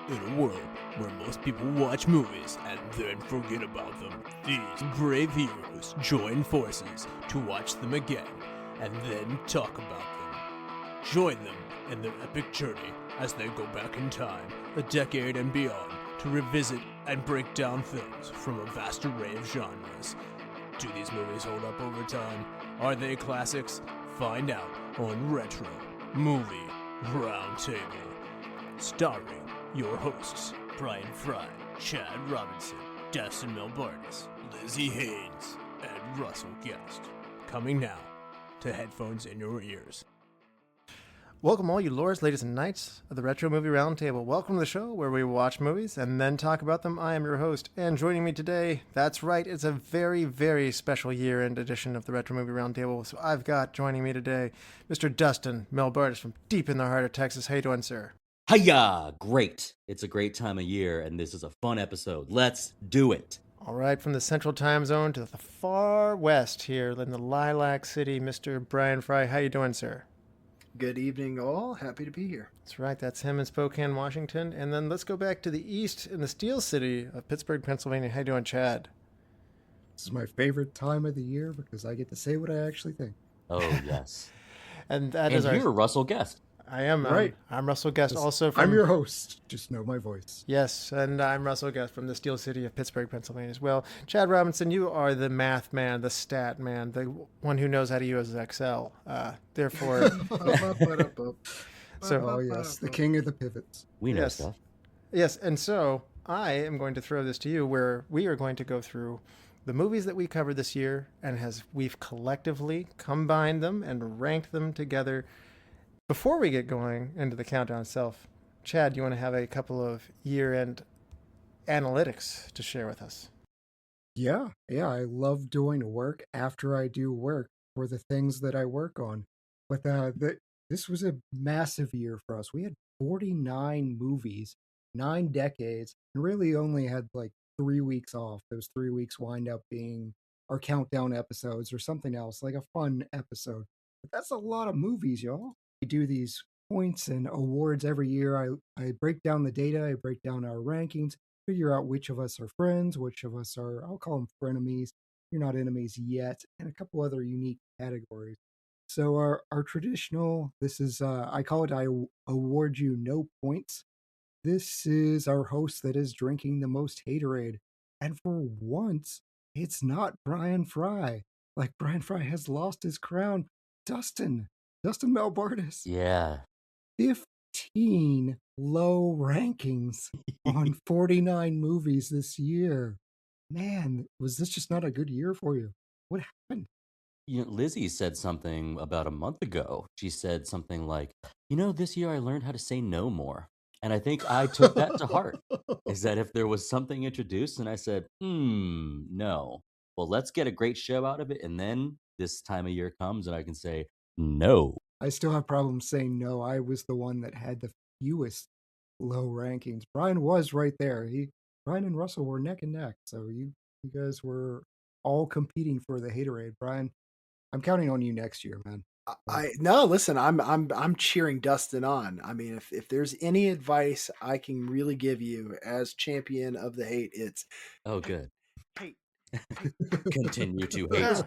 In a world where most people watch movies and then forget about them, these brave heroes join forces to watch them again and then talk about them. Join them in their epic journey as they go back in time, a decade and beyond, to revisit and break down films from a vast array of genres. Do these movies hold up over time? Are they classics? Find out on Retro Movie Roundtable. Starring your hosts, Bryan Frye, Chad Robinson, Dustin Melbardis, Lizzie Haynes, and Russell Guest. Coming now to headphones in your ears. Welcome all you lords, ladies, and knights of the Retro Movie Roundtable. Welcome to the show where we watch movies and then talk about them. I am your host, and joining me today, that's right, it's a very, very special year-end edition of the Retro Movie Roundtable. So I've got joining me today, Mr. Dustin Melbardis from deep in the heart of Texas. How you doing, sir? Hiya! Great. It's a great time of year, and this is a fun episode. Let's do it. All right, from the Central Time Zone to the far west here in the Lilac City, Mr. Bryan Frye. How you doing, sir? Good evening, all. Happy to be here. That's right. That's him in Spokane, Washington. And then let's go back to the east in the Steel City of Pittsburgh, Pennsylvania. How you doing, Chad? This is my favorite time of the year because I get to say what I actually think. Oh, yes. And that and is you're Russell Guest. I am. Right. I'm Russell Guest, Just- also from... I'm your host. Just know my voice. Yes, and I'm Russell Guest from the Steel City of Pittsburgh, Pennsylvania as well. Chad Robinson, you are the math man, the stat man, the one who knows how to use Excel. Therefore... Oh, yes. The king of the pivots. We know Yes. stuff. Yes, and so I am going to throw this to you where we are going to go through the movies that we covered this year and we've collectively combined them and ranked them together. Before we get going into the countdown itself, Chad, you want to have a couple of year-end analytics to share with us? Yeah. I love doing work after I do work for the things that I work on. But this was a massive year for us. We had 49 movies, 9 decades, and really only had like 3 weeks off. Those 3 weeks wind up being our countdown episodes or something else, like a fun episode. But that's a lot of movies, y'all. We do these points and awards every year. I break down the data, I break down our rankings, figure out which of us are friends, which of us are, I'll call them frenemies, you're not enemies yet, and a couple other unique categories. So our traditional, this is, I call it, I award you no points. This is our host that is drinking the most haterade. And for once, it's not Bryan Frye. Like Bryan Frye has lost his crown. Dustin Melbardis. Yeah. 15 low rankings on 49 movies this year. Man, was this just not a good year for you? What happened? Lizzie said something about a month ago. She said something like, this year I learned how to say no more. And I think I took that to heart. Is that if there was something introduced and I said, no. Well, let's get a great show out of it. And then this time of year comes and I can say, no. I still have problems saying no. I was the one that had the fewest low rankings. Bryan was right there. Bryan and Russell were neck and neck. So you guys were all competing for the haterade. Bryan, I'm counting on you next year, man. Listen, I'm cheering Dustin on. I mean, if there's any advice I can really give you as champion of the hate, it's Oh, good. hate. Continue to hate.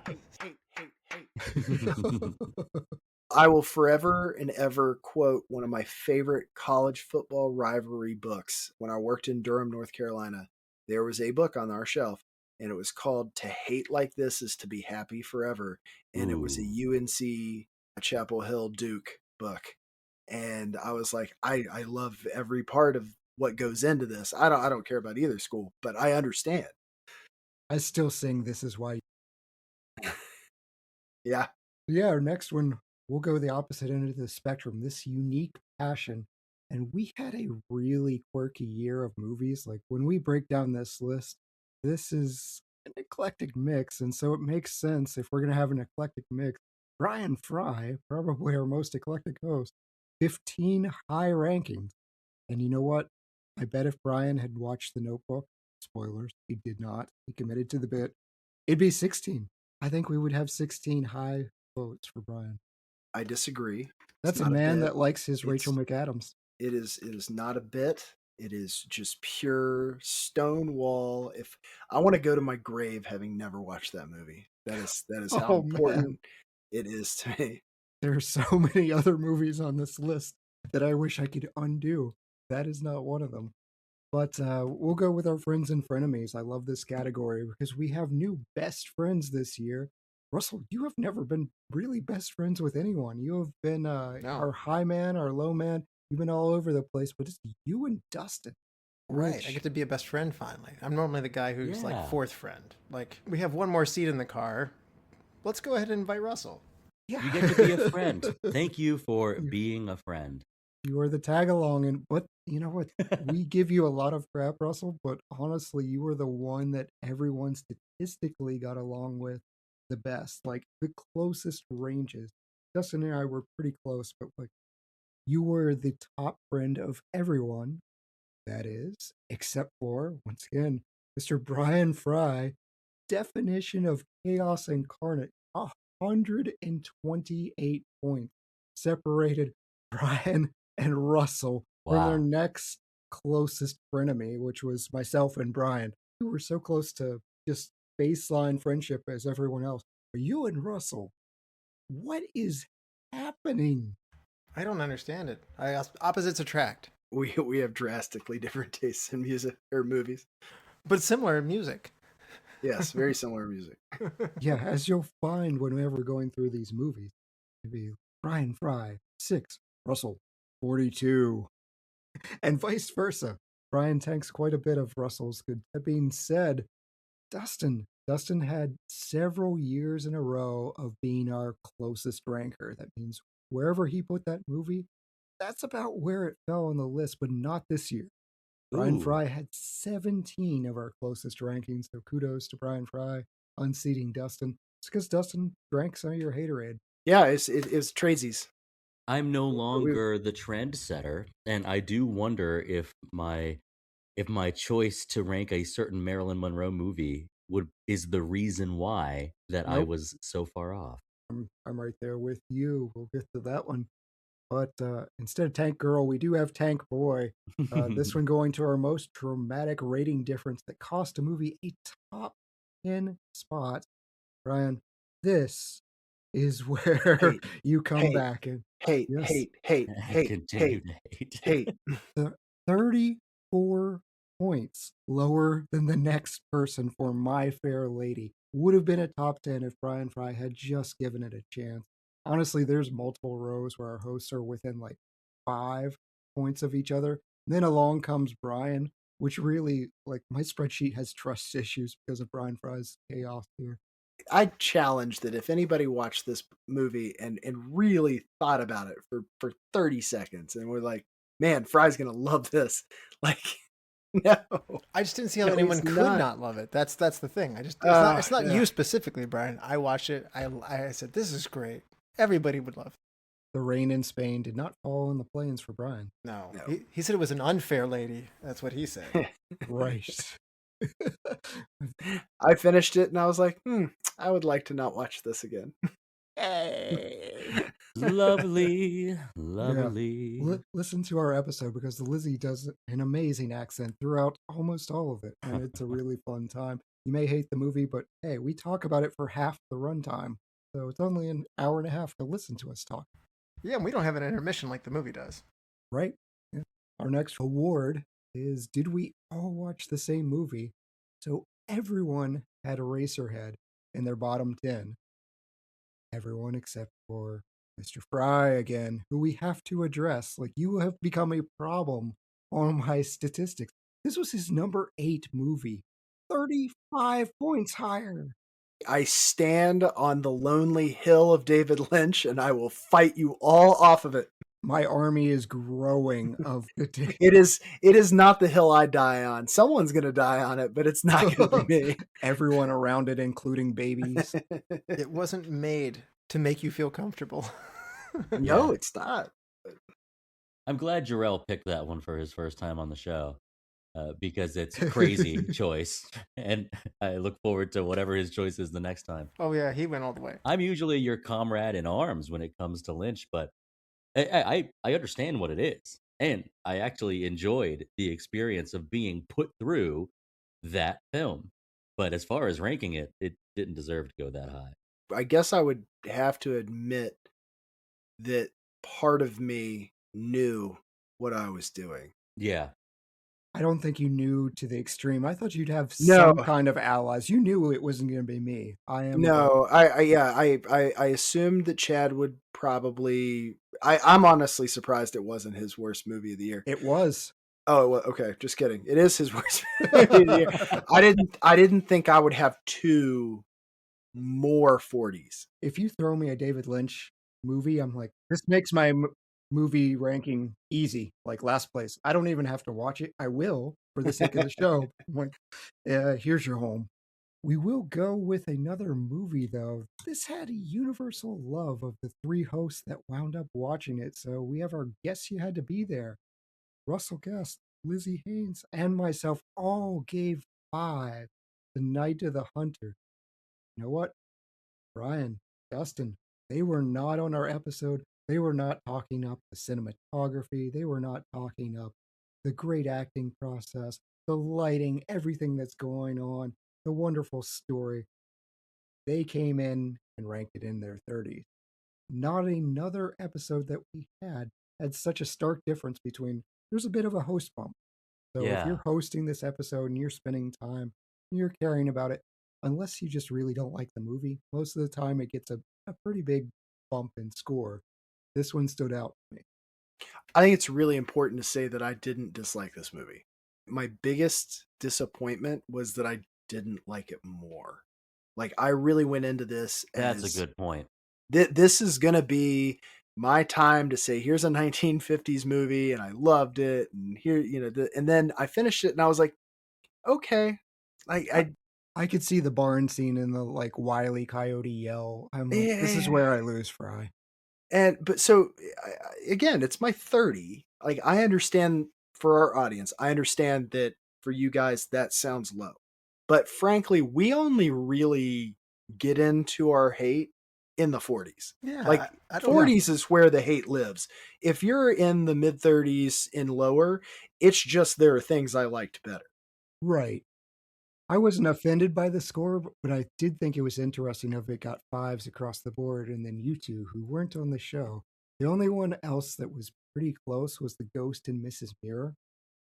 I will forever and ever quote one of my favorite college football rivalry books. When I worked in Durham, North Carolina, there was a book on our shelf, and it was called "To Hate Like This Is to Be Happy Forever," and it was a UNC Chapel Hill Duke book. And I was like, I love every part of what goes into this. I don't care about either school, but I understand. I still sing "This Is Why." Yeah. Yeah, our next one, we'll go the opposite end of the spectrum. This unique passion. And we had a really quirky year of movies. Like when we break down this list, this is an eclectic mix. And so it makes sense if we're going to have an eclectic mix. Bryan Frye, probably our most eclectic host, 15 high rankings. And you know what? I bet if Bryan had watched The Notebook, spoilers, he did not. He committed to the bit. It'd be 16. I think we would have 16 high votes for Bryan. I disagree. That's a man that likes his Rachel McAdams. It is not a bit. It is just pure Stonewall. If I want to go to my grave having never watched that movie, that is how Oh man, important it is to me. there's so many other movies on this list that I wish I could undo. That is not one of them. But we'll go with our friends and frenemies. I love this category because we have new best friends this year. Russell, you have never been really best friends with anyone. You have been No. our high man, our low man. You've been all over the place, but it's you and Dustin. Right. I Which, get to be a best friend finally. I'm normally the guy who's like Yeah. fourth friend. Like, we have one more seat in the car. Let's go ahead and invite Russell. yeah. You get to be a friend. Thank you for being a friend. You are the tag along, and but you know what? We give you a lot of crap, Russell, but honestly, you were the one that everyone statistically got along with the best, like the closest ranges. Justin and I were pretty close, but like you were the top friend of everyone, that is, except for, once again, Mr. Bryan Frye, definition of chaos incarnate, 128 points separated Brian and Russell from their Wow. next closest frenemy, which was myself and Brian. We were so close to just baseline friendship as everyone else. But you and Russell, what is happening? I don't understand it. Opposites attract, We have drastically different tastes in music or movies. but similar in music. Yes, very similar music. Yeah, as you'll find whenever going through these movies, it'd be Bryan Frye, 6, Russell, 42, and vice versa. Brian tanks quite a bit of Russell's good. That being said, Dustin had several years in a row of being our closest ranker. That means wherever he put that movie, that's about where it fell on the list, but not this year. Bryan Ooh. Frye had 17 of our closest rankings, so kudos to Bryan Frye unseating Dustin. It's because Dustin drank some of your haterade. Yeah, it's tradesies. I'm no longer the trendsetter, and I do wonder if my choice to rank a certain Marilyn Monroe movie is the reason why that I Nope. was so far off. I'm right there with you. We'll get to that one. But instead of Tank Girl, we do have Tank Boy. This one going to our most dramatic rating difference that cost a movie a top 10 spot. Brian, this is where Hate, you come hate, back and hate, Yes. hate, Continue to hate. hate. 34 points lower than the next person for My Fair Lady. Would have been a top 10 if Bryan Frye had just given it a chance. Honestly, there's multiple rows where our hosts are within like 5 points of each other. Then along comes Brian, which really, like, my spreadsheet has trust issues because of Bryan Frye's chaos here. I challenge that if anybody watched this movie and really thought about it for 30 seconds and we're like, man, Fry's gonna love this. Like, no. I just didn't see how No, anyone he's could not. not love it. That's the thing. It's not Yeah. you specifically, Brian. I watched it. I said this is great. Everybody would love it. The rain in Spain did not fall in the plains for Brian. No. No. He said it was an unfair lady. That's what he said. Right. I finished it and I was like, I would like to not watch this again. Lovely, lovely. Listen to our episode because Lizzie does an amazing accent throughout almost all of it, and it's a really fun time. You may hate the movie, but hey, we talk about it for half the runtime, so it's only an hour and a half to listen to us talk, Yeah, and we don't have an intermission like the movie does. right? Yeah. Our next award is Did We All Watch the Same Movie? So everyone had Eraserhead in their bottom 10. Everyone except for Mr. Fry again, who we have to address. Like, you have become a problem on my statistics. This was his number 8 movie, 35 points higher. I stand on the lonely hill of David Lynch and I will fight you all off of it. My army is growing of the day. It is not the hill I die on. Someone's gonna die on it, but it's not gonna be me. Everyone around it, including babies. It wasn't made to make you feel comfortable. No, it's not. I'm glad Jarrell picked that one for his first time on the show because it's a crazy choice. And I look forward to whatever his choice is the next time. Oh yeah, he went all the way. I'm usually your comrade in arms when it comes to Lynch, but I understand what it is. And I actually enjoyed the experience of being put through that film. But as far as ranking it, it didn't deserve to go that high. I guess I would have to admit that part of me knew what I was doing. Yeah. I don't think you knew to the extreme. I thought you'd have No. some kind of allies. You knew it wasn't going to be me. No, I assumed that Chad would probably. I'm honestly surprised it wasn't his worst movie of the year. It was. Oh, well, okay, just kidding. It is his worst movie of the year. I didn't think I would have two more 40s. If you throw me a David Lynch movie, I'm like, this makes my movie ranking easy, like last place. I don't even have to watch it. I will for the sake of the show. I'm like, here's your home. We will go with another movie, though. This had a universal love of the three hosts that wound up watching it. So we have our Guess You Had to Be There. Russell Guest, Lizzie Haynes, and myself all gave 5. The Night of the Hunter. You know what? Bryan, Dustin, they were not on our episode. They were not talking up the cinematography. They were not talking up the great acting process, the lighting, everything that's going on, the wonderful story. They came in and ranked it in their 30s. Not another episode that we had such a stark difference between, there's a bit of a host bump. So if you're hosting this episode and you're spending time, and you're caring about it, unless you just really don't like the movie, most of the time it gets a pretty big bump in score. This one stood out to me. I think it's really important to say that I didn't dislike this movie. My biggest disappointment was that I didn't like it more. Like, I really went into this That's a good point. This is going to be my time to say, here's a 1950s movie and I loved it. And here, and then I finished it and I was like, okay. I could see the barn scene and the like Wile E. Coyote yell. I'm like, this is where I lose Frye. But so again, it's my 30. Like, I understand for our audience, I understand that for you guys, that sounds low. But frankly, we only really get into our hate in the 40s. Yeah, like 40s is where the hate lives. If you're in the mid 30s and lower, it's just there are things I liked better. Right. I wasn't offended by the score, but I did think it was interesting if it got 5s across the board, and then you two, who weren't on the show. The only one else that was pretty close was The Ghost and Mrs. Mirror,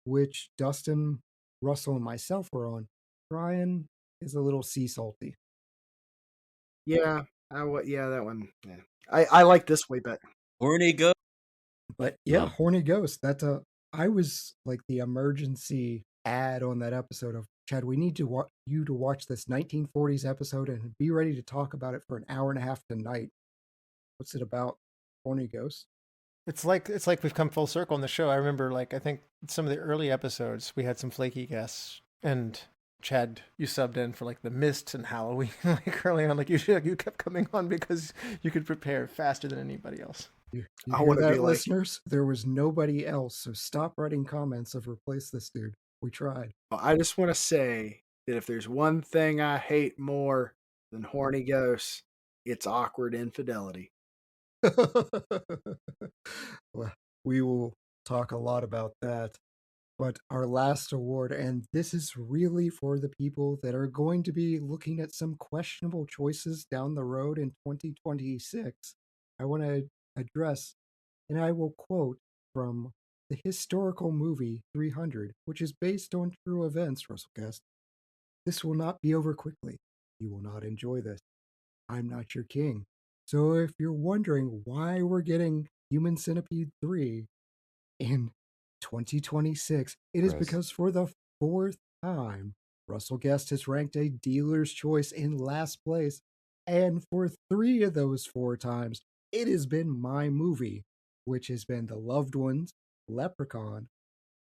which Dustin, Russell, and myself were on. Bryan is a little sea salty. Yeah, that one. Yeah. I like this way better. Horny Ghost. But yeah, Horny Ghost. I was like the emergency ad on that episode of, Chad, we need you to watch this 1940s episode and be ready to talk about it for an hour and a half tonight. What's it about? Horny Ghost? It's like we've come full circle on the show. I remember, I think some of the early episodes we had some flaky guests, and Chad, you subbed in for The Mist and Halloween, early on. You kept coming on because you could prepare faster than anybody else. You hear that, listeners? There was nobody else, so stop writing comments of replace this dude. We tried. I just want to say that if there's one thing I hate more than Horny Ghosts, it's awkward infidelity. Well, we will talk a lot about that. But our last award, and this is really for the people that are going to be looking at some questionable choices down the road in 2026, I want to address, and I will quote from the historical movie 300, which is based on true events, Russell Guest. This will not be over quickly. You will not enjoy this. I'm not your king. So if you're wondering why we're getting Human Centipede 3 in 2026, it is because for the 4th time, Russell Guest has ranked a dealer's choice in last place. And for 3 of those 4 times, it has been my movie, which has been The Loved Ones, Leprechaun,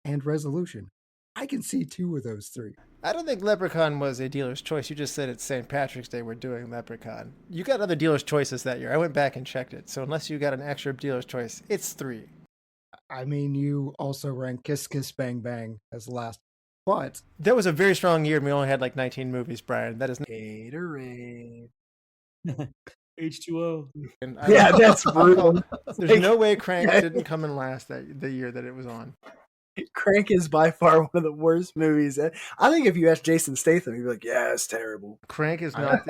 and Resolution. I can see 2 of those 3. I don't think Leprechaun was a dealer's choice. You just said it's St. Patrick's Day we're doing Leprechaun. You got other dealer's choices that year. I went back and checked it. So unless you got an extra dealer's choice, it's 3. I mean, you also ranked Kiss Kiss Bang Bang as last. But that was a very strong year and we only had 19 movies, Bryan. That is Gatorade. H2O. And Yeah, that's brutal. There's no way Crank didn't come in last the year that it was on. Crank is by far one of the worst movies. I think if you ask Jason Statham, he'd be like, "Yeah, it's terrible." Crank is not.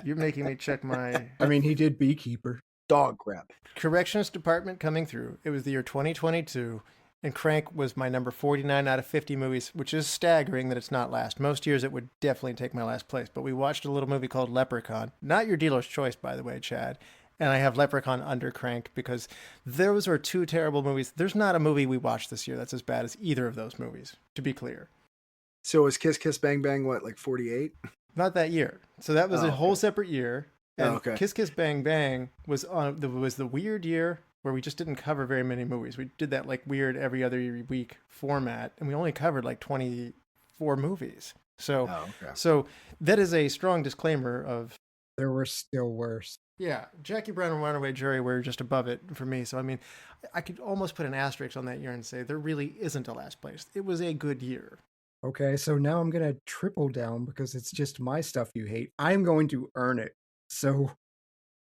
You're making me check my. I mean, he did Beekeeper. Dog crap. Corrections department coming through. It was the year 2022, and Crank was my number 49 out of 50 movies, which is staggering that it's not last. Most years it would definitely take my last place, but we watched a little movie called Leprechaun. Not your dealer's choice, by the way, Chad. And I have Leprechaun under Crank because those are two terrible movies. There's not a movie we watched this year that's as bad as either of those movies, to be clear. So was Kiss Kiss Bang Bang what, like 48? Not that year. So that was a whole separate year. And okay. Kiss Kiss Bang Bang was the weird year where we just didn't cover very many movies. We did that like weird every other week format, and we only covered like 24 movies. So, so that is a strong disclaimer of there were still worse. Yeah, Jackie Brown and Runaway Jury were just above it for me. So I mean, I could almost put an asterisk on that year and say there really isn't a last place. It was a good year. Okay, so now I'm gonna triple down because it's just my stuff you hate. I'm going to earn it. So,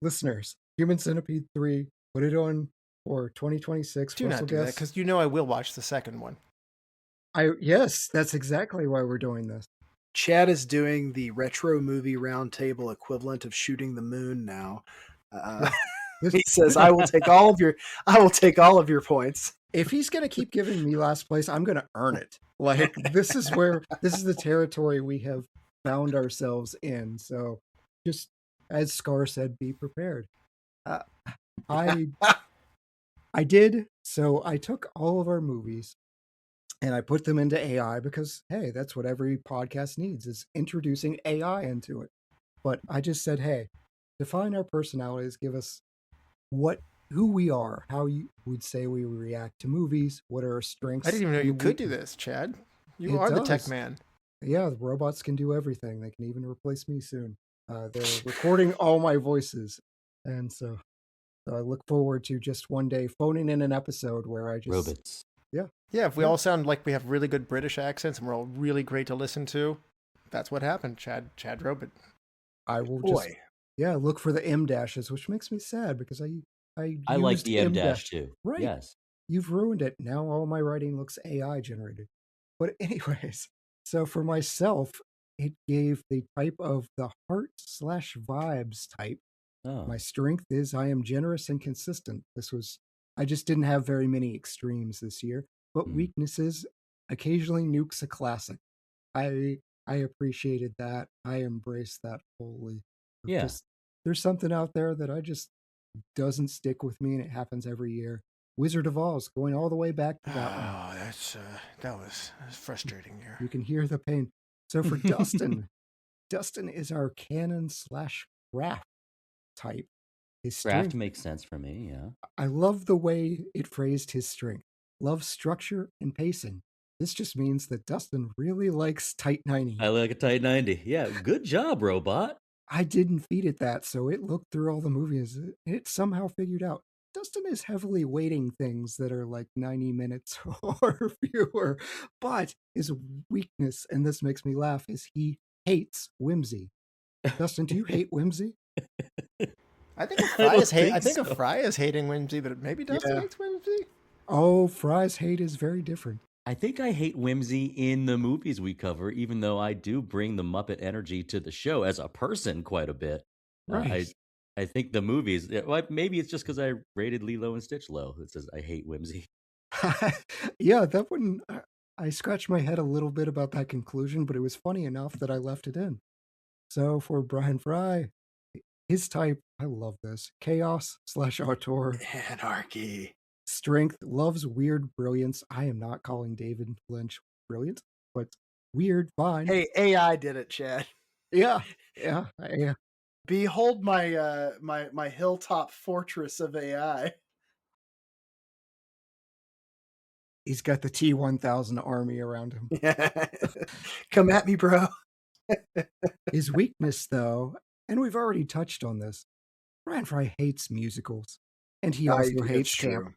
listeners, Human Centipede 3, put it on for 2026. Do not do that, because you know I will watch the second one. Yes, that's exactly why we're doing this. Chad is doing the Retro Movie Roundtable equivalent of shooting the moon now. He says, "I will take all of your points." If he's gonna keep giving me last place, I'm gonna earn it. Like this is the territory we have found ourselves in. So, just as Scar said, be prepared. I did. So I took all of our movies and I put them into AI because, hey, that's what every podcast needs, is introducing AI into it. But I just said, hey, define our personalities, give us who we are, how you would say we react to movies, what are our strengths. I didn't even know you could do this, Chad. You are the tech man. Yeah, the robots can do everything. They can even replace me soon. They're recording all my voices. And so I look forward to just one day phoning in an episode where I just... Robots. Yeah, if we all sound like we have really good British accents and we're all really great to listen to, that's what happened, Chad Robot. I will just look for the M dashes, which makes me sad because I like the M dash too. Right. Yes. You've ruined it. Now all my writing looks AI generated. But anyways, so for myself, it gave the type of the heart/vibes type. Oh. My strength is I am generous and consistent. I just didn't have very many extremes this year. But weaknesses, occasionally nukes a classic. I appreciated that. I embraced that fully. Yeah. There's something out there that I just doesn't stick with me, and it happens every year. Wizard of Oz, going all the way back to that one. Oh, that was frustrating here. You can hear the pain. So for Dustin, Dustin is our canon/craft type. His Craft strength makes sense for me, yeah. I love the way it phrased his strength. Loves structure and pacing. This just means that Dustin really likes tight 90. I like a tight 90. Yeah, good job, robot. I didn't feed it that, so it looked through all the movies. It somehow figured out. Dustin is heavily weighting things that are like 90 minutes or fewer, but his weakness, and this makes me laugh, is he hates whimsy. Dustin, do you hate whimsy? I think Frye is hating whimsy, but maybe Dustin hates whimsy. Oh, Frye's hate is very different. I think I hate whimsy in the movies we cover, even though I do bring the Muppet energy to the show as a person quite a bit. Right. I think the movies, maybe it's just because I rated Lilo and Stitch low. It says I hate whimsy. Yeah, that one, I scratched my head a little bit about that conclusion, but it was funny enough that I left it in. So for Bryan Frye, his type, I love this, chaos/auteur. Anarchy. Strength, loves weird brilliance. I am not calling David Lynch brilliant, but weird, fine. Hey, AI did it, Chad. Yeah. Behold my hilltop fortress of AI. He's got the T-1000 army around him. Come at me, bro. His weakness, though, and we've already touched on this, Bryan Frye hates musicals, and he also hates camp.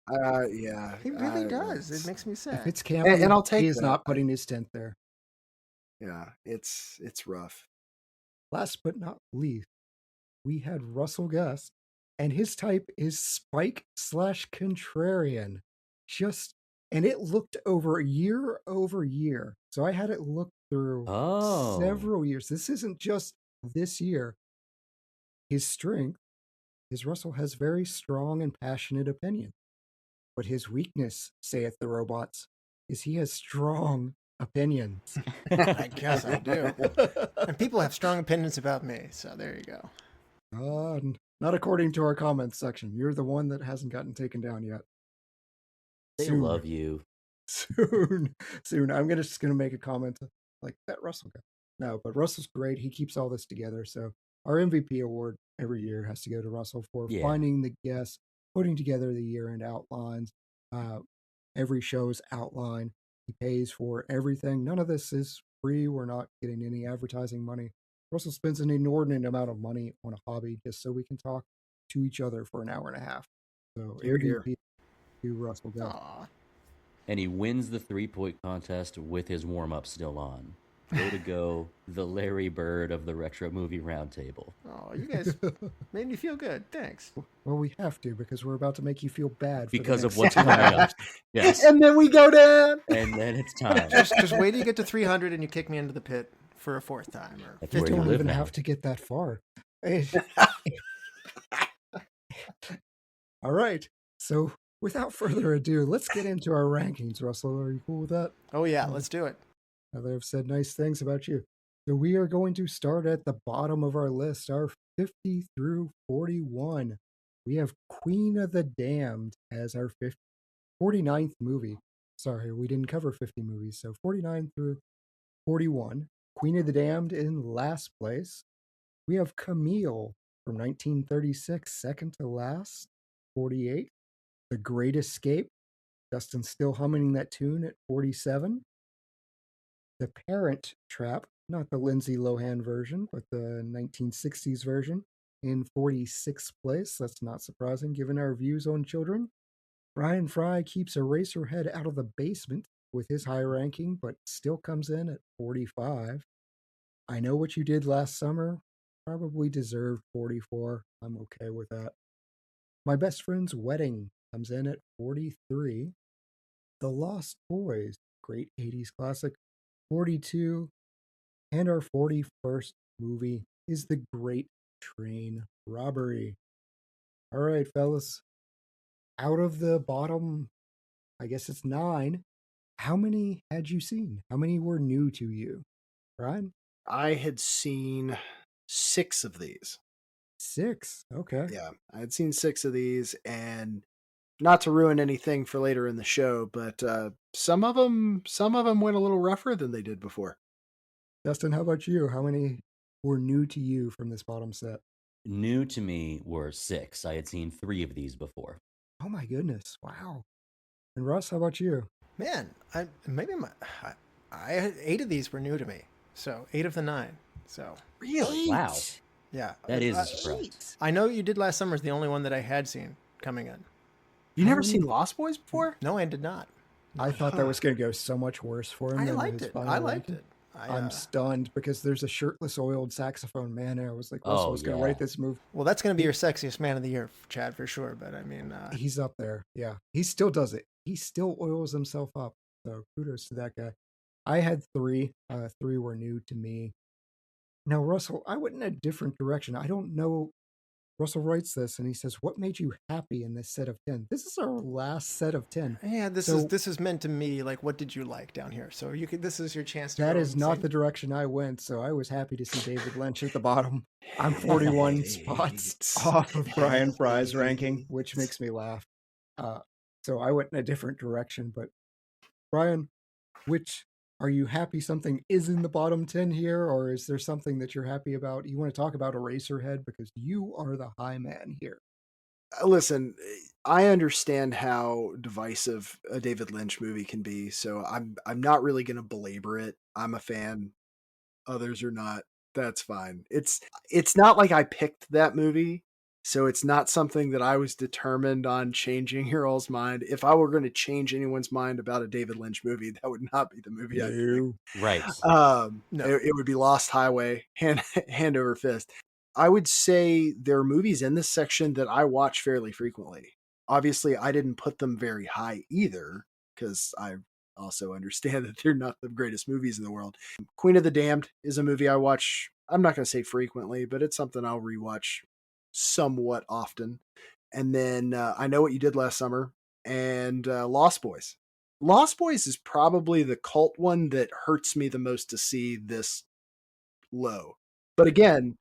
Yeah, he really does. It makes me sad. If it's camp, and I'll take he is that. not putting his tent there. Yeah, it's rough. Last but not least, we had Russell Guest, and his type is Spike / Contrarian. And it looked over year. So I had it looked through several years. This isn't just this year. His strength is Russell has very strong and passionate opinion. But his weakness, saith the robots, is he has strong opinions. I guess I do. And people have strong opinions about me, so there you go. Not according to our comments section. You're the one that hasn't gotten taken down yet. They love you. Soon. I'm just gonna make a comment like that Russell guy. No, but Russell's great. He keeps all this together. So our MVP award every year has to go to Russell for finding the guests, putting together the year-end outlines. Every show's outline. He pays for everything. None of this is free. We're not getting any advertising money. Russell spends an inordinate amount of money on a hobby just so we can talk to each other for an hour and a half. So MVP to Russell Guest. And he wins the 3-point contest with his warm-up still on. Way to go, the Larry Bird of the Retro Movie Roundtable. Oh, you guys made me feel good. Thanks. Well, we have to because we're about to make you feel bad. Because of what's coming up. Yes. And then we go down. And then it's time. Just wait till you get to 300 and you kick me into the pit for a fourth time. You don't even have to get that far. All right. So without further ado, let's get into our rankings. Russell, are you cool with that? Oh, yeah. Let's do it. Now they've said nice things about you. So we are going to start at the bottom of our list, our 50 through 41. We have Queen of the Damned as our 49th movie. Sorry, we didn't cover 50 movies. So 49 through 41. Queen of the Damned in last place. We have Camille from 1936, second to last, 48. The Great Escape. Dustin's still humming that tune at 47. The Parent Trap, not the Lindsay Lohan version, but the 1960s version, in 46th place. That's not surprising given our views on children. Bryan Frye keeps Eraserhead out of the basement with his high ranking, but still comes in at 45. I Know What You Did Last Summer probably deserved 44. I'm okay with that. My Best Friend's Wedding comes in at 43. The Lost Boys, great 80s classic, 42. And our 41st movie is The Great Train Robbery. All right, fellas. Out of the bottom, I guess it's 9. How many had you seen? How many were new to you? Bryan? I had seen 6 of these. 6? Okay. Yeah, I had seen 6 of these, and not to ruin anything for later in the show, but some of them went a little rougher than they did before. Dustin, how about you? How many were new to you from this bottom set? New to me were 6. I had seen 3 of these before. Oh my goodness! Wow. And Russ, how about you? Man, I had 8 of these were new to me. So 8 of the 9. So really, wow, yeah, that is a surprise. I Know You Did Last Summer is the only one that I had seen coming in. You never seen Lost Boys before? No, I did not. I thought that was going to go so much worse for him. I liked it. I'm stunned because there's a shirtless, oiled saxophone man, and I was like, Russell was going to write this movie. Well, that's going to be your sexiest man of the year, Chad, for sure. But I mean, he's up there. Yeah, he still does it. He still oils himself up. So kudos to that guy. I had 3. 3 were new to me. Now, Russell, I went in a different direction. I don't know. Russell writes this and he says, "What made you happy in this set of 10?" This is our last set of 10. Yeah, this is meant to me like, what did you like down here? So you could. This is your chance to. That is not the direction I went. So I was happy to see David Lynch at the bottom. I'm 41 spots off of Bryan Frye's ranking, which makes me laugh. So I went in a different direction. But Bryan, are you happy something is in the bottom 10 here, or is there something that you're happy about? You want to talk about Eraserhead because you are the high man here. Listen, I understand how divisive a David Lynch movie can be, so I'm not really going to belabor it. I'm a fan. Others are not. That's fine. It's not like I picked that movie, so it's not something that I was determined on changing your all's mind. If I were going to change anyone's mind about a David Lynch movie, that would not be the movie I picked. Right. No. It would be Lost Highway, hand over fist. I would say there are movies in this section that I watch fairly frequently. Obviously, I didn't put them very high either, because I also understand that they're not the greatest movies in the world. Queen of the Damned is a movie I watch, I'm not going to say frequently, but it's something I'll rewatch somewhat often. And then I Know What You Did Last Summer and Lost Boys. Lost Boys is probably the cult one that hurts me the most to see this low. But again,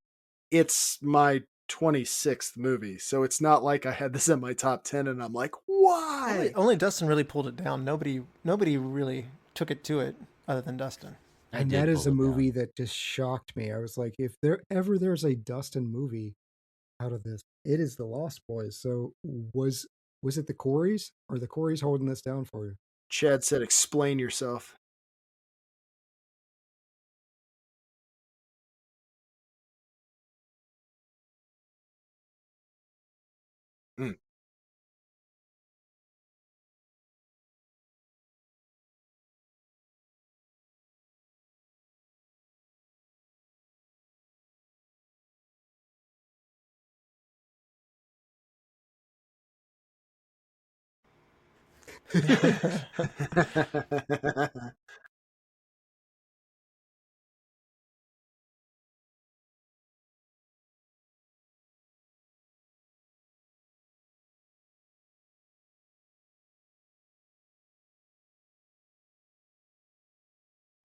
it's my 26th movie, so it's not like I had this in my top 10 and I'm like, why? Only Dustin really pulled it down. Nobody really took it to it other than Dustin. And that is a movie that just shocked me. I was like, if there's a Dustin movie out of this, it is The Lost Boys. So was it the Coreys? Or the Coreys holding this down for you? Chad said, explain yourself. Mm.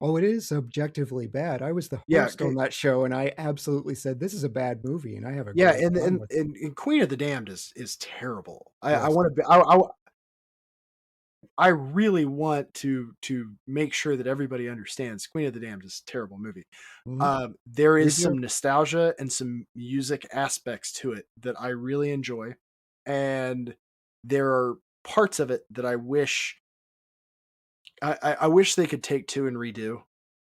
Oh, it is objectively bad. I was the host on that show, and I absolutely said this is a bad movie, and I have a and Queen of the Damned is terrible. Yes. I really want to make sure that everybody understands Queen of the Damned is a terrible movie. Mm-hmm. There is some nostalgia and some music aspects to it that I really enjoy, and there are parts of it that I wish they could take two and redo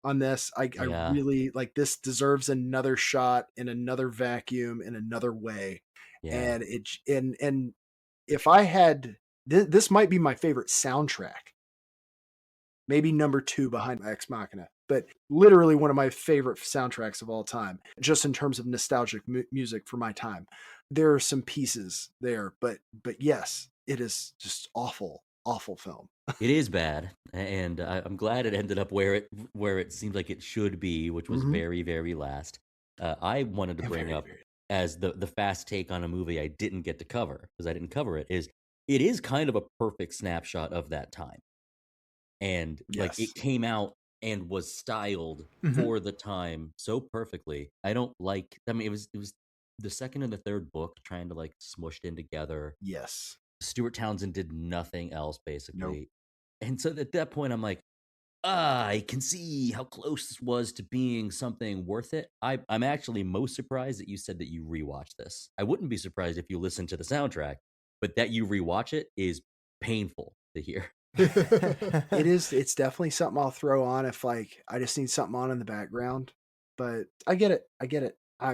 on this. I really like this deserves another shot in another vacuum in another way. Yeah. And if I had this might be my favorite soundtrack. Maybe number 2 behind Ex Machina, but literally one of my favorite soundtracks of all time, just in terms of nostalgic music for my time. There are some pieces there, but yes, it is just awful film. It is bad, and I'm glad it ended up where it seemed like it should be, which was very, very last. I wanted to bring up as the fast take on a movie I didn't get to cover, because I didn't cover it, it is kind of a perfect snapshot of that time. And like it came out and was styled for the time so perfectly. I don't like, I mean, it was the second and the third book trying to like smushed in together. Yes. Stuart Townsend did nothing else basically. Nope. And so at that point I'm like, I can see how close this was to being something worth it. I'm actually most surprised that you said that you rewatched this. I wouldn't be surprised if you listened to the soundtrack, but that you rewatch it is painful to hear. It's definitely something I'll throw on if like I just need something on in the background. But I get it. I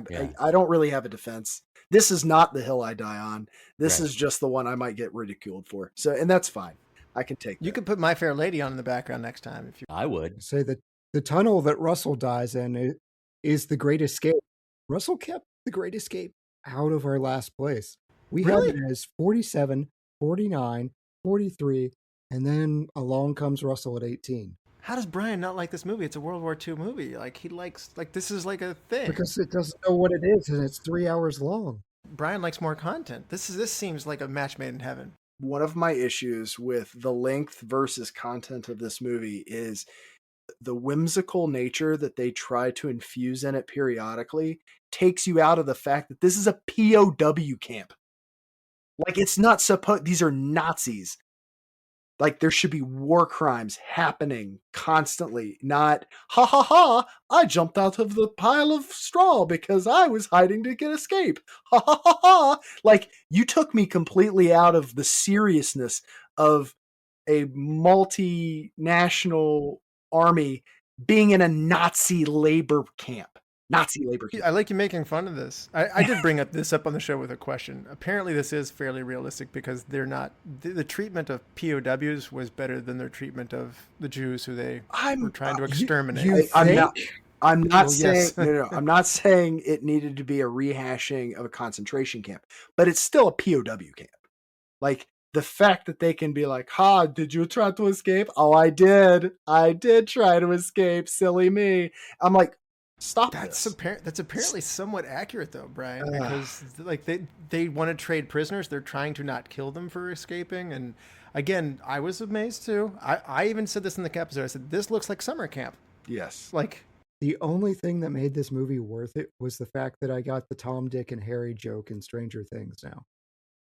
don't really have a defense. This is not the hill I die on. This is just the one I might get ridiculed for. So, and that's fine. I can take that. You could put My Fair Lady on in the background next time if you. I would say that the tunnel that Russell dies in is the Great Escape. Russell kept the Great Escape out of our last place. We have it as 47, 49, 43, and then along comes Russell at 18. How does Bryan not like this movie? It's a World War II movie. Like he likes, like this is like a thing. Because it doesn't know what it is, and it's 3 hours long. Bryan likes more content. This seems like a match made in heaven. One of my issues with the length versus content of this movie is the whimsical nature that they try to infuse in it periodically takes you out of the fact that this is a POW camp. Like it's not supposed, these are Nazis. Like there should be war crimes happening constantly, not ha ha ha, I jumped out of the pile of straw because I was hiding to get escape. Ha ha ha ha. Like you took me completely out of the seriousness of a multinational army being in a Nazi labor camp. I like you making fun of this. I did bring this up on the show with a question. Apparently this is fairly realistic because they're not, the treatment of POWs was better than their treatment of the Jews who they were trying to exterminate. I'm not Well, saying yes. no. I'm not saying it needed to be a rehashing of a concentration camp, but it's still a POW camp. Like the fact that they can be like, "Ha, did you try to escape?" "Oh, I did. I did try to escape. Silly me." I'm like, "Stop That's this." that's apparently somewhat accurate though, Brian, Ugh. because like they want to trade prisoners. They're trying to not kill them for escaping. And again, I was amazed too. I even said this in the episode. I said this looks like summer camp. Yes. Like The only thing that made this movie worth it was the fact that I got the Tom, Dick, and Harry joke in Stranger Things now.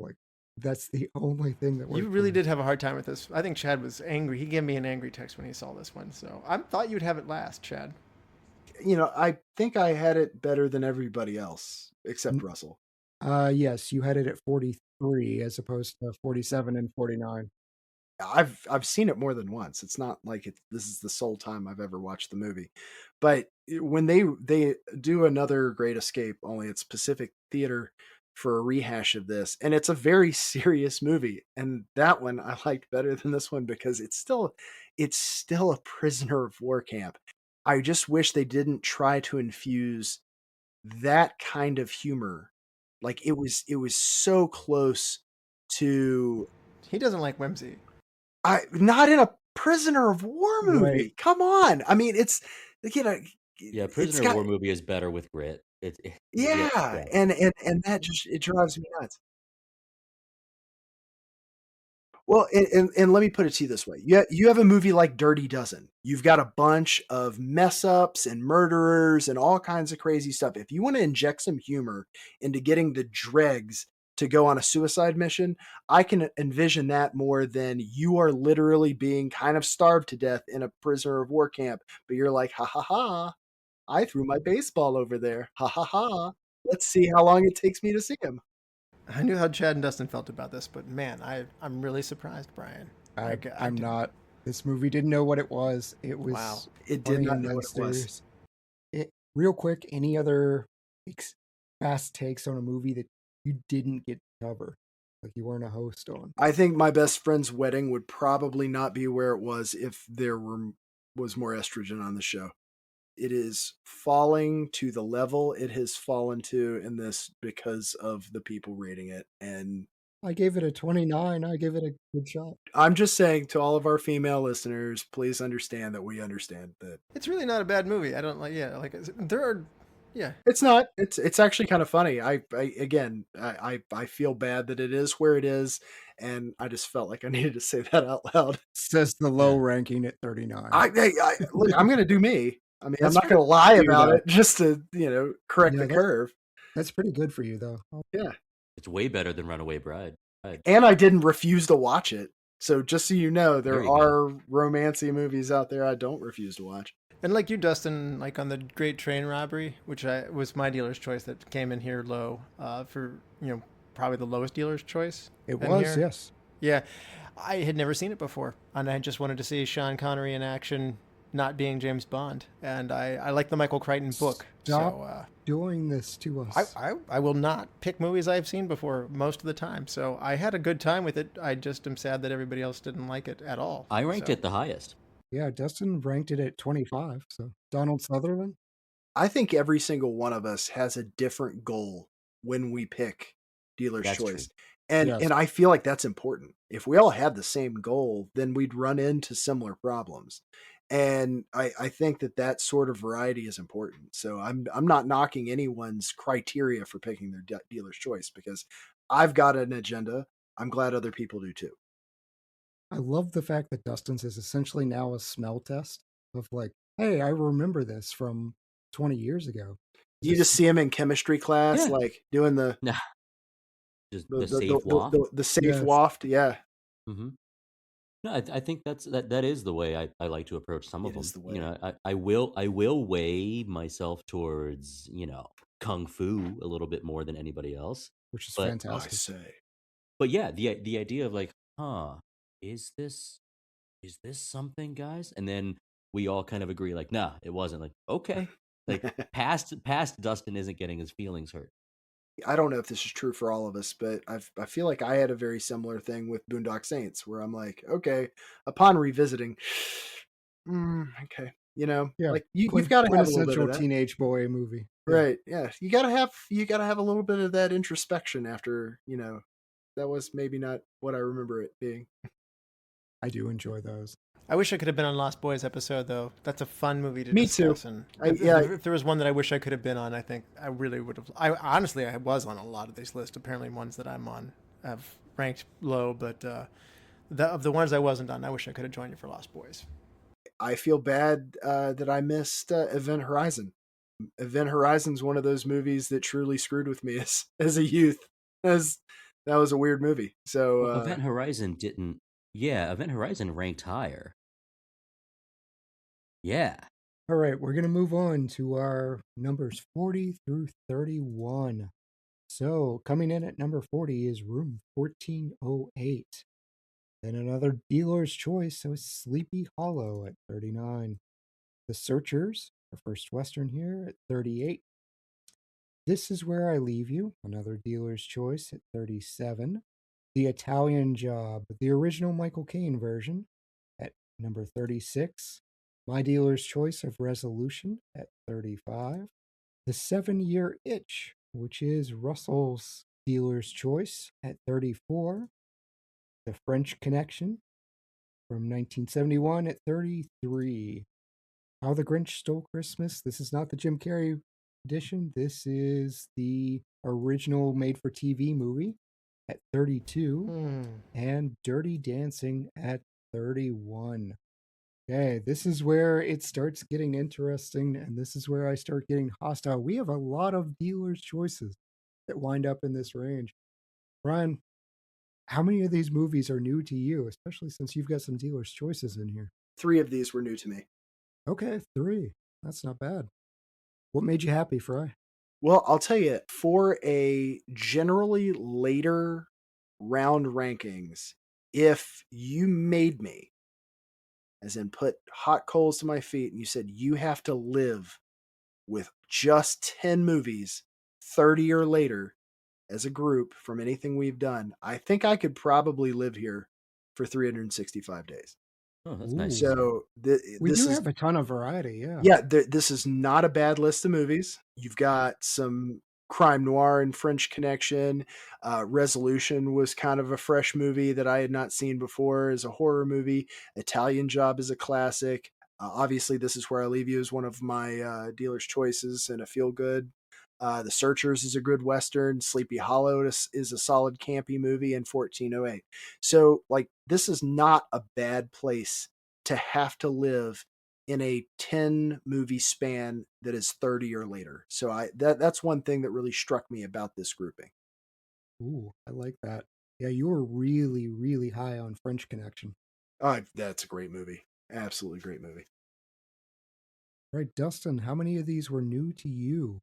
Like, that's the only thing that worked. you really did have a hard time with this. I think Chad was angry. He gave me an angry text when he saw this one. So I thought you'd have it last, Chad. I think I had it better than everybody else except Russell. Yes, you had it at 43 as opposed to 47 and 49. I've seen it more than once. It's not like this is the sole time I've ever watched the movie. But when they do another Great Escape, only it's Pacific Theater for a rehash of this, and it's a very serious movie. And that one I liked better than this one because it's still a prisoner of war camp. I just wish they didn't try to infuse that kind of humor. Like it was so close to He doesn't like whimsy. not in a prisoner of war movie. Right. Come on. I mean, it's Yeah, it's Prisoner of got War movie is better with grit. yeah, yeah. and that just it drives me nuts. Well, and let me put it to you this way. You have a movie like Dirty Dozen. You've got a bunch of mess ups and murderers and all kinds of crazy stuff. If you want to inject some humor into getting the dregs to go on a suicide mission, I can envision that more than you are literally being kind of starved to death in a prisoner of war camp, but you're like, ha ha ha, I threw my baseball over there. Ha ha ha. Let's see how long it takes me to see him. I knew how Chad and Dustin felt about this, but man, I'm really surprised, Brian. I'm not. This movie didn't know what it was. It was Wow. It did not funny know and what it was. serious. Real quick, any other fast takes on a movie that you didn't get to cover, like you weren't a host on? I think my best friend's wedding would probably not be where it was if there was more estrogen on the show. It is falling to the level it has fallen to in this because of the people rating it. And I gave it a 29. I gave it a good shot. I'm just saying to all of our female listeners, please understand that we understand that It's really not a bad movie. I don't like. Yeah, like there are. Yeah, it's not. It's actually kind of funny. I feel bad that it is where it is, and I just felt like I needed to say that out loud. Says the low ranking at 39. Look, I'm going to do me. I mean, I'm That's not going to lie pretty about good, it just to correct Yeah, the curve. That's pretty good for you, though. Yeah, It's way better than Runaway Bride. and I didn't refuse to watch it. So just so you know, There there you go. are romancy movies out there I don't refuse to watch. and like you, Dustin, like on the Great Train Robbery, which was my dealer's choice that came in here low, for probably the lowest dealer's choice. It in was, here. yes. Yeah, I had never seen it before, and I just wanted to see Sean Connery in action, not being James Bond. And I like the Michael Crichton book. Stop So doing this to us. I will not pick movies I've seen before most of the time. So I had a good time with it. I just am sad that everybody else didn't like it at all. I ranked So- it the highest. Yeah, Dustin ranked it at 25. So Donald Sutherland. I think every single one of us has a different goal when we pick dealer's That's choice. true. And Yes. and I feel like that's important. If we all had the same goal, then we'd run into similar problems. And I think that sort of variety is important. So I'm not knocking anyone's criteria for picking their dealer's choice because I've got an agenda. I'm glad other people do too. I love the fact that Dustin's is essentially now a smell test of like, hey, I remember this from 20 years ago. You just see him in chemistry class, Yeah. like doing the Nah, just the, the safe waft. the safe Yes. waft. Yeah, hmm No, I think that is the way I like to approach some of it them. is the You way. know, I will weigh myself towards kung fu a little bit more than anybody else. which is But- I fantastic. say. But yeah, the idea of like, is this something, guys? And then we all kind of agree, like, nah, it wasn't. Like, okay, like past Dustin isn't getting his feelings hurt. I don't know if this is true for all of us, but I feel like I had a very similar thing with Boondock Saints, where I'm like, okay, upon revisiting, okay, You know, Yeah, like you've got to have a little bit of quintessential that. teenage boy movie. Yeah, Right. Yeah. You gotta have a little bit of that introspection after, that was maybe not what I remember it being. I do enjoy those. I wish I could have been on Lost Boys episode though. That's a fun movie to Me too. discuss, and Yeah. if there was one that I wish I could have been on, I think I really would have. I honestly I was on a lot of these lists. Apparently, ones that I'm on have ranked low, but of the ones I wasn't on, I wish I could have joined you for Lost Boys. I feel bad that I missed Event Horizon. Event Horizon's one of those movies that truly screwed with me as a youth. As that was a weird movie. So Well, Event Horizon didn't. Yeah, Event Horizon ranked higher. Yeah. All right, we're going to move on to our numbers 40 through 31. So, coming in at number 40 is Room 1408. Then another dealer's choice, so it's Sleepy Hollow at 39. The Searchers, our first Western here, at 38. This Is Where I Leave You, another dealer's choice at 37. The Italian Job, the original Michael Caine version, at number 36. My Dealer's Choice of Resolution at 35. The 7-Year Itch, which is Russell's dealer's choice at 34. The French Connection from 1971 at 33. How the Grinch Stole Christmas. This is not the Jim Carrey edition. This is the original made for TV movie at 32. And Dirty Dancing at 31. Okay, this is where it starts getting interesting, and this is where I start getting hostile. We have a lot of dealers' choices that wind up in this range. Brian, how many of these movies are new to you, especially since you've got some dealers' choices in here? 3 of these were new to me. Okay, 3. That's not bad. What made you happy, Fry? Well, I'll tell you, for a generally later round rankings, if you made me, as in put hot coals to my feet, and you said you have to live with just 10 movies 30 or later as a group from anything we've done, I think I could probably live here for 365 days. Oh, that's Ooh. nice. to see. So We this do is have a ton of variety, yeah. yeah, this is not a bad list of movies. You've got some crime noir and French Connection. Resolution was kind of a fresh movie that I had not seen before as a horror movie. Italian Job is a classic. Obviously, This Is Where I Leave You is one of my dealer's choices and a feel good. The Searchers is a good Western. Sleepy Hollow is a solid campy movie, and 1408. So, like, this is not a bad place to have to live in a 10 movie span that is 30 or later. So that's one thing that really struck me about this grouping. Ooh, I like that. Yeah, you were really, really high on French Connection. That's a great movie. Absolutely great movie. Right, Dustin, how many of these were new to you?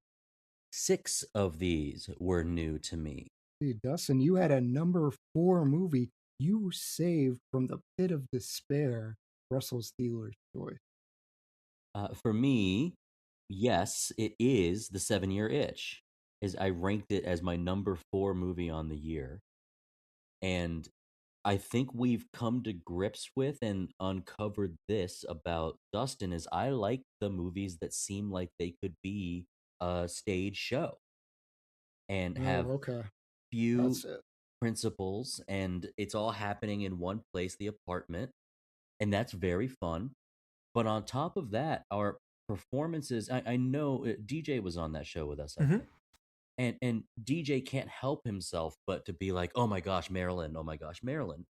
6 of these were new to me. See, Dustin, you had a number 4 movie you saved from the pit of despair, Russell's dealer's choice. For me, yes, it is The 7-Year Itch. Is I ranked it as my number 4 movie on the year. And I think we've come to grips with and uncovered this about Dustin is I like the movies that seem like they could be a stage show and have Oh, okay. few That's it. principles, and it's all happening in one place, the apartment, and that's very fun. But on top of that, our performances, I know DJ was on that show with us, I think. And DJ can't help himself but to be like, oh my gosh, Marilyn, oh my gosh, Marilyn.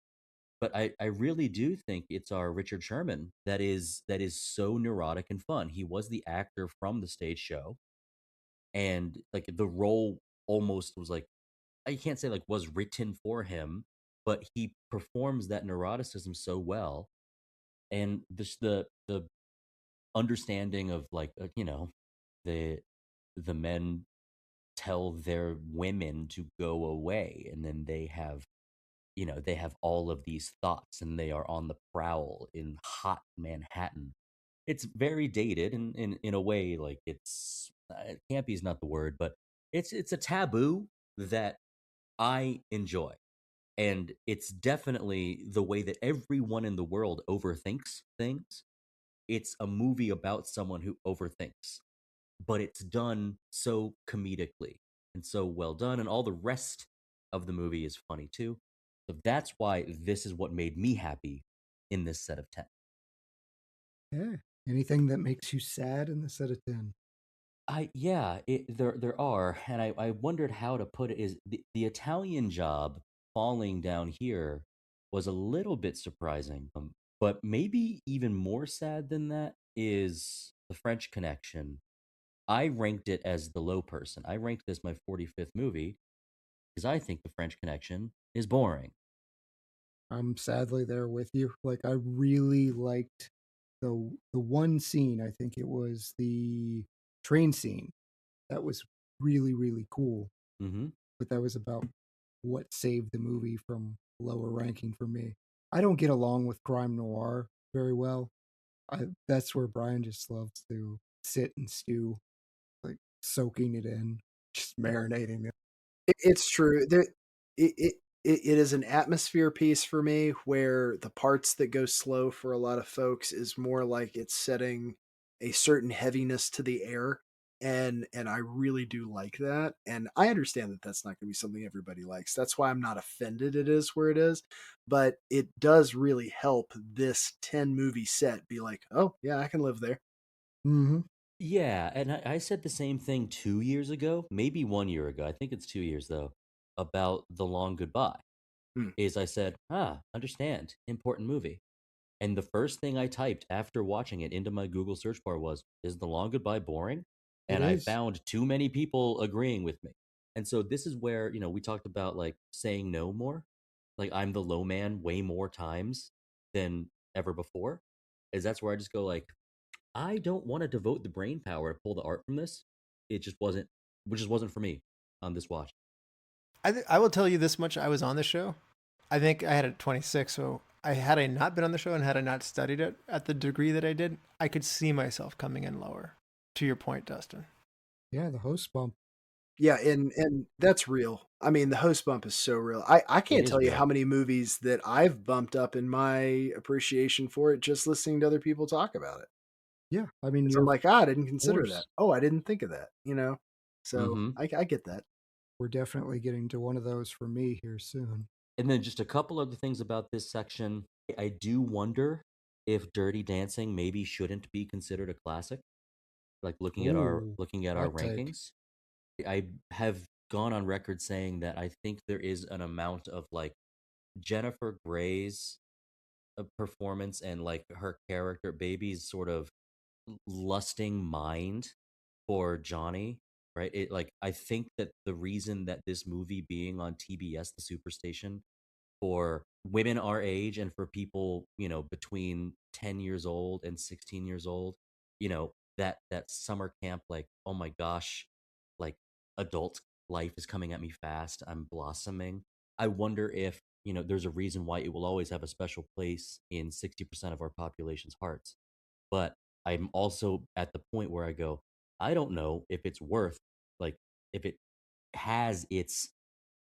But I really do think it's our Richard Sherman that is so neurotic and fun. He was the actor from the stage show, and like the role almost was like, I can't say like was written for him, but he performs that neuroticism so well, and the understanding of like the the men tell their women to go away, and then they have all of these thoughts, and they are on the prowl in hot Manhattan. It's very dated, and in a way, like it's campy is not the word, but it's a taboo that I enjoy. And it's definitely the way that everyone in the world overthinks things. it's a movie about someone who overthinks, but it's done so comedically and so well done, and all the rest of the movie is funny too. So that's why this is what made me happy in this set of 10. Yeah. Anything that makes you sad in the set of 10? There are, and I wondered how to put it. Is the Italian Job falling down here was a little bit surprising, but maybe even more sad than that is the French Connection. I ranked it as the low person. I ranked this my 45th movie because I think the French Connection is boring. I'm sadly there with you. Like, I really liked the one scene. I think it was the train scene. That was really, really cool. Mm-hmm. But that was about what saved the movie from lower ranking for me. I don't get along with crime noir very well. That's where Brian just loves to sit and stew, like soaking it in, just marinating it. It's true. It is an atmosphere piece for me where the parts that go slow for a lot of folks is more like it's setting a certain heaviness to the air. And I really do like that. And I understand that that's not going to be something everybody likes. That's why I'm not offended it is where it is. But it does really help this 10 movie set be like, oh, yeah, I can live there. Mm-hmm. Yeah, and I said the same thing 2 years ago, maybe 1 year ago. I think it's 2 years though, about The Long Goodbye. Hmm. Is I said, understand, important movie. And the first thing I typed after watching it into my Google search bar was, is The Long Goodbye boring? It And I is. found too many people agreeing with me. And so this is where, we talked about like saying no more. Like I'm the low man way more times than ever before. Is that's where I just go like, I don't want to devote the brain power to pull the art from this. It just wasn't for me on this watch. I will tell you this much: I was on the show. I think I had it 26. So had I not been on the show and had I not studied it at the degree that I did, I could see myself coming in lower. To your point, Dustin. Yeah, the host bump. Yeah, and that's real. I mean, the host bump is so real. I It can't is tell you real. how many movies that I've bumped up in my appreciation for it just listening to other people talk about it. Yeah, I mean, 'Cause I'm you're, of like, I didn't consider that. course, Oh, I didn't think of that. You know, so Mm-hmm. I get that. we're definitely getting to one of those for me here soon. And then just a couple other things about this section. I do wonder if Dirty Dancing maybe shouldn't be considered a classic. Like Ooh, looking at our hot take. rankings, I have gone on record saying that I think there is an amount of like Jennifer Grey's performance and like her character, Baby's sort of lusting mind for Johnny, right? It like I think that the reason that this movie being on TBS, the Superstation, for women our age and for people, between 10 years old and 16 years old, that summer camp, like, oh my gosh, like adult life is coming at me fast. I'm blossoming. I wonder if, there's a reason why it will always have a special place in 60% of our population's hearts. But I'm also at the point where I go, I don't know if it's worth, like, if it has its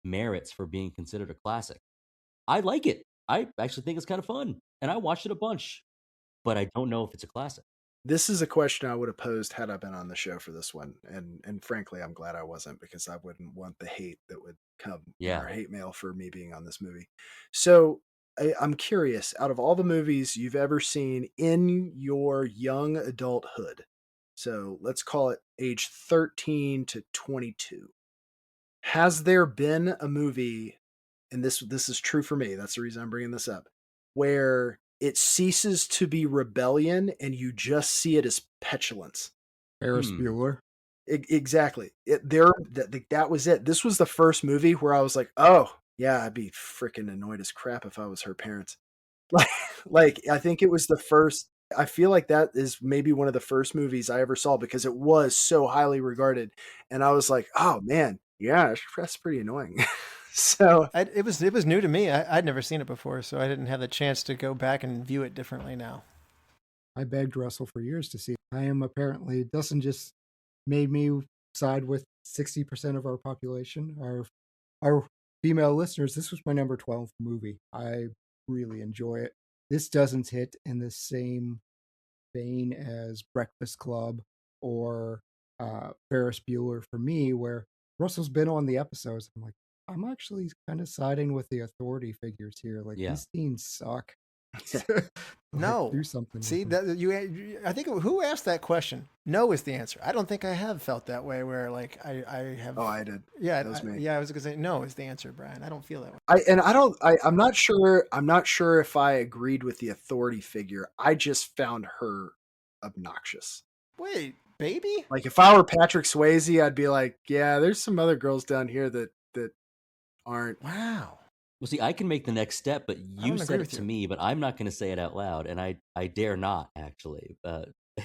merits for being considered a classic. I like it. I actually think it's kind of fun, and I watched it a bunch, but I don't know if it's a classic. This is a question I would have posed had I been on the show for this one, and frankly, I'm glad I wasn't because I wouldn't want the hate that would come in Yeah. our hate mail for me being on this movie. So I'm curious, out of all the movies you've ever seen in your young adulthood, so let's call it age 13 to 22, has there been a movie, and this is true for me, that's the reason I'm bringing this up, where it ceases to be rebellion and you just see it as petulance? Ferris Hmm. Bueller. Exactly. That was it. This was the first movie where I was like, oh yeah, I'd be freaking annoyed as crap if I was her parents. Like, like I think it was the first. I feel like that is maybe one of the first movies I ever saw because it was so highly regarded, and I was like, oh man, yeah, that's pretty annoying. So It was new to me. I'd never seen it before, so I didn't have the chance to go back and view it differently now. I begged Russell for years to see it. I am apparently, Dustin just made me side with 60% of our population, our female listeners. This was my number 12 movie. I really enjoy it. This doesn't hit in the same vein as Breakfast Club or Ferris Bueller for me, where Russell's been on the episodes. I'm like, I'm actually kind of siding with the authority figures here. Like, Yeah. these scenes suck. No. Do something. See, with them. I think who asked that question? No is the answer. I don't think I have felt that way where like I have. Oh, I did. Yeah, That was me. yeah, I was gonna say no is the answer, Brian. I don't feel that way. I'm not sure. I'm not sure if I agreed with the authority figure. I just found her obnoxious. Wait, baby? Like if I were Patrick Swayze, I'd be like, yeah, there's some other girls down here that aren't. Wow. Well, see, I can make the next step, but don't you agree said it with to you. me, but I'm not going to say it out loud, and I dare not actually.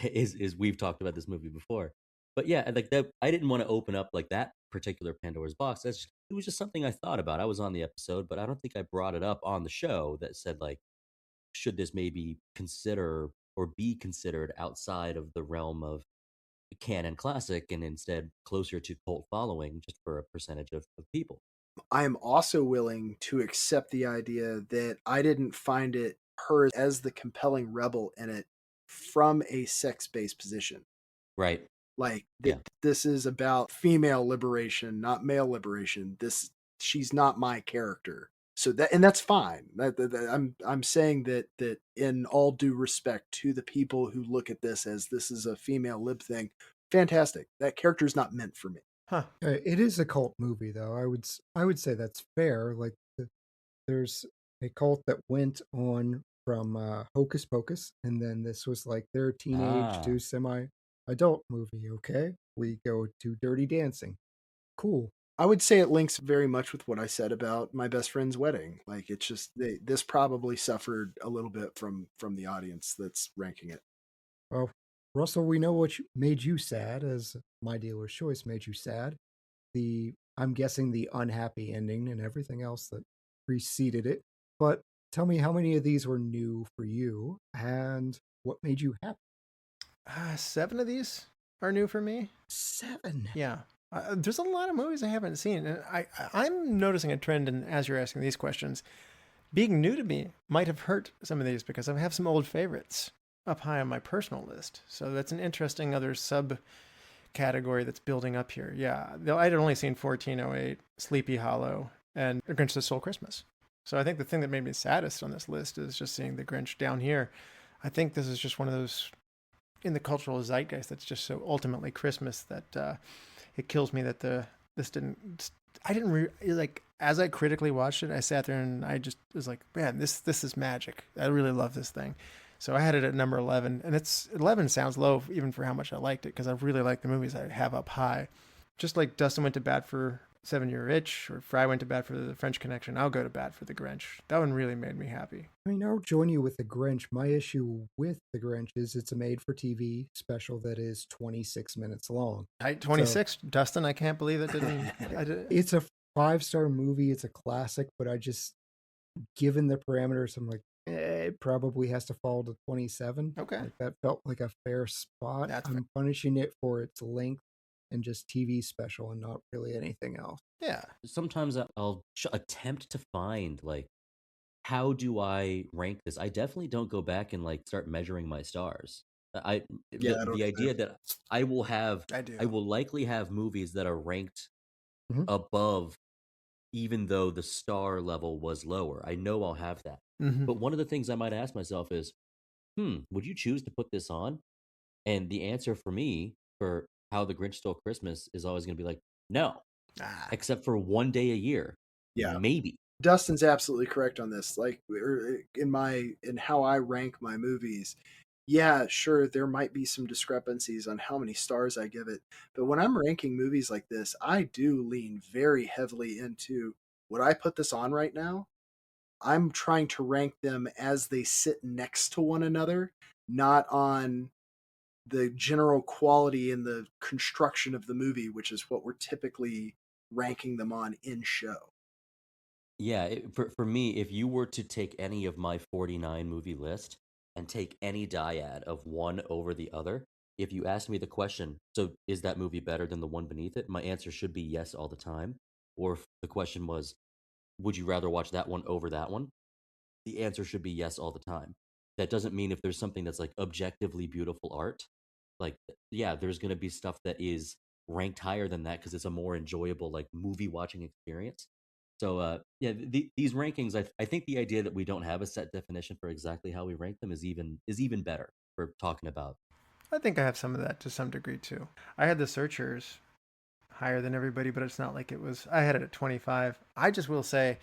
Is we've talked about this movie before, but yeah, like that, I didn't want to open up like that particular Pandora's box. It was just something I thought about. I was on the episode, but I don't think I brought it up on the show. That said, like, should this maybe consider or be considered outside of the realm of canon classic and instead closer to cult following, just for a percentage of people. I am also willing to accept the idea that I didn't find her as the compelling rebel in it from a sex-based position. Right. Like Yeah. this is about female liberation, not male liberation. She's not my character. So that's fine. I'm saying that in all due respect to the people who look at this as this is a female lib thing, fantastic. That character is not meant for me. Huh. It is a cult movie, though. I would say that's fair. Like, there's a cult that went on from Hocus Pocus, and then this was like their teenage to semi-adult movie. Okay, we go to Dirty Dancing. Cool. I would say it links very much with what I said about My Best Friend's Wedding. Like it's just this probably suffered a little bit from the audience that's ranking it. Well, Russell, we know what made you sad, as My Dealer's Choice made you sad. I'm guessing the unhappy ending and everything else that preceded it. But tell me, how many of these were new for you, and what made you happy? 7 of these are new for me. 7. Yeah. There's a lot of movies I haven't seen, and I'm noticing a trend. And as you're asking these questions, being new to me might have hurt some of these because I have some old favorites up high on my personal list. So that's an interesting other subcategory that's building up here. Yeah, I'd only seen 1408, Sleepy Hollow, and The Grinch That Stole Christmas. So I think the thing that made me saddest on this list is just seeing The Grinch down here. I think this is just one of those in the cultural zeitgeist that's just so ultimately Christmas that it kills me that I didn't like, as I critically watched it, I sat there and I just was like, man, this is magic. I really love this thing. So I had it at number 11, and 11 sounds low even for how much I liked it, because I really like the movies I have up high. Just like Dustin went to bat for 7 Year Itch, or Frye went to bat for The French Connection, I'll go to bat for The Grinch. That one really made me happy. I mean, I'll join you with The Grinch. My issue with The Grinch is it's a made-for-TV special that is 26 minutes long. 26? So, Dustin, I can't believe it didn't... It's a 5-star movie. It's a classic, but I just, given the parameters, I'm like, it probably has to fall to 27. Okay. Like, that felt like a fair spot. I'm punishing it for its length and just TV special and not really anything else. Yeah. Sometimes I'll attempt to find, like, how do I rank this? I definitely don't go back and like start measuring my stars. The idea that I will likely have movies that are ranked above, even though the star level was lower. I know I'll have that. But one of the things I might ask myself is, would you choose to put this on? And the answer for me for How the Grinch Stole Christmas is always going to be like, no, except for one day a year. Yeah, maybe. Dustin's absolutely correct on this. Like in how I rank my movies, yeah, sure, there might be some discrepancies on how many stars I give it. But when I'm ranking movies like this, I do lean very heavily into, would I put this on right now? I'm trying to rank them as they sit next to one another, not on the general quality and the construction of the movie, which is what we're typically ranking them on in show. Yeah, for me, if you were to take any of my 49 movie list and take any dyad of one over the other, if you ask me the question, so is that movie better than the one beneath it? My answer should be yes all the time. Or if the question was, would you rather watch that one over that one? The answer should be yes all the time. that doesn't mean if there's something that's like objectively beautiful art, like yeah, there's going to be stuff that is ranked higher than that because it's a more enjoyable like movie watching experience. So yeah, these rankings, I think the idea that we don't have a set definition for exactly how we rank them is even better for talking about. I think I have some of that to some degree too. I had the Searchers higher than everybody, but it's not like it was. I had it at 25. I just will say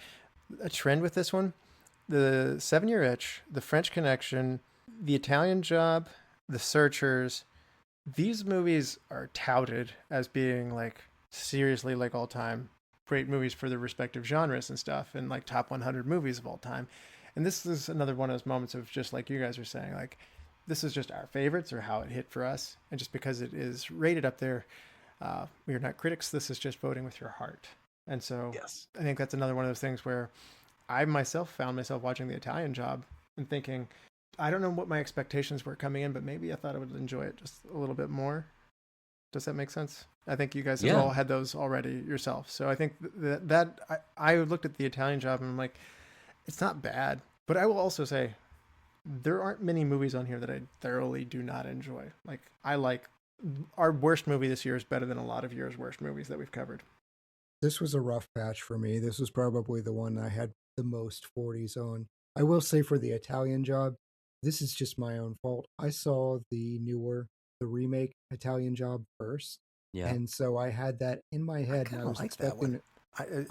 a trend with this one: the 7 Year Itch, the French Connection, the Italian Job, the Searchers. These movies are touted as being like seriously like all time great movies for their respective genres and stuff, and like top 100 movies of all time. And this is another one of those moments of just like you guys are saying, like this is just our favorites or how it hit for us, and just because it is rated up there, we are not critics. This is just voting with your heart. And so Yes. I think that's another one of those things where I myself found myself watching The Italian Job and thinking, I don't know what my expectations were coming in, but maybe I thought I would enjoy it just a little bit more. Does that make sense? I think you guys have Yeah. all had those already yourself. So I think that I looked at The Italian Job and I'm like, it's not bad. But I will also say, there aren't many movies on here that I thoroughly do not enjoy. Like, I like our worst movie this year is better than a lot of years' worst movies that we've covered. This was a rough patch for me. This was probably the one I had the most 40s on. I will say for The Italian Job, this is just my own fault. I saw the remake Italian Job first. Yeah. And so I had that in my head, and I was expecting it.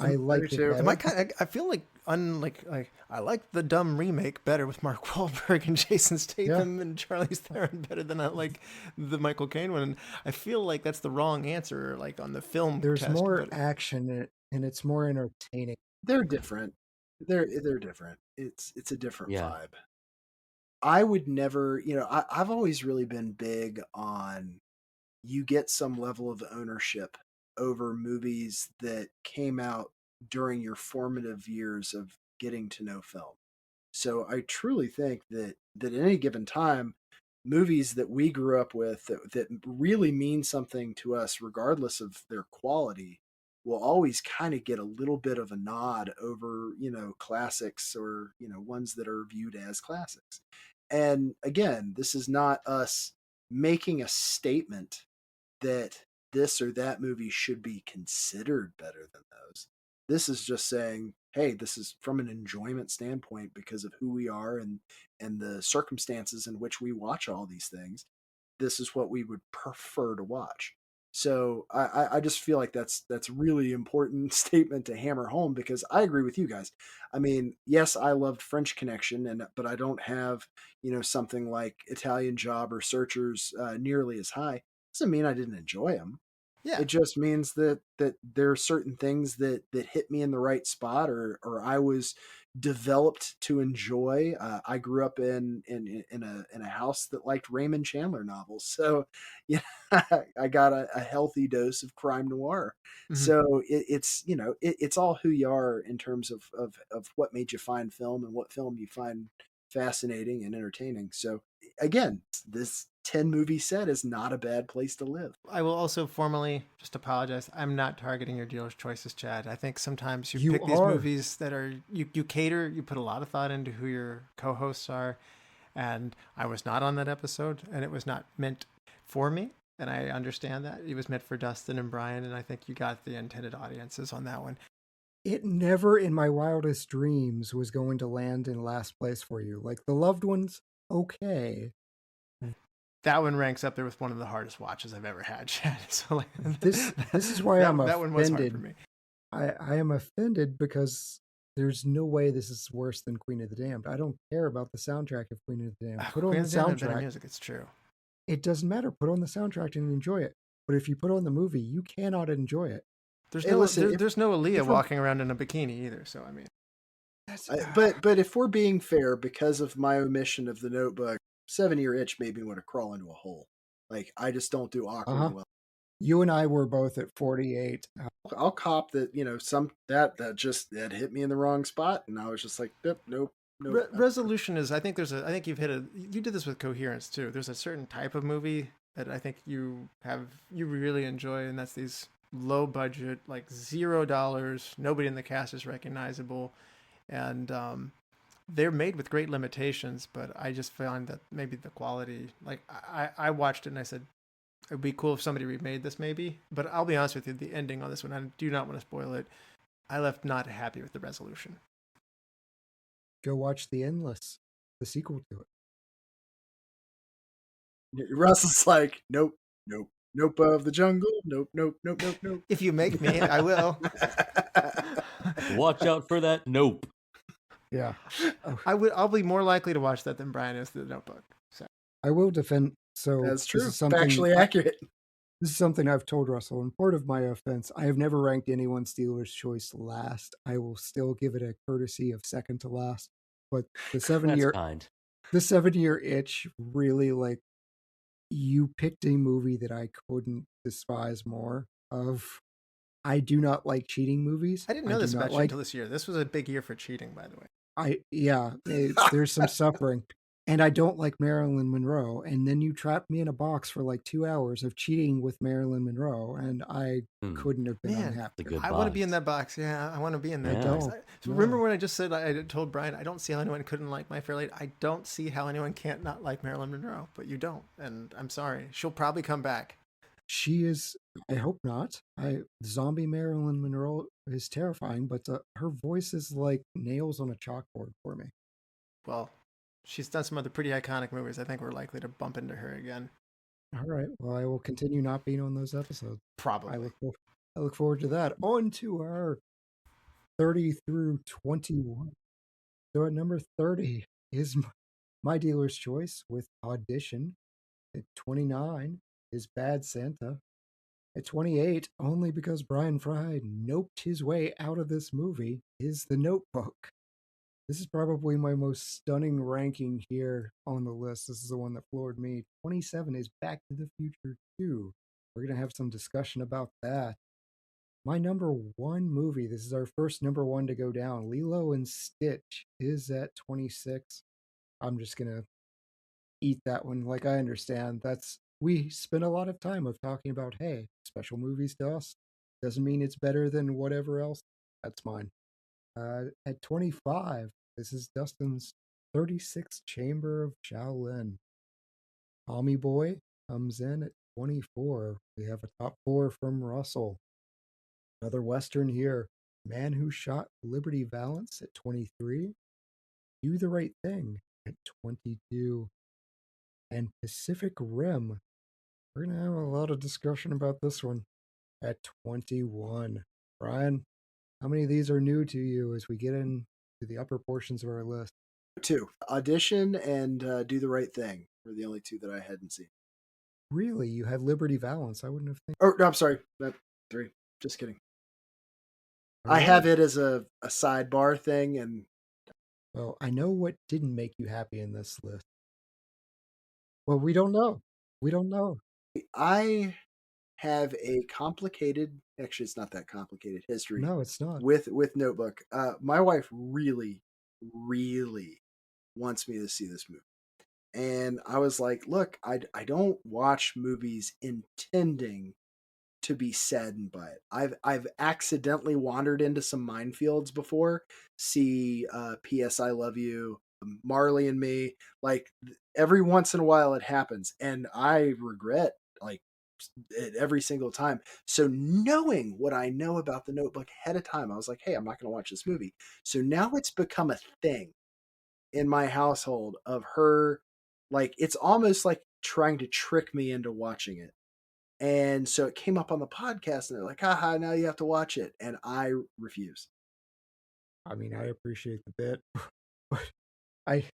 I liked it too. better. Am I kind? I feel like like I like the dumb remake better with Mark Wahlberg and Jason Statham and Charlize Theron better than I like the Michael Caine one. And I feel like that's the wrong answer, like on the film. There's test, more but action in it, and it's more entertaining. They're different. They're different. It's a different Yeah. vibe. I would never, I've always really been big on you get some level of ownership over movies that came out during your formative years of getting to know film. So I truly think that at any given time, movies that we grew up with that really mean something to us, regardless of their quality, will always kind of get a little bit of a nod over, classics or, ones that are viewed as classics. And again, this is not us making a statement that this or that movie should be considered better than those. This is just saying, hey, this is from an enjoyment standpoint because of who we are and the circumstances in which we watch all these things. This is what we would prefer to watch. So I just feel like that's really important statement to hammer home, because I agree with you guys. I mean, yes, I loved French Connection, but I don't have something like Italian Job or Searchers nearly as high. Doesn't mean I didn't enjoy them. yeah, It just means that there are certain things that hit me in the right spot, or I was developed to enjoy. I grew up in a house that liked Raymond Chandler novels, so yeah, I got a healthy dose of crime noir. Mhm. So it's all who you are in terms of what made you find film and what film you find fascinating and entertaining. So again, this 10 movie set is not a bad place to live. I will also formally just apologize. I'm not targeting your dealer's choices, Chad. I think sometimes you You pick these are. movies that are you cater, you put a lot of thought into who your co-hosts are, and I was not on that episode, and it was not meant for me. And I understand that it was meant for Dustin and Bryan, and I think you got the intended audiences on that one. It never in my wildest dreams was going to land in last place for you. Like The Loved Ones, okay. That one ranks up there with one of the hardest watches I've ever had, Chad. So like This is why that, I'm that one was hard offended. for me. I am offended because there's no way this is worse than Queen of the Damned. I don't care about the soundtrack of Queen of the Damned. Put on Queen the of the Damned had better soundtrack. music. It's true. It doesn't matter. Put on the soundtrack and enjoy it. But if you put on the movie, you cannot enjoy it. There's Hey, no listen, there's no Aaliyah if we're- walking around in a bikini either. So I mean, But if we're being fair, because of my omission of the Notebook, 7 Year Itch made me want to crawl into a hole. Like, I just don't do awkward Uh-huh. well. You and I were both at 48. I'll cop that, some that hit me in the wrong spot, and I was just like, nope. resolution is. I think you've hit a. You did this with Coherence too. There's a certain type of movie that I think you really enjoy, and that's these low budget, like $0. Nobody in the cast is recognizable, and they're made with great limitations, but I just find that maybe the quality, like I watched it and I said, it'd be cool if somebody remade this maybe, but I'll be honest with you, the ending on this one, I do not want to spoil it. I left not happy with the resolution. Go watch The Endless, the sequel to it. Russell's like, nope, nope, nope of the jungle, nope, nope, nope, nope, nope. If you make me, I will. Watch out for that nope. Yeah. Oh, I'll be more likely to watch that than Brian is The Notebook. So I will defend. So That's true. This is something, Factually accurate. This is something I've told Russell. In part of my offense, I have never ranked anyone's Steelers' choice last. I will still give it a courtesy of second to last. But the That's 7-year kind. the 7-year itch really, like, you picked a movie that I couldn't despise more of. I do not like cheating movies. I didn't know do this not about you like until this year. This was a big year for cheating, by the way. there's some suffering. And I don't like Marilyn Monroe. And then you trapped me in a box for like 2 hours of cheating with Marilyn Monroe, and I couldn't have been Man, unhappy. Good I want to be box. in that box. Yeah, I want to be in that Yeah. box. don't. So remember when I just said I told Brian I don't see how anyone couldn't like My Fair Lady. I don't see how anyone can't not like Marilyn Monroe, but you don't, and I'm sorry. She'll probably come back. She is. I hope not. Zombie Marilyn Monroe is terrifying, but her voice is like nails on a chalkboard for me. Well, she's done some other pretty iconic movies. I think we're likely to bump into her again. All right. Well, I will continue not being on those episodes. Probably. I look forward to that. On to our 30 through 21. So at number 30 is my dealer's choice with Audition. At 29 is Bad Santa. At 28, only because Bryan Frye noped his way out of this movie, is The Notebook. This is probably my most stunning ranking here on the list. This is the one that floored me. 27 is Back to the Future 2. We're going to have some discussion about that. My number one movie, this is our first number one to go down, Lilo and Stitch, is at 26. I'm just going to eat that one. Like, I understand. We spend a lot of time of talking about, hey, special movies to us doesn't mean it's better than whatever else. That's mine. At 25, this is Dustin's 36th Chamber of Shaolin. Tommy Boy comes in at 24. We have a top four from Russell. Another Western here. Man Who Shot Liberty Valance at 23. Do the Right Thing at 22. And Pacific Rim. We're going to have a lot of discussion about this one at 21. Brian, how many of these are new to you as we get into the upper portions of our list? 2. Audition and Do the Right Thing were the only two that I hadn't seen. Really? You had Liberty Valance. I wouldn't have think. Oh, no, I'm sorry. 3. Just kidding. I have it as a sidebar thing, and Well, I know what didn't make you happy in this list. Well, we don't know. We don't know. I have a complicated, actually it's not that complicated, history No, it's not. with Notebook. My wife really wants me to see this movie. And I was like, look, I don't watch movies intending to be saddened by it. I've accidentally wandered into some minefields before. See P.S. I Love You, Marley and Me. Like every once in a while it happens, and I regret like it every single time. So knowing what I know about The Notebook ahead of time, I was like, hey, I'm not going to watch this movie. So now it's become a thing in my household of her, like it's almost like trying to trick me into watching it. And so it came up on the podcast, and they're like, haha, now you have to watch it. And I refuse. I mean, I appreciate the bit, but I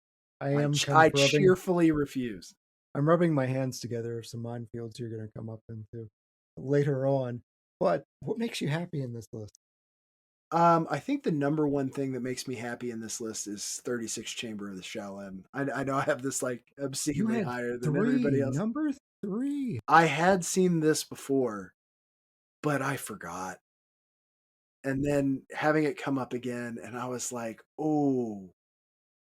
am I kind of cheerfully refuse. I'm rubbing my hands together of some minefields you're going to come up into later on. But what makes you happy in this list? I think the number one thing that makes me happy in this list is 36 Chamber of the Shaolin. I know I have this like obscenely higher than everybody else. Number 3. I had seen this before, but I forgot. And then having it come up again, and I was like, "Oh,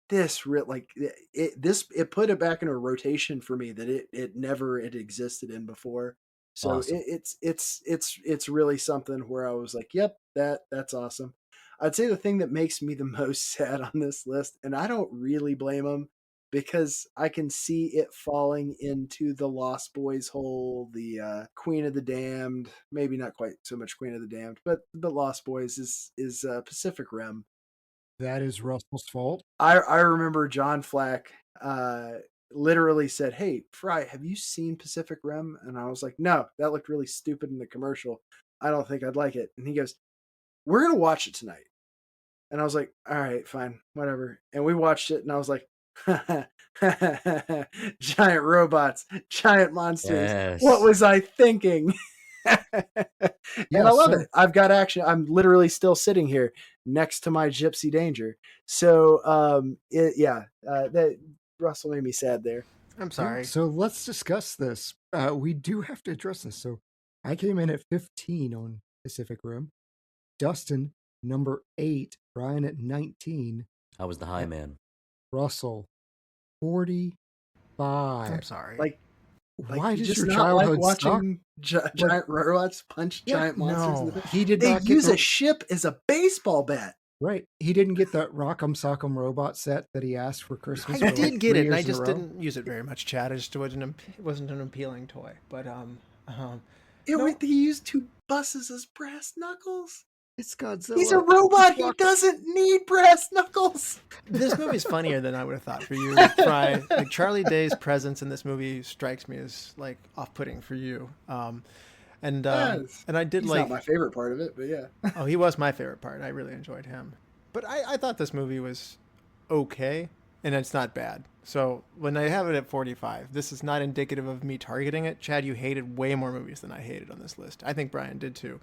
this it put it back in a rotation for me that it never had existed in before." So Awesome. it's really something where I was like, "Yep, that's awesome." I'd say the thing that makes me the most sad on this list, and I don't really blame him because I can see it falling into the Lost Boys hole, the Queen of the Damned, maybe not quite so much Queen of the Damned, but Lost Boys is Pacific Rim. That is Russell's fault. I remember John Flack literally said, "Hey, Fry, have you seen Pacific Rim?" And I was like, "No, that looked really stupid in the commercial. I don't think I'd like it." And he goes, "We're gonna watch it tonight." And I was like, "All right, fine, whatever." And we watched it, and I was like, "Giant robots, giant monsters. What Yes. was I thinking?" And Yeah, I love so it. I've got action. I'm literally still sitting here next to my Gypsy Danger. So, that Russell made me sad there. I'm yeah, sorry. so let's discuss this. We do have to address this. So I came in at 15 on Pacific Rim. Dustin, number 8. Bryan at 19. I was the high man. Russell, 45. I'm sorry. Like Why you does just your not childhood like suck? watching giant robots punch Yeah, giant monsters in no. the face? He did They not get use the, a ship as a baseball bat. right. He didn't get that Rock'em Sock'em robot set that he asked for Christmas. I for did like get 3 it, and I years in a just row. didn't use it very much, Chad. It wasn't an appealing toy. But He used 2 buses as brass knuckles. It's Godzilla. He's a robot. He Fuck. doesn't need brass knuckles. this movie's funnier than I would have thought for you, Fry. Like Charlie Day's presence in this movie strikes me as like off-putting for you. And I did He's like. not my favorite part of it, but yeah. Oh, he was my favorite part. I really enjoyed him. But I thought this movie was okay, and it's not bad. So when I have it at 45, this is not indicative of me targeting it. Chad, you hated way more movies than I hated on this list. I think Bryan did too.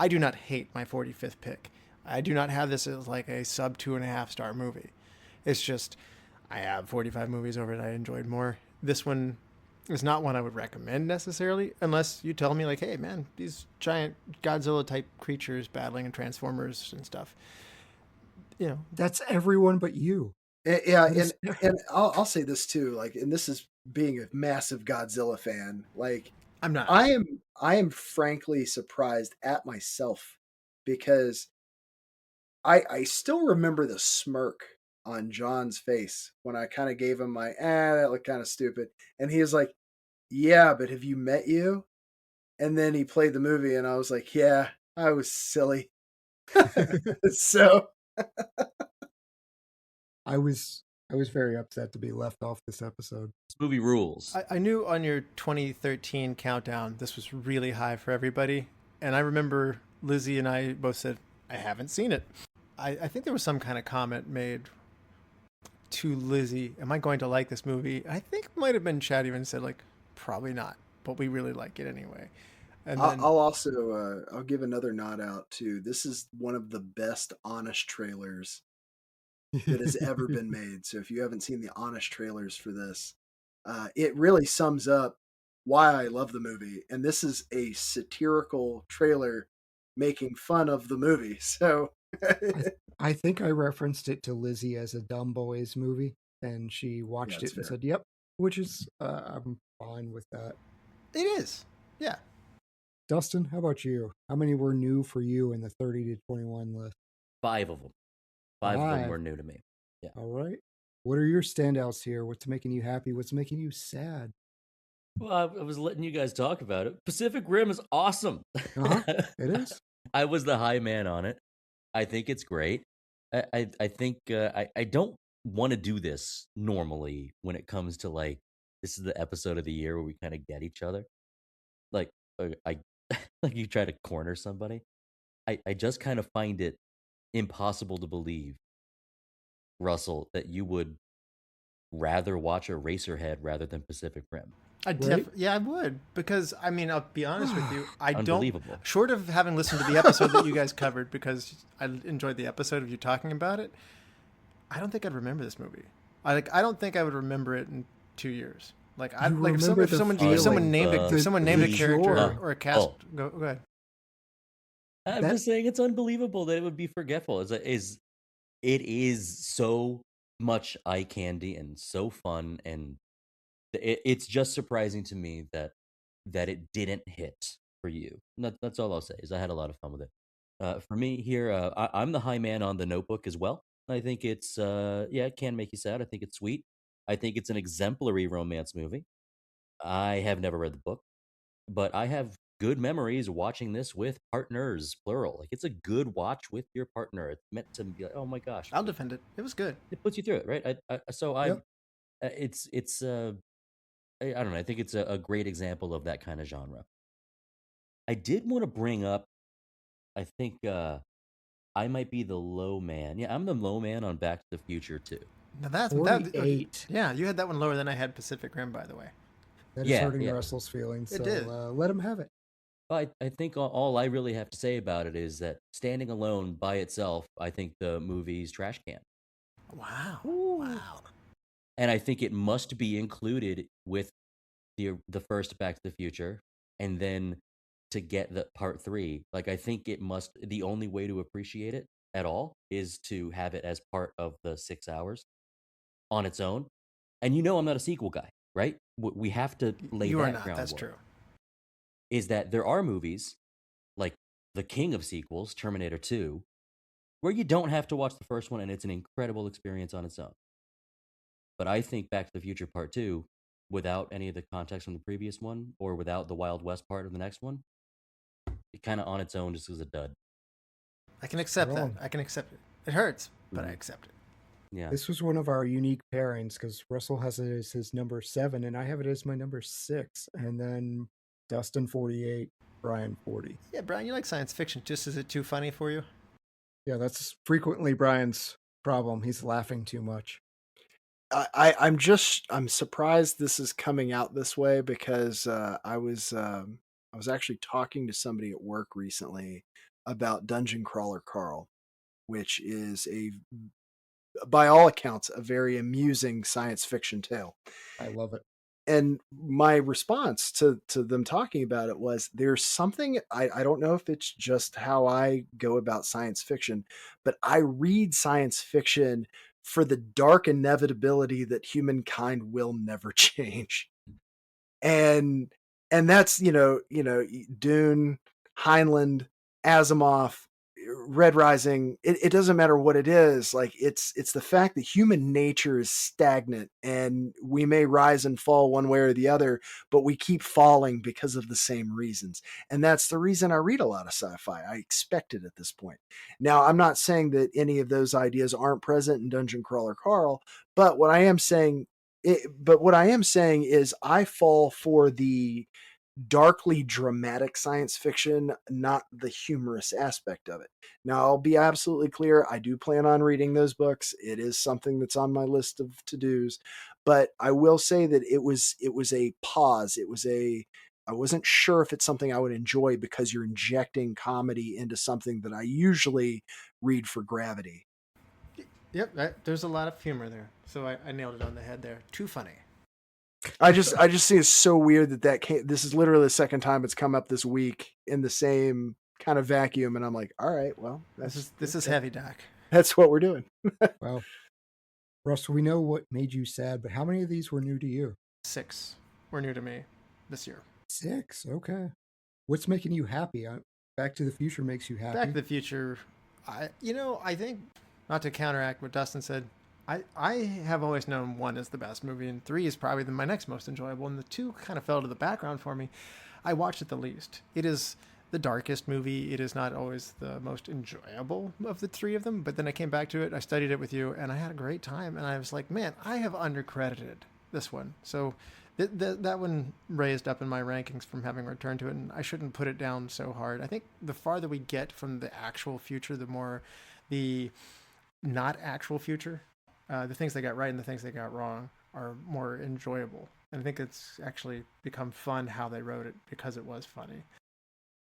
I do not hate my 45th pick. I do not have this as like a sub 2.5 star movie. It's just I have 45 movies over it I enjoyed more. This one is not one I would recommend necessarily, unless you tell me like, hey man, these giant Godzilla type creatures battling and Transformers and stuff. You know, That's everyone but you. Yeah, That is- and I'll say this too, like, and this is being a massive Godzilla fan. Like, I'm not. I am frankly surprised at myself because I still remember the smirk on John's face when I kind of gave him my that looked kind of stupid, and he was like, "Yeah, but have you met you?" And then he played the movie, and I was like, "Yeah, I was silly." So I was very upset to be left off this episode. This movie rules. I knew on your 2013 countdown this was really high for everybody, and I remember Lizzie and I both said I haven't seen it. I think there was some kind of comment made to Lizzie, am I going to like this movie? I think it might have been Chad even said like probably not, but we really like it anyway. And then I'll also I'll give another nod out to, this is one of the best honest trailers that has ever been made. So if you haven't seen the honest trailers for this, it really sums up why I love the movie. And this is a satirical trailer making fun of the movie. So I think I referenced it to Lizzie as a Dumb Boys movie, and she watched that's it and fair. said, "Yep," which is I'm fine with that. it is. Yeah. Dustin, how about you? How many were new for you in the 30 to 21 list? 5 of them. 5 of them 5. were new to me. All right. What are your standouts here? What's making you happy? What's making you sad? Well, I was letting you guys talk about it. Pacific Rim is awesome. Uh-huh. It is. I was the high man on it. I think it's great. I think I don't want to do this normally when it comes to like, this is the episode of the year where we kind of get each other. Like I like you try to corner somebody. I just kind of find it impossible to believe, Russell, that you would rather watch Eraserhead rather than Pacific Rim. Yeah, I would, because I mean, I'll be honest with you, I don't. Unbelievable. Short of having listened to the episode that you guys covered, because I enjoyed the episode of you talking about it, I don't think I'd remember this movie. I don't think I would remember it in 2 years. Like I You like if remember someone the if someone feeling, named the if someone named a visual. character or a cast. Oh. Go ahead. I'm That- just saying it's unbelievable that it would be forgetful. It is so much eye candy and so fun, and it's just surprising to me that it didn't hit for you. That's all I'll say. Is I had a lot of fun with it. For me here, I'm the high man on The Notebook as well. I think it's yeah, it can make you sad. I think it's sweet. I think it's an exemplary romance movie. I have never read the book, but I have good memories watching this with partners, plural. Like it's a good watch with your partner. It's meant to be like, oh my gosh, I'll defend it. It was good. it puts you through it, right? So I, Yep. it's I don't know. I think it's a great example of that kind of genre. I did want to bring up. I think I might be the low man. Yeah, I'm the low man on Back to the Future too. Now that's that. Okay. 48. Yeah, you had that one lower than I had Pacific Rim, by the way. That is Yeah, hurting yeah. Russell's feelings. It So did. let him have it. I think all I really have to say about it is that standing alone by itself, I think the movie's trash can. Wow. Wow. And I think it must be included with the first Back to the Future, and then to get the part three. Like I think it must. The only way to appreciate it at all is to have it as part of the 6 hours on its own. And I'm not a sequel guy, right? We have to lay You that are not. groundwork. That's true. Is that there are movies like the king of sequels, Terminator 2, where you don't have to watch the first one and it's an incredible experience on its own. But I think Back to the Future Part 2, without any of the context from the previous one or without the Wild West part of the next one, it kind of on its own just is a dud. I can accept that. Wrong. I can accept it. It hurts, but I Mhm. accept it. Yeah. This was one of our unique pairings because Russell has it as his number 7, and I have it as my number 6. And then Dustin 48, Bryan 40. Yeah, Brian, you like science fiction. Just is it too funny for you? Yeah, that's frequently Brian's problem. He's laughing too much. I'm surprised this is coming out this way because I was actually talking to somebody at work recently about Dungeon Crawler Carl, which is by all accounts a very amusing science fiction tale. I love it. And my response to them talking about it was there's something I don't know if it's just how I go about science fiction, but I read science fiction for the dark inevitability that humankind will never change. And that's Dune, Heinlein, Asimov, Red Rising. It doesn't matter what it is. Like it's the fact that human nature is stagnant, and we may rise and fall one way or the other, but we keep falling because of the same reasons. And that's the reason I read a lot of sci-fi. I expect it at this point. Now, I'm not saying that any of those ideas aren't present in Dungeon Crawler Carl, but what I am saying is I fall for the darkly dramatic science fiction, not the humorous aspect of it. Now, I'll be absolutely clear. I do plan on reading those books. It is something that's on my list of to-dos, but I will say that it was a pause. I wasn't sure if it's something I would enjoy because you're injecting comedy into something that I usually read for gravity. Yep, there's a lot of humor there. So I nailed it on the head there. Too funny. I just think it's so weird this is literally the second time it's come up this week in the same kind of vacuum, and I'm like, all right, well, This is heavy, Doc. that's what we're doing. Well, Russ, we know what made you sad, but how many of these were new to you? 6 were new to me this year. 6. Okay. What's making you happy? Back to the Future makes you happy. Back to the Future, I think, not to counteract what Dustin said, I have always known 1 is the best movie, and 3 is probably my next most enjoyable, and the 2 kind of fell to the background for me. I watched it the least. It is the darkest movie. It is not always the most enjoyable of the 3 of them, but then I came back to it, I studied it with you, and I had a great time, and I was like, man, I have undercredited this one. So that one raised up in my rankings from having returned to it, and I shouldn't put it down so hard. I think the farther we get from the actual future, the more the not actual future, the things they got right and the things they got wrong are more enjoyable. And I think it's actually become fun how they wrote it because it was funny.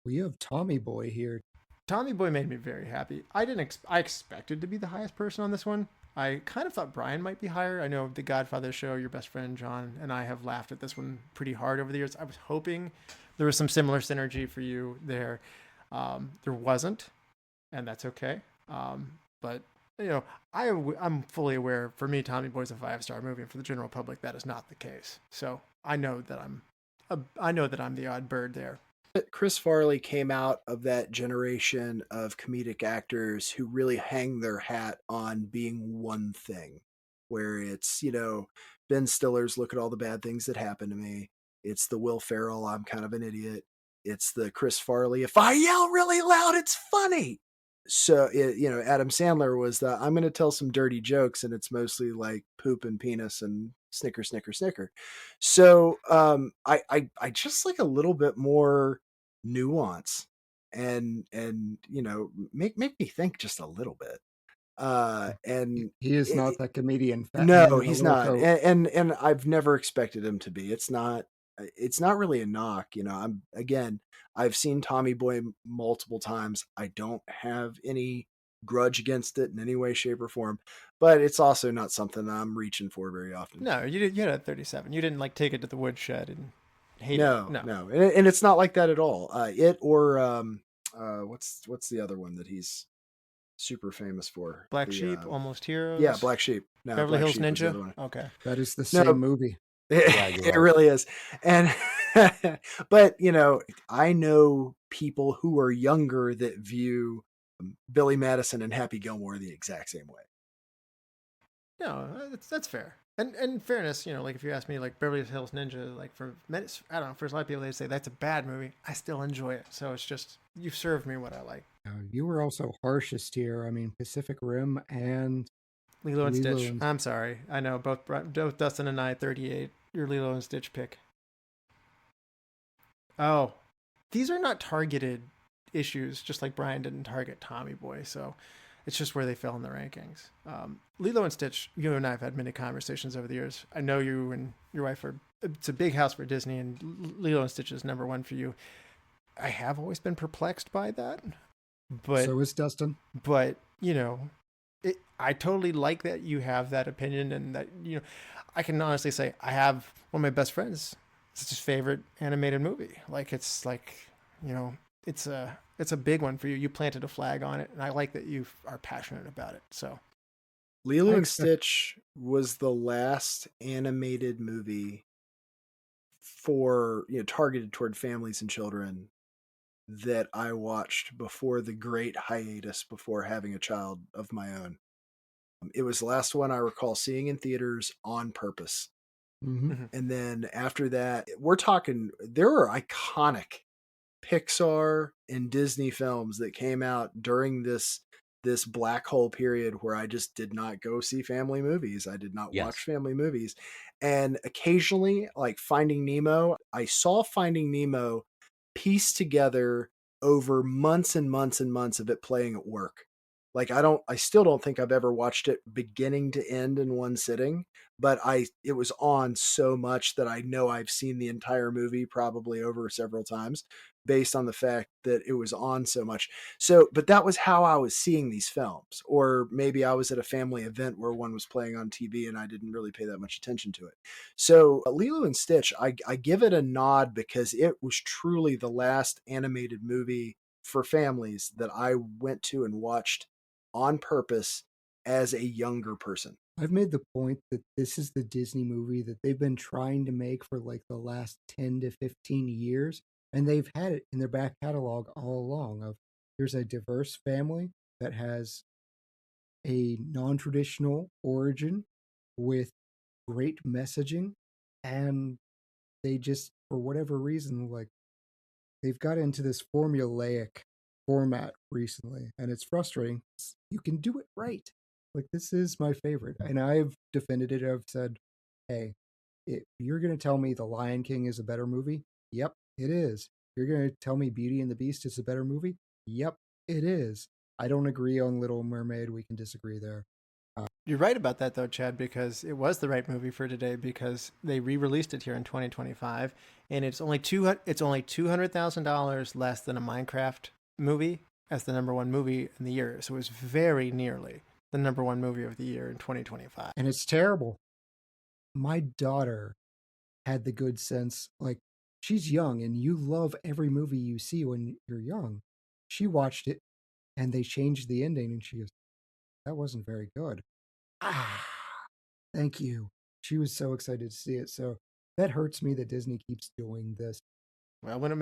We have Tommy Boy here. Tommy Boy made me very happy. I expected to be the highest person on this one. I kind of thought Brian might be higher. I know the Godfather show, your best friend John and I have laughed at this one pretty hard over the years. I was hoping there was some similar synergy for you there. There wasn't, and that's okay. But I'm fully aware. For me, Tommy Boy's a 5-star movie, and for the general public, that is not the case. So I know that I'm the odd bird there. Chris Farley came out of that generation of comedic actors who really hang their hat on being one thing, where it's, Ben Stiller's Look at All the Bad Things That Happened to Me. It's the Will Ferrell, I'm Kind of an Idiot. It's the Chris Farley, If I Yell Really Loud, It's Funny. So, Adam Sandler was the, I'm going to tell some dirty jokes, and it's mostly like poop and penis and snicker, snicker, snicker. So I just like a little bit more nuance and make me think just a little bit. And He is not that comedian, fat no, man in a he's little not, coat. and I've never expected him to be. It's not really a knock. I've seen Tommy Boy multiple times. I don't have any grudge against it in any way, shape, or form, but it's also not something that I'm reaching for very often. No, you did. You had a 37. You didn't like take it to the woodshed and hate No, it. No, no, and it's not like that at all. It or what's the other one that he's super famous for? Black Sheep, Almost Heroes. Yeah, Black Sheep. No, Beverly Black Hills Sheep was the other Ninja. one. Okay. That is the No, same movie. Yeah, you're It right. really is. And but I know people who are younger that view Billy Madison and Happy Gilmore the exact same way. No, that's fair. And in fairness, like if you ask me, like Beverly Hills Ninja, like I don't know, for a lot of people they say that's a bad movie. I still enjoy it. So it's just you've served me what I like. You were also harshest here. I mean, Pacific Rim and Lilo and Lilo Stitch. and- I'm sorry. I know both Dustin and I 38. Your Lilo and Stitch pick. Oh, these are not targeted issues, just like Brian didn't target Tommy Boy. So it's just where they fell in the rankings. Lilo and Stitch, you and I have had many conversations over the years. I know you and your wife it's a big house for Disney, and Lilo and Stitch is number one for you. I have always been perplexed by that, but so is Dustin. But I totally like that you have that opinion, and that I can honestly say I have one of my best friends. It's his favorite animated movie. Like it's like it's a big one for you. You planted a flag on it, and I like that you are passionate about it. So Lilo and Stitch was the last animated movie for targeted toward families and children that I watched before the great hiatus before having a child of my own. It was the last one I recall seeing in theaters on purpose. Mm-hmm. And then after that, we're talking, there are iconic Pixar and Disney films that came out during this black hole period where I just did not go see family movies. I did not watch family movies. And occasionally, like Finding Nemo, I saw Finding Nemo pieced together over months and months and months of it playing at work. Like I still don't think I've ever watched it beginning to end in one sitting, but it was on so much that I know I've seen the entire movie probably over several times based on the fact that it was on so much. So, but that was how I was seeing these films. Or maybe I was at a family event where one was playing on TV and I didn't really pay that much attention to it. So, Lilo and Stitch, I give it a nod because it was truly the last animated movie for families that I went to and watched on purpose as a younger person. I've made the point that this is the Disney movie that they've been trying to make for like the last 10 to 15 years. And they've had it in their back catalog all along of here's a diverse family that has a non-traditional origin with great messaging, and they just for whatever reason like they've got into this formulaic format recently, and it's frustrating. You can do it right. Like this is my favorite, and I've defended it. I've said, hey, if you're going to tell me The Lion King is a better movie, yep, it is. You're going to tell me Beauty and the Beast is a better movie, yep, it is. I don't agree on Little Mermaid. We can disagree there. You're right about that though, Chad, because it was the right movie for today because they re-released it here in 2025, and it's only $200,000 less than a Minecraft movie as the number one movie in the year. So it was very nearly the number one movie of the year in 2025. And it's terrible. My daughter had the good sense, like she's young, and you love every movie you see when you're young. She watched it, and they changed the ending, and she goes, "That wasn't very good." Ah, thank you. She was so excited to see it. So that hurts me that Disney keeps doing this. Well, when it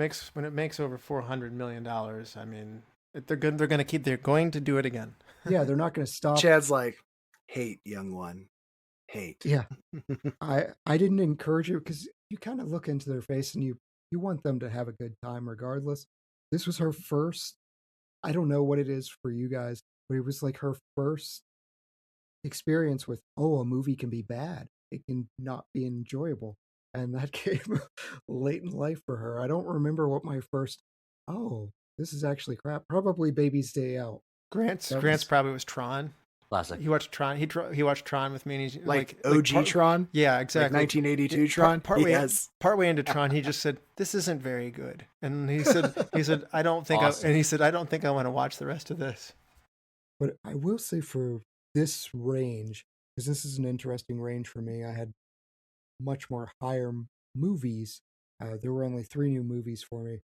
makes over $400 million, I mean, they're good. They're going to do it again. Yeah, they're not going to stop. Chad's like, hate, young one, hate. Yeah, I didn't encourage it because you kind of look into their face and you want them to have a good time regardless. This was her first. I don't know what it is for you guys, but it was like her first experience with, oh, a movie can be bad. It can not be enjoyable. And that came late in life for her. I don't remember what my first, oh, this is actually crap. Probably Baby's Day Out. Grant's probably was Tron. Classic. He watched Tron. He watched Tron with me, and he's like OG Tron. Yeah, exactly. Like 1982 Tron. Partway into Tron, he just said, "This isn't very good," and he said, "I don't think," Awesome. and he said, "I don't think I want to watch the rest of this." But I will say for this range, because this is an interesting range for me, I had much more higher movies. There were only 3 new movies for me.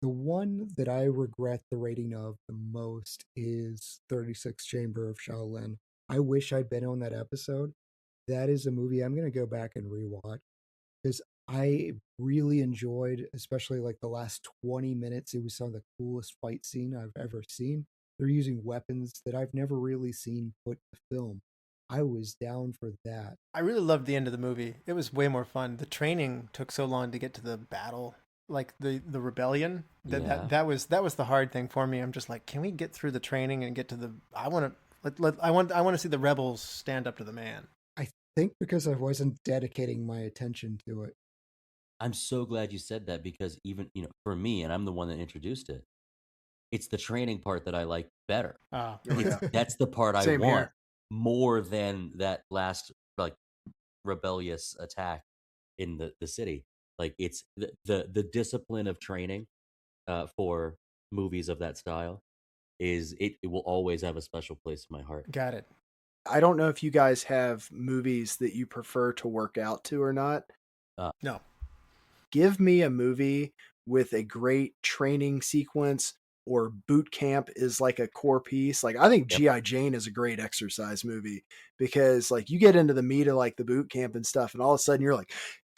The one that I regret the rating of the most is 36 Chamber of Shaolin. I wish I'd been on that episode. That is a movie I'm going to go back and rewatch because I really enjoyed, especially like the last 20 minutes. It was some of the coolest fight scene I've ever seen. They're using weapons that I've never really seen put to film. I was down for that. I really loved the end of the movie. It was way more fun. The training took so long to get to the battle, like the rebellion. That was the hard thing for me. I'm just like, can we get through the training and get to the? I want to see the rebels stand up to the man. I think because I wasn't dedicating my attention to it. I'm so glad you said that because even, for me, and I'm the one that introduced it, it's the training part that I like better. That's the part I want more than that last like rebellious attack in the city. Like it's the discipline of training for movies of that style it will always have a special place in my heart. Got it. I don't know if you guys have movies that you prefer to work out to or not. No. Give me a movie with a great training sequence or boot camp is like a core piece. Like I think G.I. Jane is a great exercise movie because like you get into the meat of like the boot camp and stuff and all of a sudden you're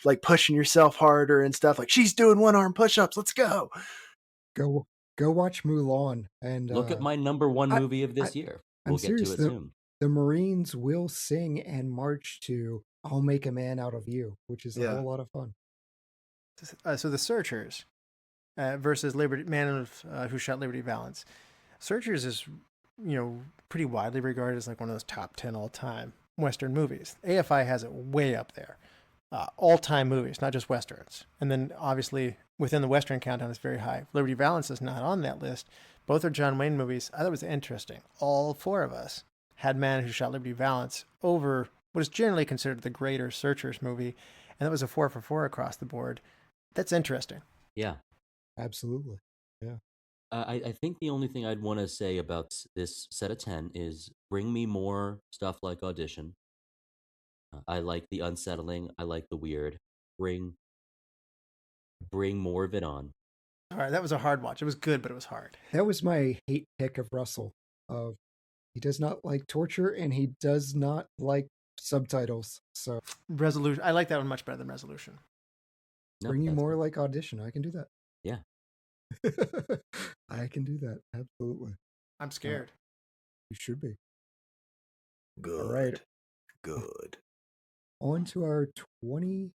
like pushing yourself harder and stuff. Like she's doing 1-arm push-ups. Let's go. Go watch Mulan and look at my number 1 movie of this year. We'll get to it soon. The Marines will sing and march to I'll Make a Man Out of You, which is a whole lot of fun. So the Searchers versus Who Shot Liberty Valance. Searchers is, pretty widely regarded as like one of those top 10 all-time Western movies. AFI has it way up there. All-time movies, not just Westerns. And then obviously within the Western countdown it's very high. Liberty Valance is not on that list. Both are John Wayne movies. I thought it was interesting. All 4 of us had Man Who Shot Liberty Valance over what is generally considered the greater Searchers movie. And that was a 4 for 4 across the board. That's interesting. Yeah. Absolutely. Yeah. I think the only thing I'd want to say about this set of 10 is bring me more stuff like Audition. I like the unsettling. I like the weird. Bring more of it on. All right, that was a hard watch. It was good, but it was hard. That was my hate pick of Russell. He does not like torture and he does not like subtitles. So Resolution. I like that one much better than Resolution. Bring you more like Audition. I can do that. Yeah. I can do that. Absolutely. I'm scared. You should be. Good. All right. Good. On to our 20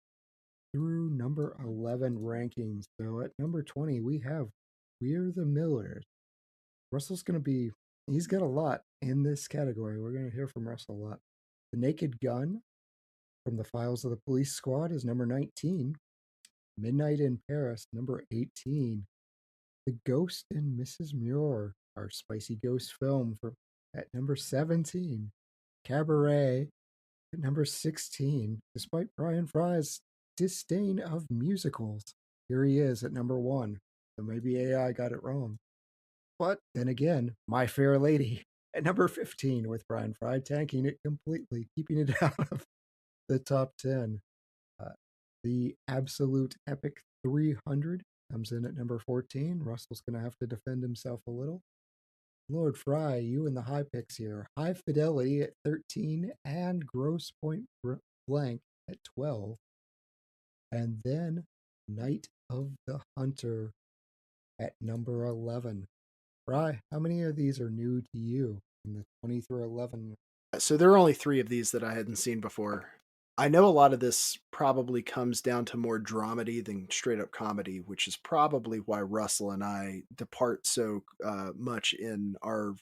through number 11 rankings. So at number 20, we have We're the Millers. Russell's going to be, he's got a lot in this category. We're going to hear from Russell a lot. The Naked Gun from the Files of the Police Squad is number 19. Midnight in Paris, number 18. The Ghost and Mrs. Muir, our spicy ghost film, at number 17. Cabaret at number 16. Despite Bryan Frye's disdain of musicals, here he is at number 1. So maybe AI got it wrong. But then again, My Fair Lady at number 15 with Bryan Frye tanking it completely, keeping it out of the top 10. The Absolute Epic 300 comes in at number 14. Russell's going to have to defend himself a little. Lord Frye, you and the high picks here. High Fidelity at 13 and Grosse Point Blank at 12. And then Night of the Hunter at number 11. Fry, how many of these are new to you in the 20 through 11? So there are only 3 of these that I hadn't seen before. I know a lot of this probably comes down to more dramedy than straight up comedy, which is probably why Russell and I depart so much in our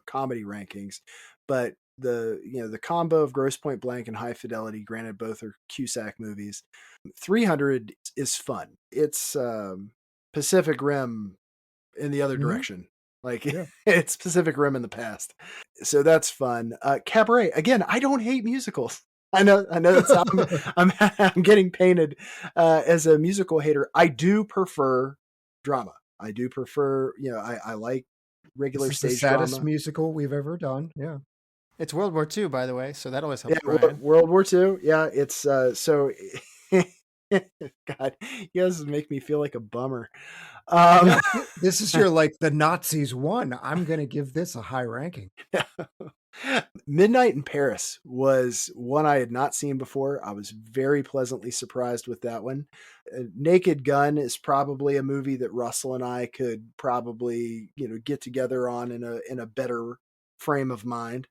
comedy rankings. But the combo of Grosse Point Blank and High Fidelity, granted both are Cusack movies. 300 is fun. It's Pacific Rim in the other direction. Like Yeah. it's Pacific Rim in the past. So that's fun. Cabaret, again, I don't hate musicals. I know that's how I'm getting painted as a musical hater. I do prefer drama. I do prefer, I like regular This is the stage saddest drama. musical we've ever done. Yeah. It's World War II, by the way, so that always helps Yeah, Brian. World War II. Yeah, it's so God, you guys make me feel like a bummer. No, this is your like the Nazis won. I'm gonna give this a high ranking. Midnight in Paris was one I had not seen before. I was very pleasantly surprised with that one. Naked Gun is probably a movie that Russell and I could probably, get together on in a better frame of mind.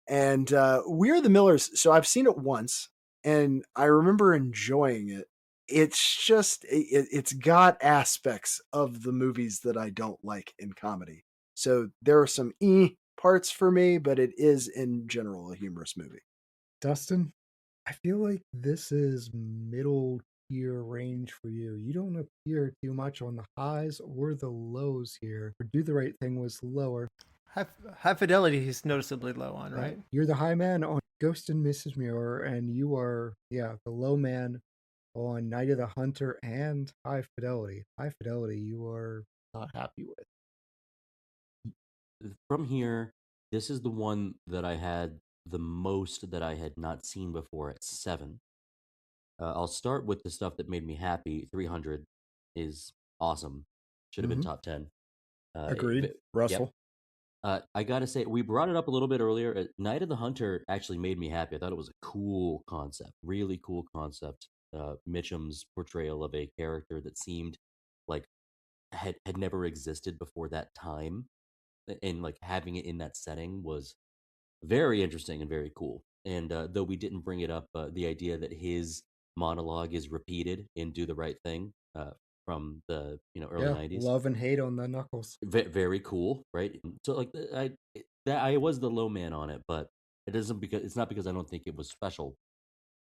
And We're the Millers. So I've seen it once, and I remember enjoying it. It's just it's got aspects of the movies that I don't like in comedy. So there are some parts for me, but it is in general a humorous movie. Dustin, I feel like this is middle tier range for you. You don't appear too much on the highs or the lows here. Or Do the Right Thing was lower. High Fidelity he's noticeably low on, right? You're the high man on Ghost and Mrs. Muir, and you are, the low man on Night of the Hunter and High Fidelity. High Fidelity, you are not happy with. From here, this is the one that I had the most that I had not seen before at 7. I'll start with the stuff that made me happy. 300 is awesome. Should have been top 10. Agreed. Yep. Russell. I gotta say, we brought it up a little bit earlier. Night of the Hunter actually made me happy. I thought it was a cool concept, really cool concept. Mitchum's portrayal of a character that seemed like had never existed before that time, and like having it in that setting was very interesting and very cool. And though we didn't bring it up, the idea that his monologue is repeated in "Do the Right Thing" from the early '90s, Love and hate on the knuckles. very cool, right? So like I was the low man on it, but it's not because I don't think it was special.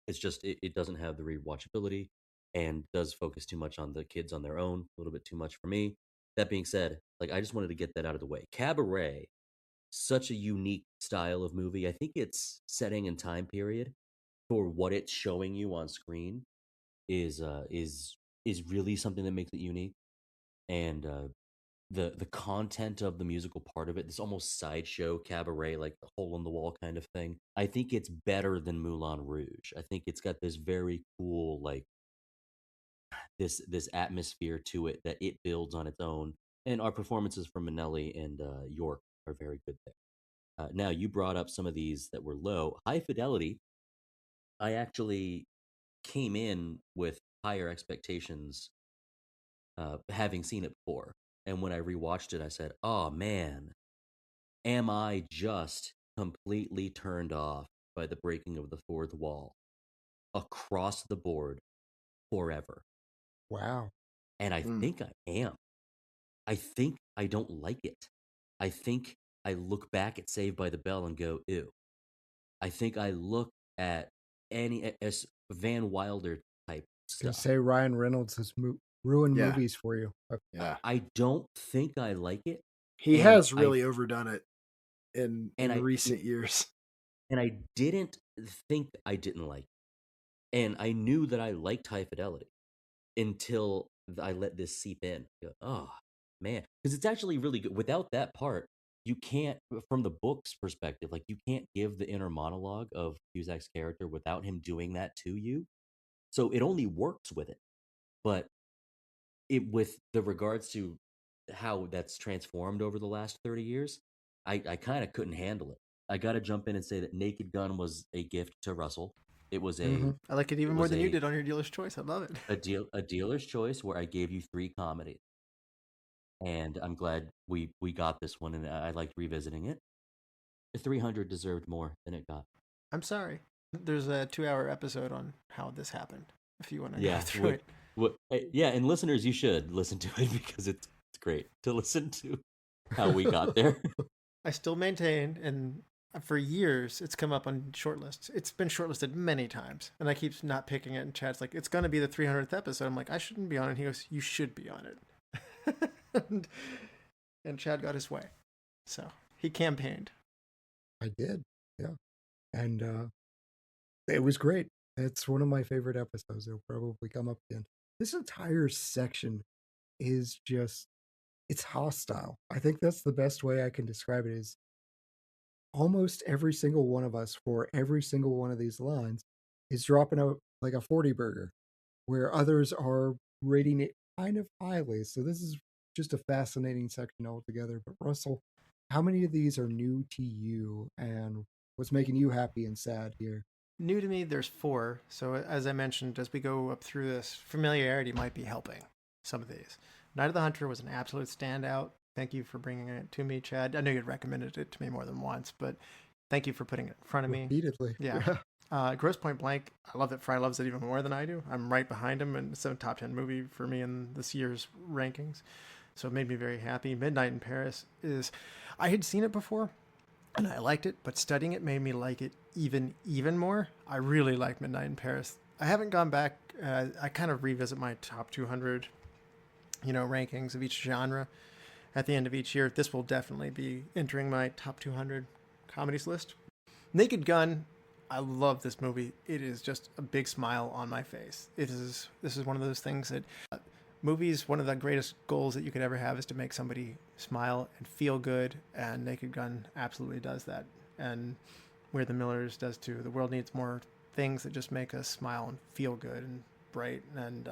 It's just it doesn't have the rewatchability and does focus too much on the kids on their own, a little bit too much for me. That being said, like I just wanted to get that out of the way. Cabaret, such a unique style of movie. I think its setting and time period for what it's showing you on screen is is really something that makes it unique. And the content of the musical part of it, this almost sideshow cabaret, like the hole in the wall kind of thing. I think it's better than Moulin Rouge. I think it's got this very cool like this atmosphere to it that it builds on its own. And our performances from Minnelli and York are very good there. Now, you brought up some of these that were low. High Fidelity, I actually came in with higher expectations, having seen it before. And when I rewatched it, I said, oh man, am I just completely turned off by the breaking of the fourth wall across the board forever? Wow. And I think I am. I think I don't like it. I think I look back at Saved by the Bell and go, ew. I think I look at any as Van Wilder type Gonna stuff. say Ryan Reynolds has ruined movies for you. Yeah. I don't think I like it. He and has really overdone it in I recent years. and I didn't think I didn't like it. And I knew that I liked High Fidelity until I let this seep in. Go, oh man, because it's actually really good. Without that part, you can't, from the book's perspective, like you can't give the inner monologue of Cusack's character without him doing that to you. So it only works with it. But it with the regards to how that's transformed over the last 30 years, I kind of couldn't handle it. I got to jump in and say that Naked Gun was a gift to Russell. It was Mhm. I like it even it more was than you did on your dealer's choice. I love it. a dealer's choice where I gave you 3 comedies, and I'm glad we got this one, and I liked revisiting it. The 300 deserved more than it got. I'm sorry. There's a 2-hour episode on how this happened. If you want to go Yeah, through it. yeah, and listeners, you should listen to it because it's great to listen to how we got there. I still maintain, and for years it's come up on shortlists. It's been shortlisted many times, and I keep not picking it. And Chad's like, "It's going to be the 300th episode." I'm like, "I shouldn't be on it." He goes, "You should be on it." and, and Chad got his way, so he campaigned. I did, yeah, and it was great. It's one of my favorite episodes. It'll probably come up again. This entire section is just, it's hostile. I think that's the best way I can describe it. Is almost every single one of us for every single one of these lines is dropping out like a 40 burger, where others are rating it kind of highly. So this is just a fascinating section altogether. But Russell, how many of these are new to you, and what's making you happy and sad here? New to me, there's 4. So as I mentioned, as we go up through this, familiarity might be helping some of these. Night of the Hunter was an absolute standout. Thank you for bringing it to me, Chad. I know you'd recommended it to me more than once, but thank you for putting it in front of me. Repeatedly. Yeah. Gross Point Blank, I love that Fry loves it even more than I do. I'm right behind him, and it's a top 10 movie for me in this year's rankings. So it made me very happy. Midnight in Paris is, I had seen it before, and I liked it, but studying it made me like it even more. I really like Midnight in Paris. I haven't gone back. I kind of revisit my top 200, rankings of each genre at the end of each year. This will definitely be entering my top 200 comedies list. Naked Gun, I love this movie. It is just a big smile on my face. This is one of those things that movies, one of the greatest goals that you could ever have is to make somebody smile and feel good, and Naked Gun absolutely does that. And Where the Millers does too. The world needs more things that just make us smile and feel good and bright. And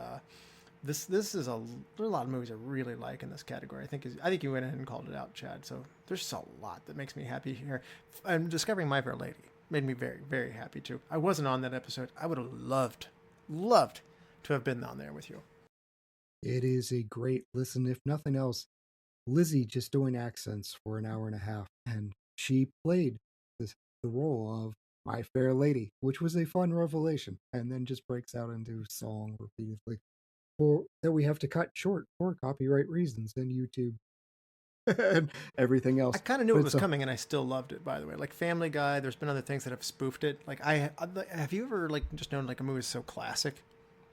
this is there are a lot of movies I really like in this category. I think you went ahead and called it out, Chad. So there's just a lot that makes me happy here. And discovering My Fair Lady made me very, very happy too. I wasn't on that episode. I would have loved to have been on there with you. It is a great listen. If nothing else, Lizzie just doing accents for an hour and a half, and she played the role of My Fair Lady, which was a fun revelation, and then just breaks out into song repeatedly. That we have to cut short for copyright reasons and YouTube and everything else. I kind of knew it was coming, and I still loved it. By the way, like Family Guy, there's been other things that have spoofed it. Like have you ever just known like a movie is so classic,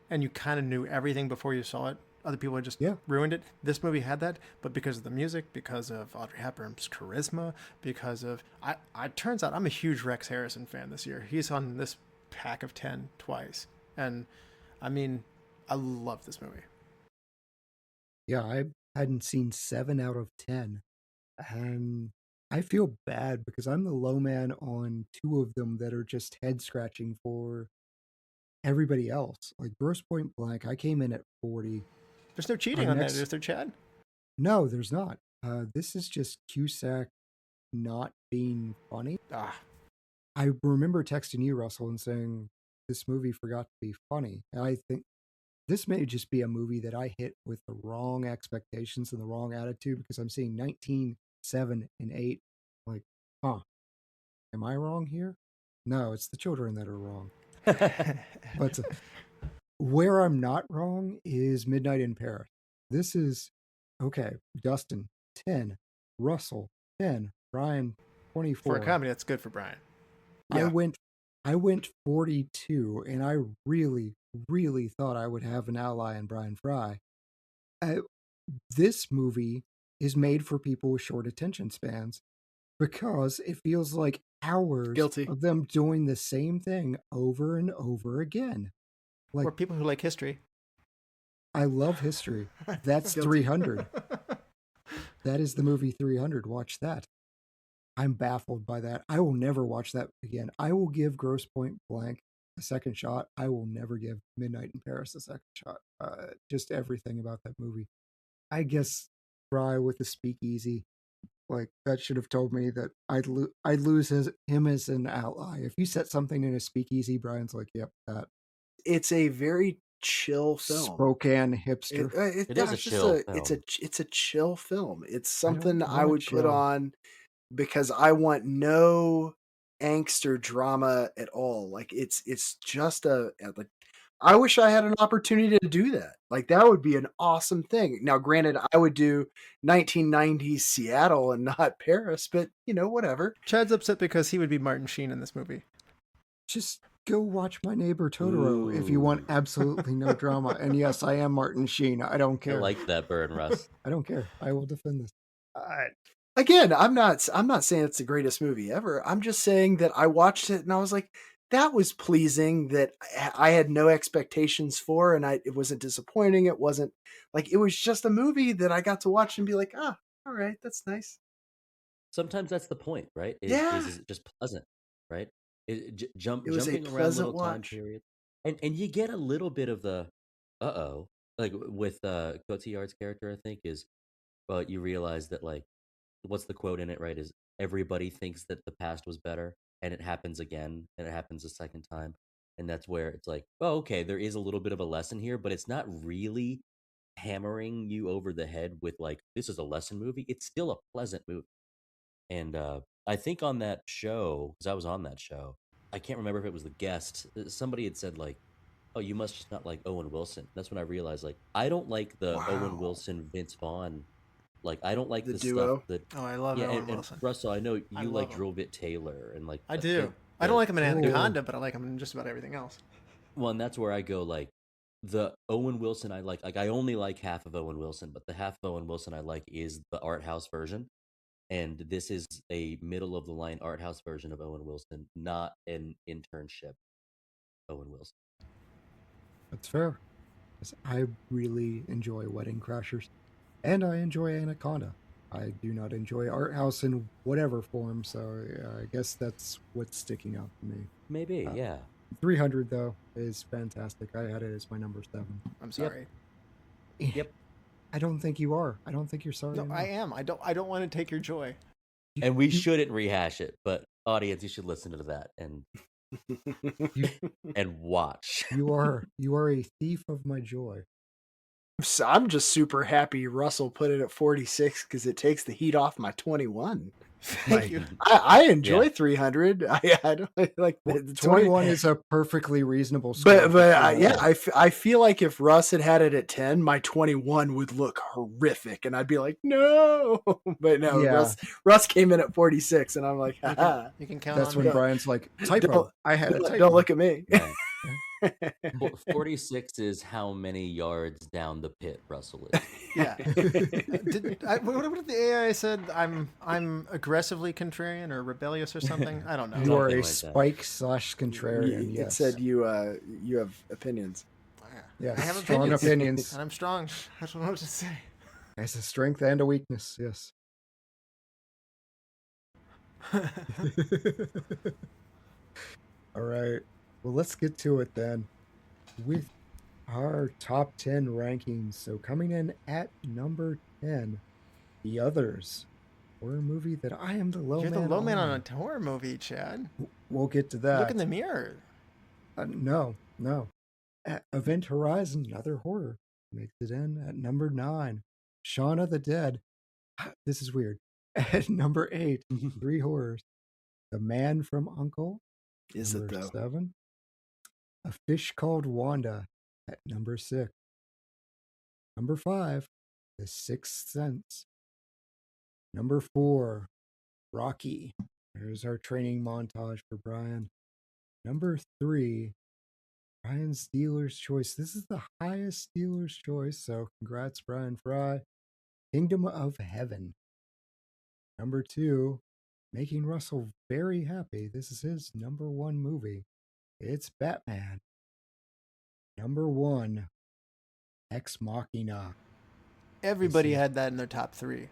and you kind of knew everything before you saw it? Other people had just ruined it. This movie had that, but because of the music, because of Audrey Hepburn's charisma, because of turns out I'm a huge Rex Harrison fan this year. He's on this pack of 10 twice, and I mean, I love this movie. Yeah, I hadn't seen 7 out of 10, and I feel bad because I'm the low man on 2 of them that are just head scratching for everybody else. Like Grosse Pointe Blank, I came in at 40. There's no cheating on that, is there, Chad? No, there's not. This is just Cusack not being funny. I remember texting you, Russell, and saying this movie forgot to be funny. And I think this may just be a movie that I hit with the wrong expectations and the wrong attitude, because I'm seeing 19, 7, and 8. Like, am I wrong here? No, it's the children that are wrong. But where I'm not wrong is Midnight in Paris. This is, okay, Dustin, 10. Russell, 10. Bryan, 24. For a comedy, that's good for Bryan. Yeah. I went 42, and I really, really thought I would have an ally in Bryan Frye. This movie is made for people with short attention spans, because it feels like hours of them doing the same thing over and over again. Or people who like history. I love history. That's 300. That is the movie 300. Watch that. I'm baffled by that. I will never watch that again. I will give Grosse Pointe Blank a second shot. I will never give Midnight in Paris a second shot. Just everything about that movie. I guess Fry with the speakeasy. Like, that should have told me that I'd lose him as an ally. If you set something in a speakeasy, Brian's like, yep, that It's a very chill film. Spokane hipster. It is a chill film. It's a chill film. It's I don't something I want would put chill. on because I want no angst or drama at all. Like it's just like I wish I had an opportunity to do that. Like that would be an awesome thing. Now, granted, I would do 1990s Seattle and not Paris, but whatever. Chad's upset because he would be Martin Sheen in this movie. Just go watch My Neighbor Totoro if you want absolutely no drama. And yes, I am Martin Sheen. I don't I care. like that burn, Russ. I don't care. I will defend this. Again, I'm not saying it's the greatest movie ever. I'm just saying that I watched it and I was like, that was pleasing, that I had no expectations for, and it wasn't disappointing. It wasn't like, it was just a movie that I got to watch and be like, all right, that's nice. Sometimes that's the point, right? Is it just pleasant, right? It was a Jumping around pleasant little time watch. period, and you get a little bit of the like with Cotillard's character. I think is, but you realize that like, what's the quote in it? Right? Is everybody thinks that the past was better, and it happens again, and it happens a second time, and that's where it's like, oh, okay, there is a little bit of a lesson here, but it's not really hammering you over the head with like, this is a lesson movie. It's still a pleasant movie. And I think on that show, because I was on that show, I can't remember if it was the guest. Somebody had said like, "Oh, you must just not like Owen Wilson." That's when I realized like I don't like the Owen Wilson Vince Vaughn. Like I don't like The the duo. stuff that. Oh, I love Yeah, Owen and Wilson. Russell, I know I you love like him. Drillbit Taylor and like I do. I don't like him in Anaconda, but I like him in just about everything else. Well, and that's where I go like the Owen Wilson I like. Like I only like half of Owen Wilson, but the half of Owen Wilson I like is the art house version. And this is a middle of the line art house version of Owen Wilson, not an internship Owen Wilson. That's fair. 'Cause I really enjoy Wedding Crashers, and I enjoy Anaconda. I do not enjoy art house in whatever form, so yeah, I guess that's what's sticking out for me. Maybe, yeah. 300 though is fantastic. I had it as my number 7. I'm sorry. Yep. I don't think you are. I don't think you're sorry. No, I am. I don't want to take your joy. And we shouldn't rehash it, but audience, you should listen to that and and watch. You are a thief of my joy. So I'm just super happy Russell put it at 46 because it takes the heat off my 21. Thank you. I enjoy 300. I don't like the 21 is a perfectly reasonable score. but I feel like if Russ had it at 10, my 21 would look horrific, and I'd be like, no. But no, Yeah. Russ came in at 46, and I'm like, You can count That's on when me. Brian's like, typo. I had a typo. Don't look at me. Right. 46 is how many yards down the pit Russell is. Yeah. What if the AI said I'm aggressively contrarian or rebellious or something? I don't know. You are a Something like that. spike/contrarian. It Yes. said you have opinions. Yes, I have strong opinions. And I'm strong. I don't know what to say. Has a strength and a weakness. Yes. All right. Well, let's get to it then with our top 10 rankings. So coming in at number 10, The Others, horror movie that I am the low You're man the low man on a horror movie, Chad. We'll get to that. Look in the mirror. No. Event Horizon, another horror, makes it in at number 9. Shaun of the Dead. This is weird. At number 8, 3 horrors. The Man from U.N.C.L.E. Is it number though? 7. A Fish Called Wanda at number 6. Number 5, The Sixth Sense. Number 4, Rocky. There's our training montage for Brian. Number 3, Brian's Dealer's Choice. This is the highest Dealer's Choice, so congrats, Bryan Frye. Kingdom of Heaven. Number 2, making Russell very happy. This is his number 1 movie. It's Batman. Number 1, Ex Machina. Everybody had that in their top 3.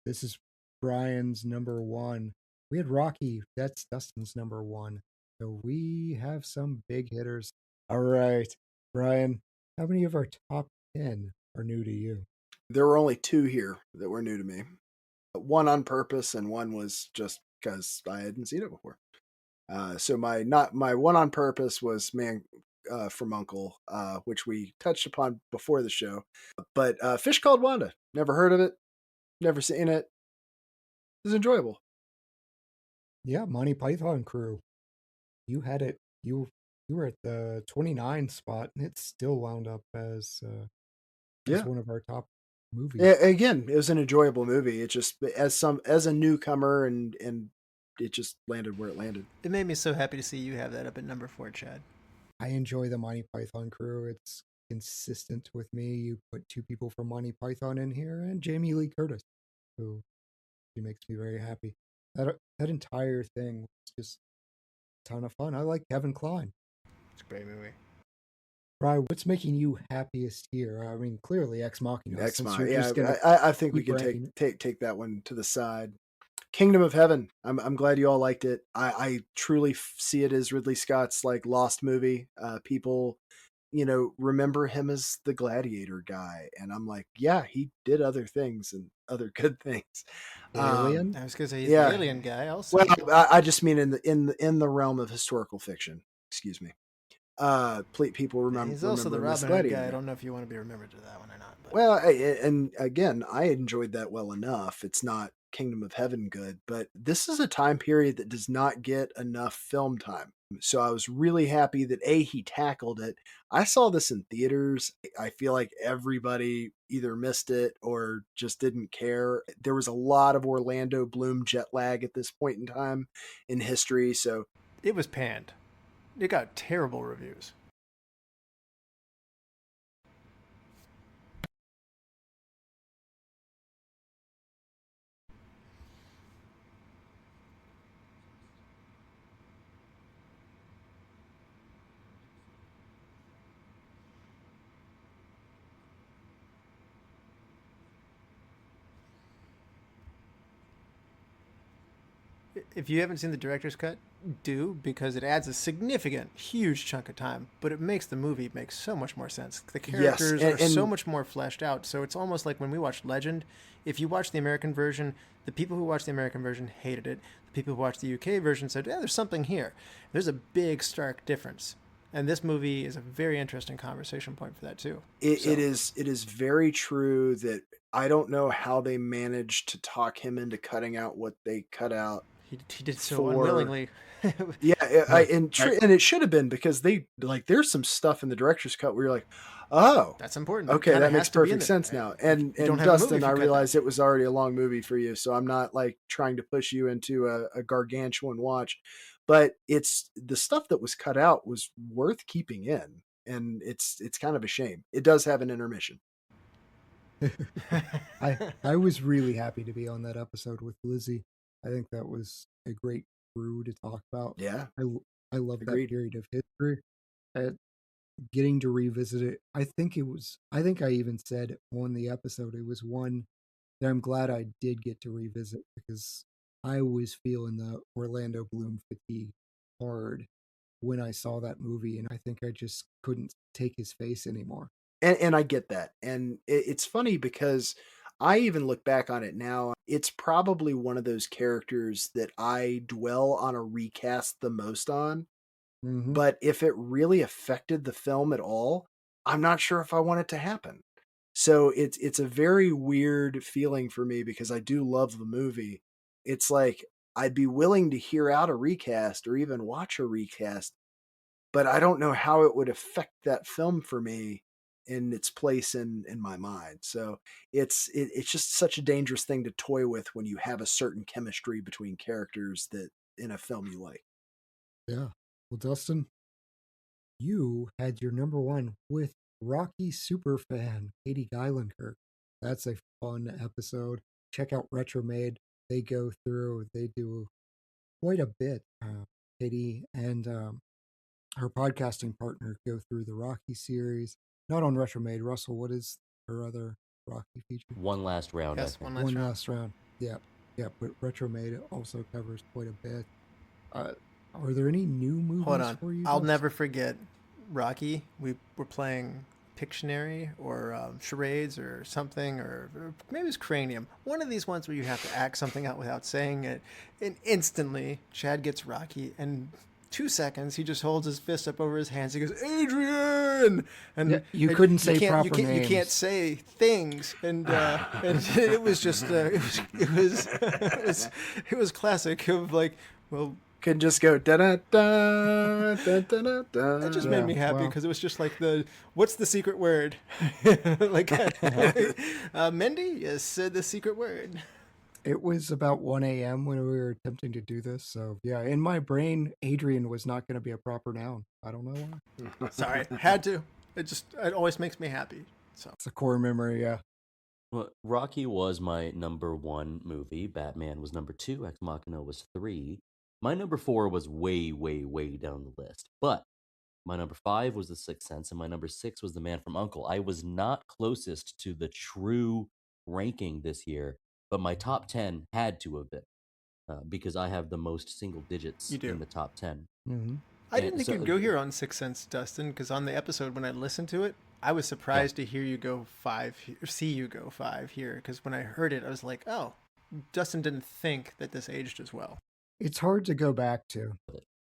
This is Brian's number 1. We had Rocky. That's Dustin's number 1. So we have some big hitters. All right, Brian, how many of our top 10 are new to you? There were only 2 here that were new to me. One on purpose, and one was just because I hadn't seen it before. So my one on purpose was Man from Uncle, which we touched upon before the show. But Fish Called Wanda, never heard of it, never seen it. It was enjoyable. Yeah, Monty Python crew. You had it. You were at the 29 spot, and it still wound up as one of our top movies. Again, it was an enjoyable movie. It just as a newcomer, and it just landed where it landed. It made me so happy to see you have that up at number 4, Chad. I enjoy the Monty Python crew. It's consistent with me. You put 2 people from Monty Python in here, and Jamie Lee Curtis, who she makes me very happy. That entire thing was just a ton of fun. I like Kevin Kline. It's a great movie. Rye, what's making you happiest here? I mean, clearly Ex Machina. Ex Machina. Yeah, I think we can take that one to the side. Kingdom of Heaven. I'm glad you all liked it. I truly see it as Ridley Scott's like lost movie. People, remember him as the gladiator guy, and I'm like, yeah, he did other things and other good things. Alien. I was gonna say he's the alien guy also. Well, I just mean in the realm of historical fiction. Excuse me. People remember. He's also the remember Robin Hood guy. I don't know if you want to be remembered to that one or not. But. Well, and again, I enjoyed that well enough. It's not Kingdom of Heaven good, but this is a time period that does not get enough film time. So I was really happy that he tackled it. I saw this in theaters. I feel like everybody either missed it or just didn't care. There was a lot of Orlando Bloom jet lag at this point in time in history. So it was panned. It got terrible reviews. If you haven't seen the director's cut, do, because it adds a significant, huge chunk of time, but it makes the movie make so much more sense. The characters are so much more fleshed out, so it's almost like when we watched Legend, if you watch the American version, the people who watched the American version hated it. The people who watched the UK version said, yeah, there's something here. There's a big, stark difference. And this movie is a very interesting conversation point for that, too. It is very true that I don't know how they managed to talk him into cutting out what they cut out. He did so unwillingly. Yeah, and it should have been, because there's some stuff in the director's cut where you're like, oh, that's important. Okay, that makes perfect sense now. And Dustin, I realized it was already a long movie for you, so I'm not like trying to push you into a gargantuan watch, but it's the stuff that was cut out was worth keeping in, and it's kind of a shame. It does have an intermission. I was really happy to be on that episode with Lizzie. I think that was a great crew to talk about. Yeah. I love that period of history. Getting to revisit it. I think I even said on the episode, it was one that I'm glad I did get to revisit, because I was feeling the Orlando Bloom fatigue hard when I saw that movie, and I think I just couldn't take his face anymore. And I get that. And it's funny because I even look back on it now. It's probably one of those characters that I dwell on a recast the most on. Mm-hmm. But if it really affected the film at all, I'm not sure if I want it to happen. So it's a very weird feeling for me, because I do love the movie. It's like I'd be willing to hear out a recast or even watch a recast, but I don't know how it would affect that film for me in its place in my mind. So it's just such a dangerous thing to toy with when you have a certain chemistry between characters that in a film you like. Yeah. Well, Dustin, you had your number one with Rocky superfan Katie Geilenkirk. That's a fun episode. Check out Retromade. They go through, they do quite a bit. Katie and her podcasting partner go through the Rocky series. Not on Retromade. Russell, what is her other Rocky feature? One Last Round. Yes, I think. One Last Round. Yeah. But Retromade also covers quite a bit. Are there any new movies Hold on. for you? I'll never forget Rocky. We were playing Pictionary or charades or something, or maybe it was Cranium. One of these ones where you have to act something out without saying it. And instantly, Chad gets Rocky, and 2 seconds, he just holds his fist up over his hands. He goes, Adrian! And Yeah, you couldn't say proper you names. can't say things. And it was just, it was classic of like, well, Can just go da da da da da da da. that just made me happy because it was just like what's the secret word? Like, Mendy, yes, said the secret word. It was about 1 a.m. when we were attempting to do this. So, yeah, in my brain, Adrian was not going to be a proper noun. I don't know why. Sorry, had to. It always makes me happy. So It's a core memory, yeah. Well, Rocky was my number 1 movie. Batman was number 2. Ex Machina was 3. My number 4 was way, way, way down the list. But my number 5 was The Sixth Sense, and my number 6 was The Man from U.N.C.L.E. I was not closest to the true ranking this year, but my top 10 had to have been because I have the most single digits You do. in the top 10. Mm-hmm. I didn't And think you'd go here on Sixth Sense, Dustin, because on the episode when I listened to it, I was surprised to hear you go 5, or see you go 5 here. Because when I heard it, I was like, oh, Dustin didn't think that this aged as well. It's hard to go back to.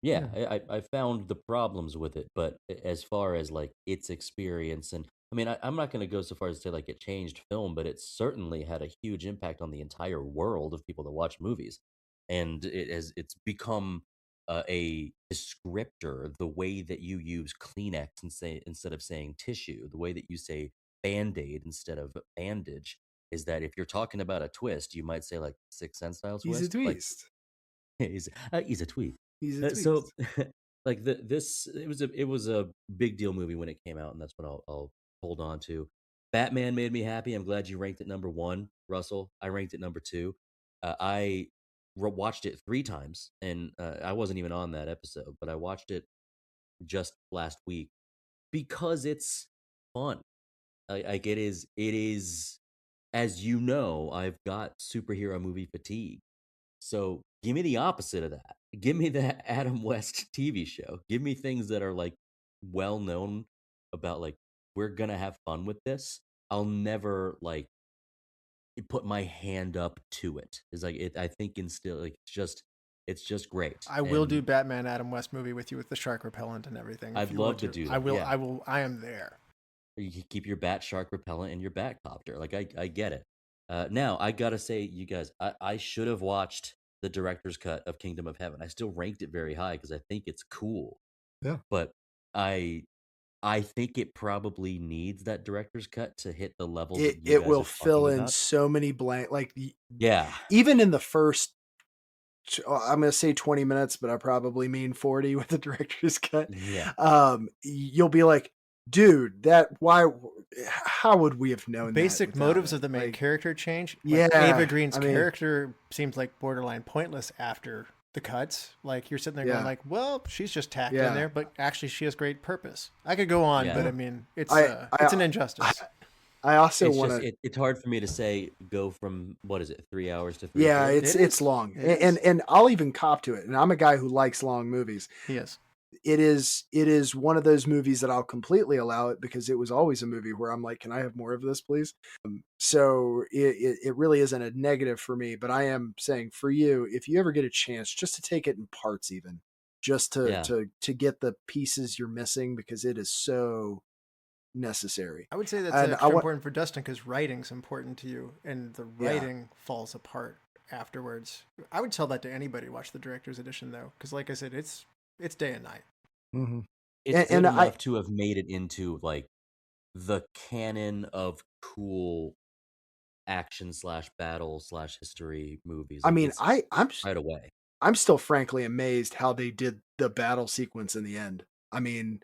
Yeah, I found the problems with it, but as far as like its experience, and I mean, I'm not going to go so far as to say like it changed film, but it certainly had a huge impact on the entire world of people that watch movies, and it's become a descriptor. The way that you use Kleenex instead of saying tissue, the way that you say Band-Aid instead of bandage, is that if you're talking about a twist, you might say like Sixth Sense style He's a twist. Like, twist. he's a tweet. He's a twist. So like it was a big deal movie when it came out, and that's what I'll hold on to. Batman made me happy. I'm glad you ranked it number 1, Russell. I ranked it number 2. I watched it 3 times, and I wasn't even on that episode, but I watched it just last week because it's fun. Like it is, as you know, I've got superhero movie fatigue. So give me the opposite of that. Give me that Adam West TV show. Give me things that are like well known about like we're gonna have fun with this. I'll never like put my hand up to it. It's like I think instill like it's just great. I will And do Batman Adam West movie with you with the shark repellent and everything. if I'd you love want to do that. I will. Yeah. I am there. You can keep your bat shark repellent in your bat copter. Like I get it. Now I gotta say, you guys, I should have watched the director's cut of Kingdom of Heaven. I still ranked it very high because I think it's cool. Yeah. But I think it probably needs that director's cut to hit the level that you It guys will are fill talking in about. so many blank. Like Yeah. even in the first, I'm going to say 20 minutes, but I probably mean 40 with the director's cut. Yeah. You'll be like, dude, how would we have known Basic that without motives it? of the main Like, character change. yeah, Ava Green's I mean- character seems like borderline pointless after the cuts. Like you're sitting there going Yeah. like, well, she's just tacked Yeah. in there, but actually she has great purpose. I could go on, Yeah. but I mean, it's I- an injustice. I also It's want just to. it's hard for me to say go from what is it 3 hours to 3 Yeah, hours. it's long, It and I'll even cop to it. And I'm a guy who likes long movies. He is. It is one of those movies that I'll completely allow it because it was always a movie where I'm like, can I have more of this, please? So it really isn't a negative for me, but I am saying for you, if you ever get a chance, just to take it in parts, even just Yeah. to get the pieces you're missing because it is so necessary. I would say that's And extra I wa- important for Dustin because writing's important to you, and the Yeah. writing falls apart afterwards. I would tell that to anybody who watched the director's edition though, because like I said, it's day and night. Mm-hmm. It's And- good and I- enough to have made it into like the canon of cool action / battle / history movies. I Like, mean, it's I'm right away. I'm still frankly amazed how they did the battle sequence in the end. I mean,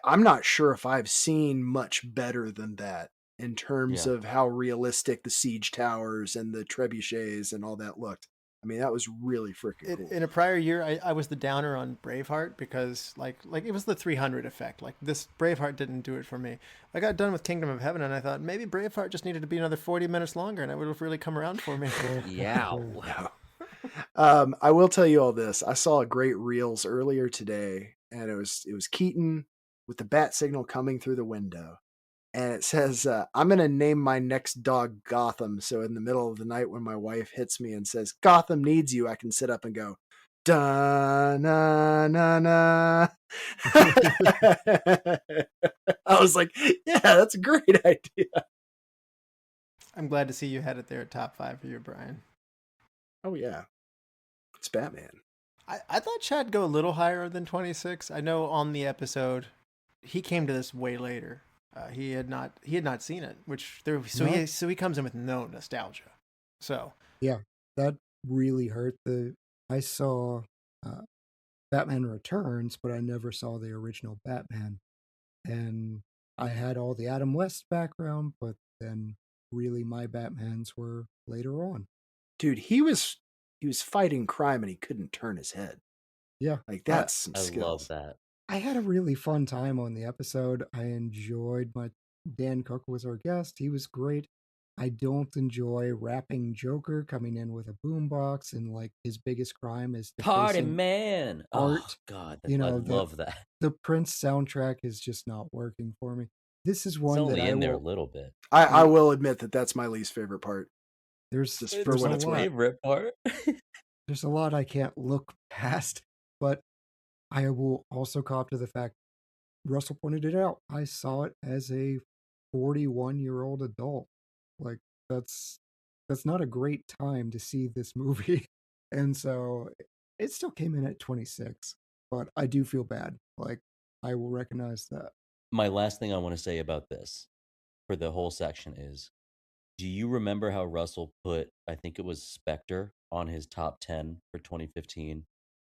I'm not sure if I've seen much better than that in terms Yeah. of how realistic the siege towers and the trebuchets and all that looked. I mean, that was really freaking cool. In a prior year, I was the downer on Braveheart because like it was the 300 effect. Like this Braveheart didn't do it for me. I got done with Kingdom of Heaven and I thought maybe Braveheart just needed to be another 40 minutes longer and it would have really come around for me. Yeah. I will tell you all this. I saw a great reels earlier today, and it was Keaton with the bat signal coming through the window, and it says, I'm going to name my next dog Gotham. So in the middle of the night when my wife hits me and says, Gotham needs you, I can sit up and go, da na na na. I was like, yeah, that's a great idea. I'm glad to see you had it there at top 5 for you, Brian. Oh, yeah. It's Batman. I thought Chad'd go a little higher than 26. I know on the episode, he came to this way later. He had not seen it, so he comes in with no nostalgia. So Yeah, that really hurt. I saw Batman Returns, but I never saw the original Batman, and I had all the Adam West background, but then really my Batmans were later on. Dude, he was fighting crime and he couldn't turn his head. Yeah, Like that's some I skills. love that. I had a really fun time on the episode. I enjoyed Dan Cook was our guest. He was great. I don't enjoy rapping Joker coming in with a boombox and like his biggest crime is Party defacing man. art. Oh God, You I know, love that. the Prince soundtrack is just not working for me. This is It's one that only I in there a will. little bit. I will admit that that's my least favorite part. There's Just for there's what a it's lot. worth. Favorite part. There's a lot I can't look past, but I will also cop to the fact Russell pointed it out. I saw it as a 41-year-old adult. Like that's not a great time to see this movie. And so it still came in at 26, but I do feel bad. Like I will recognize that. My last thing I want to say about this for the whole section is, do you remember how Russell put, I think it was Spectre, on his top 10 for 2015?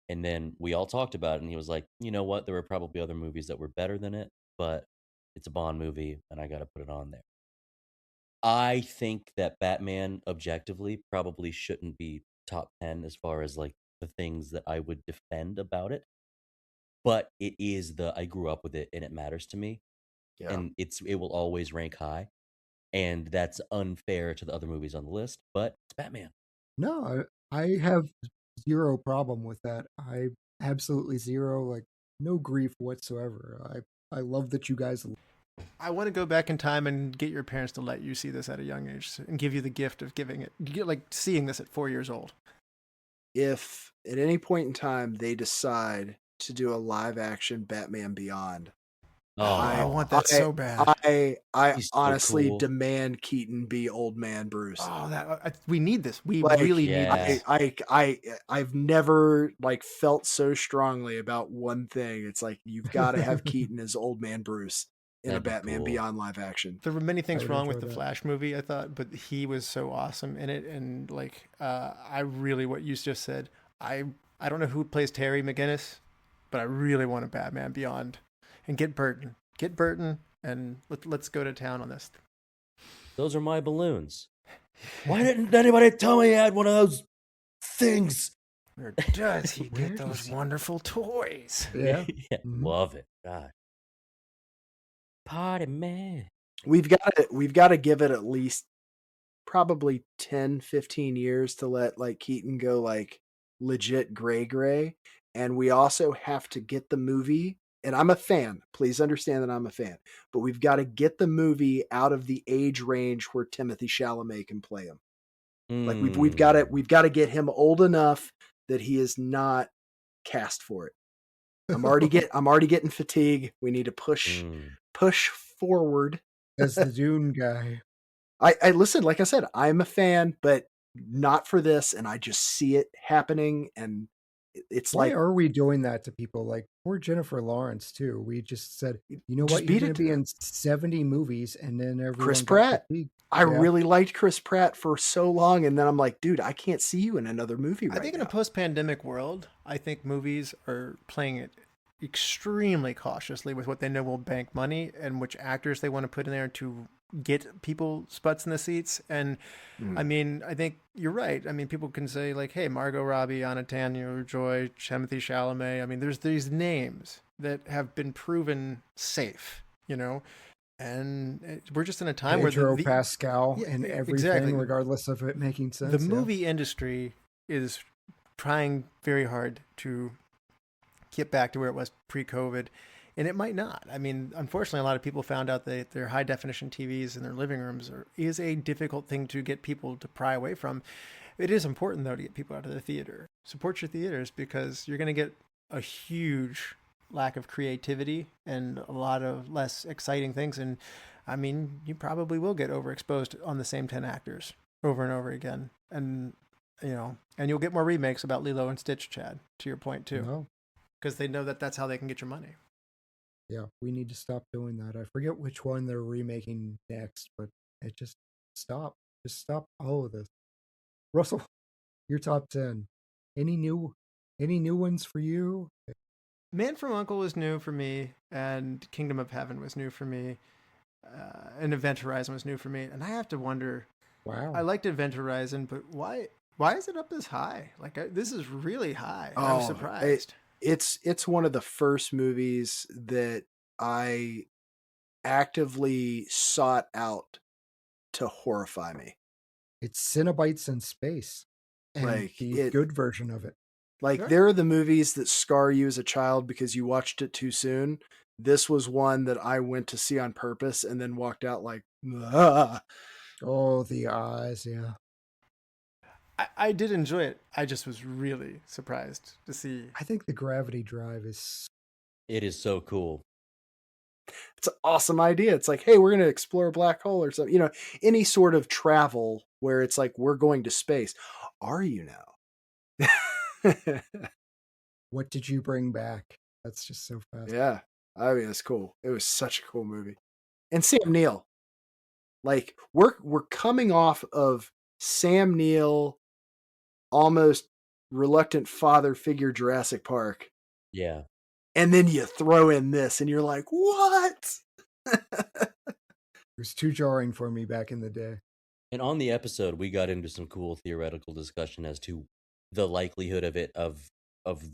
And then we all talked about it, and he was like, you know what? There were probably other movies that were better than it, but it's a Bond movie, and I got to put it on there. I think that Batman, objectively, probably shouldn't be top 10 as far as like the things that I would defend about it. But it is I grew up with it, and it matters to me. Yeah. And it will always rank high. And that's unfair to the other movies on the list, but it's Batman. No, I have zero problem with that. I absolutely zero, like no grief whatsoever. I love that you guys. I want to go back in time and get your parents to let you see this at a young age and give you the gift of seeing this at 4 years old. If at any point in time they decide to do a live action Batman Beyond, Oh, I want that so bad. I He's so honestly cool. demand Keaton be Old Man Bruce. Oh, we need this. We Like, really need yeah. this. I've never like felt so strongly about one thing. It's like you've got to have Keaton as Old Man Bruce in That'd a be Batman cool. Beyond live action. There were many things would wrong with enjoy the that. Flash movie, I thought, but he was so awesome in it. And like, I really, what you just said, I don't know who plays Terry McGinnis, but I really want a Batman Beyond, and get Burton, and let's go to town on this. Those are my balloons. Why didn't anybody tell me he had one of those things? Where does he Where get does those he- wonderful toys? Yeah. Yeah, Mhm. love it. God. Party man. We've got to give it at least probably 10, 15 years to let like Keaton go like legit gray. And we also have to get the movie, and I'm a fan. Please understand that I'm a fan. But we've got to get the movie out of the age range where Timothy Chalamet can play him. Like we've got to get him old enough that he is not cast for it. I'm already getting fatigue. We need to push forward. As the Dune guy. I listen, like I said, I'm a fan, but not for this, and I just see it happening, and it's Why like are we doing that to people? Like poor Jennifer Lawrence too. We just said, you know Just what, you're beat going it. to be in 70 movies, and then everyone Chris got Pratt. fatigued. I Yeah. really liked Chris Pratt for so long, and then I'm like, dude, I can't see you in another movie right I think now. in a post-pandemic world, I think movies are playing it extremely cautiously with what they know will bank money and which actors they want to put in there to get people butts in the seats. And I mean, I think you're right. I mean, people can say like, hey, Margot Robbie, Anna Taylor-Joy, Timothy Chalamet. I mean, there's these names that have been proven safe, you know? And we're just in a time Pedro where Pascal Yeah, and everything, exactly. regardless of it making sense. the yeah. movie industry is trying very hard to get back to where it was pre-COVID. And it might not. I mean, unfortunately, a lot of people found out that their high definition TVs in their living rooms is a difficult thing to get people to pry away from. It is important, though, to get people out of the theater. Support your theaters because you're going to get a huge lack of creativity and a lot of less exciting things. And I mean, you probably will get overexposed on the same 10 actors over and over again. And, and you'll get more remakes about Lilo and Stitch, Chad, to your point, too. No. Because they know that that's how they can get your money. Yeah, we need to stop doing that. I forget which one they're remaking next, but it just stop. Just stop all of this. Russell, your top 10. Any new ones for you? Man from U.N.C.L.E. was new for me, and Kingdom of Heaven was new for me, and Event Horizon was new for me. And I have to wonder, Wow. I liked Event Horizon, but why is it up this high? Like, this is really high. I was Oh, surprised. It's one of the first movies that I actively sought out to horrify me. It's Cenobites in space. And Like, the good version of it. Like, Sure. there are the movies that scar you as a child because you watched it too soon. This was one that I went to see on purpose and then walked out like, ah. Oh, the eyes, yeah. I did enjoy it. I just was really surprised to see. I think the gravity drive is... It is so cool. It's an awesome idea. It's like, hey, we're going to explore a black hole or something. You know, any sort of travel where it's like, we're going to space. Are you now? What did you bring back? That's just so fast. Yeah. I mean, it's cool. It was such a cool movie. And Sam Neill. Like, we're coming off of Sam Neill, almost reluctant father figure Jurassic Park. Yeah. And then you throw in this and you're like, what? It was too jarring for me back in the day. And on the episode, we got into some cool theoretical discussion as to the likelihood of it, of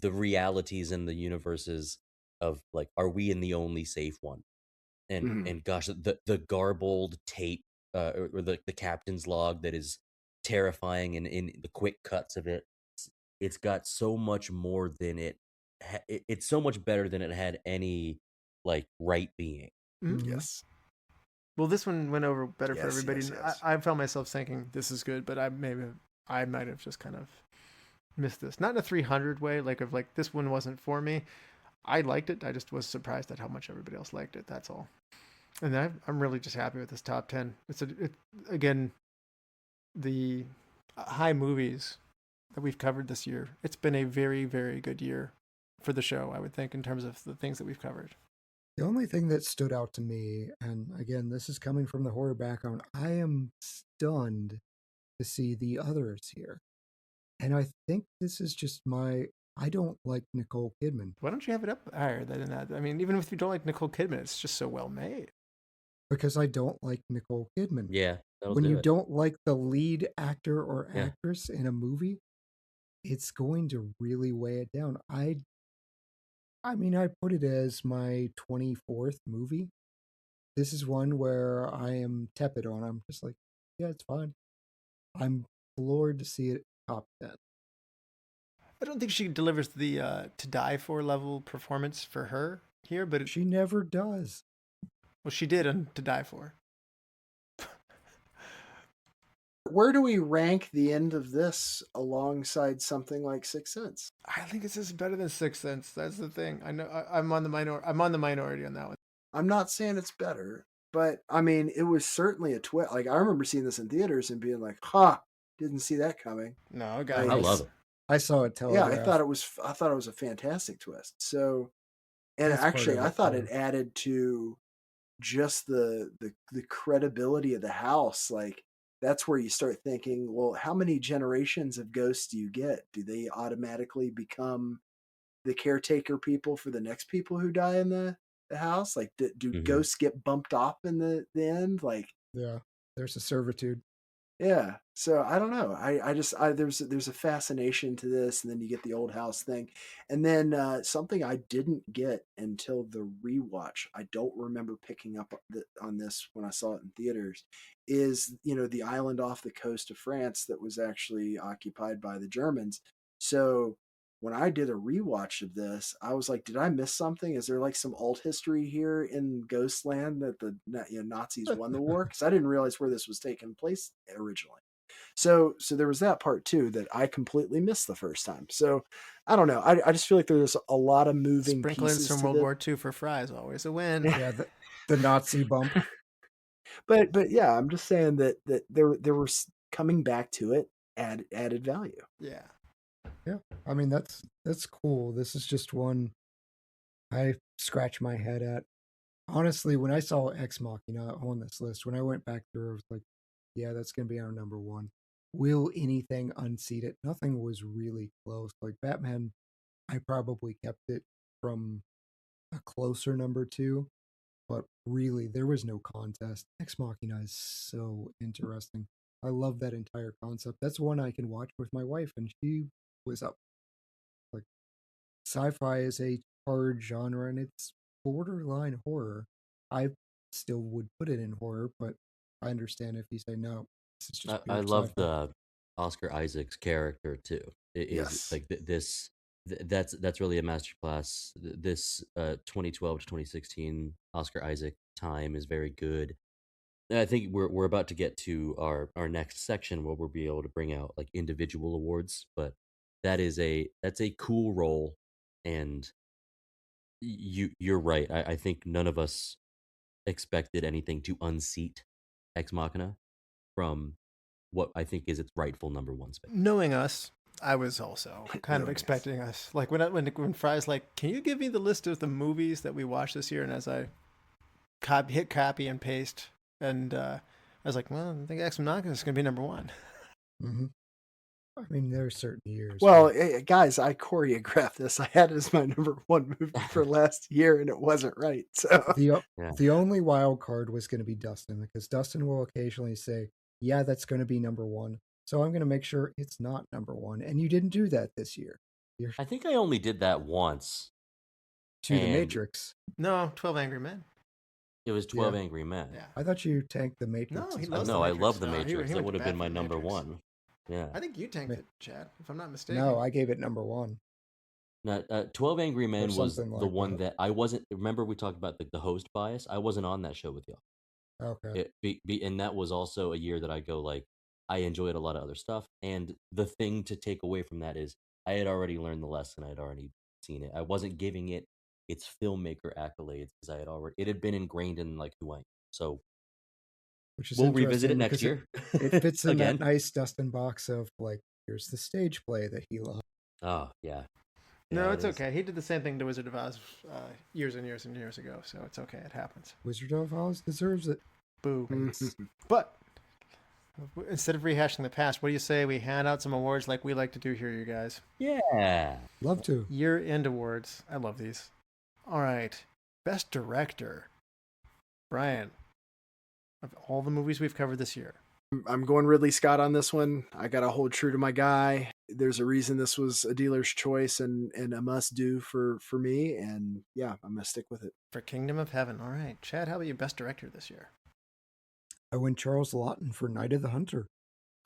the realities in the universes of, like, are we in the only safe one? And gosh, the garbled tape or the captain's log that is terrifying, and in the quick cuts of it, it's got so much more than it's so much better than it had any, like, right being. Mhm. Yes. Well, this one went over better for Yes, everybody. yes, yes. I found myself thinking this is good, but I might have just kind of missed this. Not in a 300 way, like this one wasn't for me. I liked it. I just was surprised at how much everybody else liked it. That's all. And I'm really just happy with this top 10. Again, the high movies that we've covered this year. It's been a very, very good year for the show, I would think, in terms of the things that we've covered. The only thing that stood out to me, and again, this is coming from the horror background, I am stunned to see the others here. And I think this is just I don't like Nicole Kidman. Why don't you have it up higher than that? I mean, even if you don't like Nicole Kidman, it's just so well made. Because I don't like Nicole Kidman. Yeah, when you don't like the lead actor or actress in a movie, it's going to really weigh it down. I mean, I put it as my 24th movie. This is one where I am tepid on. I'm just like, yeah, it's fine. I'm floored to see it top 10. I don't think she delivers the To Die For level performance for her here, but she never does. Well, she did on To Die For. Where do we rank the end of this alongside something like Sixth Sense? I think this is better than Sixth Sense. That's the thing. I know I'm on the minority on that one. I'm not saying it's better, but I mean, it was certainly a twist. Like, I remember seeing this in theaters and being like, didn't see that coming. No, I love it. I saw it telegraphed. Yeah, I thought it was a fantastic twist. So, and That's actually, I thought it added to just the credibility of the house. Like, that's where you start thinking, well, how many generations of ghosts do you get? Do they automatically become the caretaker people for the next people who die in the house? Like, do ghosts get bumped off in the end? Like, yeah, there's a servitude. Yeah. So I don't know. There's a fascination to this, and then you get the old house thing, and then something I didn't get until the rewatch. I don't remember picking up on this when I saw it in theaters. Is the island off the coast of France that was actually occupied by the Germans. So when I did a rewatch of this, I was like, did I miss something? Is there like some alt history here in Ghostland that the Nazis won the war? Because I didn't realize where this was taking place originally. So there was that part too that I completely missed the first time. So I don't know. I just feel like there's a lot of moving Sprinkling pieces some to World this. War II for Fry is always a win. Yeah, the Nazi bump. But yeah, I'm just saying that there was coming back to it added value. Yeah. Yeah, I mean that's cool. This is just one I scratch my head at. Honestly, when I saw Ex Machina on this list, when I went back through, I was like, yeah, that's gonna be our number one. Will anything unseat it? Nothing was really close. Like Batman, I probably kept it from a closer number two, but really there was no contest. Ex Machina is so interesting. I love that entire concept. That's one I can watch with my wife, and she was up. Like sci-fi is a hard genre, and it's borderline horror. I still would put it in horror, but I understand if you say no. This is just I pure love sci-fi. the Oscar Isaac's character too. It is Yes. like this. That's really a masterclass. This 2012 to 2016 Oscar Isaac time is very good. And I think we're about to get to our next section where we'll be able to bring out like individual awards, but that's a cool role, and you're right. I think none of us expected anything to unseat Ex Machina from what I think is its rightful number one space. Knowing us, I was also kind of Knowing us. expecting us. Like when Fry's like, "Can you give me the list of the movies that we watched this year?" And as I hit copy and paste, and I was like, "Well, I think Ex Machina is going to be number one." Mm-hmm. I mean, there are certain years. Well, guys, I choreographed this. I had it as my number one movie for last year, and it wasn't right. So the only wild card was going to be Dustin, because Dustin will occasionally say, "Yeah, that's going to be number one." So I'm going to make sure it's not number one. And you didn't do that this year. You're I think I only did that once. to the And Matrix. No, 12 Angry Men. It was 12 Yeah. Angry Men. Yeah. I thought you tanked the Matrix. No, he as loves well. No, The I Matrix. love The No, he Matrix. That went would have bad been for my The number Matrix. one. Yeah. I think you tanked it, Chad, if I'm not mistaken. No, I gave it number one. Now, 12 Angry Men was something the like one that. that I wasn't. Remember, we talked about the host bias. I wasn't on that show with y'all. Okay. And that was also a year that I go like, I enjoyed a lot of other stuff. And the thing to take away from that is I had already learned the lesson. I had already seen it. I wasn't giving it its filmmaker accolades because it had been ingrained in like who I am. So Which is we'll revisit it interesting next because year. it fits in that Again. nice Dustin box of like, here's the stage play that he loves. Oh, yeah. No, Yeah, it's it is. okay. He did the same thing to Wizard of Oz years and years and years ago, so it's okay. It happens. Wizard of Oz deserves it. Boo. But instead of rehashing the past, what do you say we hand out some awards like we like to do here, you guys? Yeah. Love to. Year-end awards. I love these. All right. Best Director. Bryan, of all the movies we've covered this year. I'm going Ridley Scott on this one. I got to hold true to my guy. There's a reason this was a dealer's choice and a must do for me. And yeah, I'm going to stick with it. For Kingdom of Heaven. All right. Chad, how about you? Best Director this year? I went Charles Lawton for Night of the Hunter.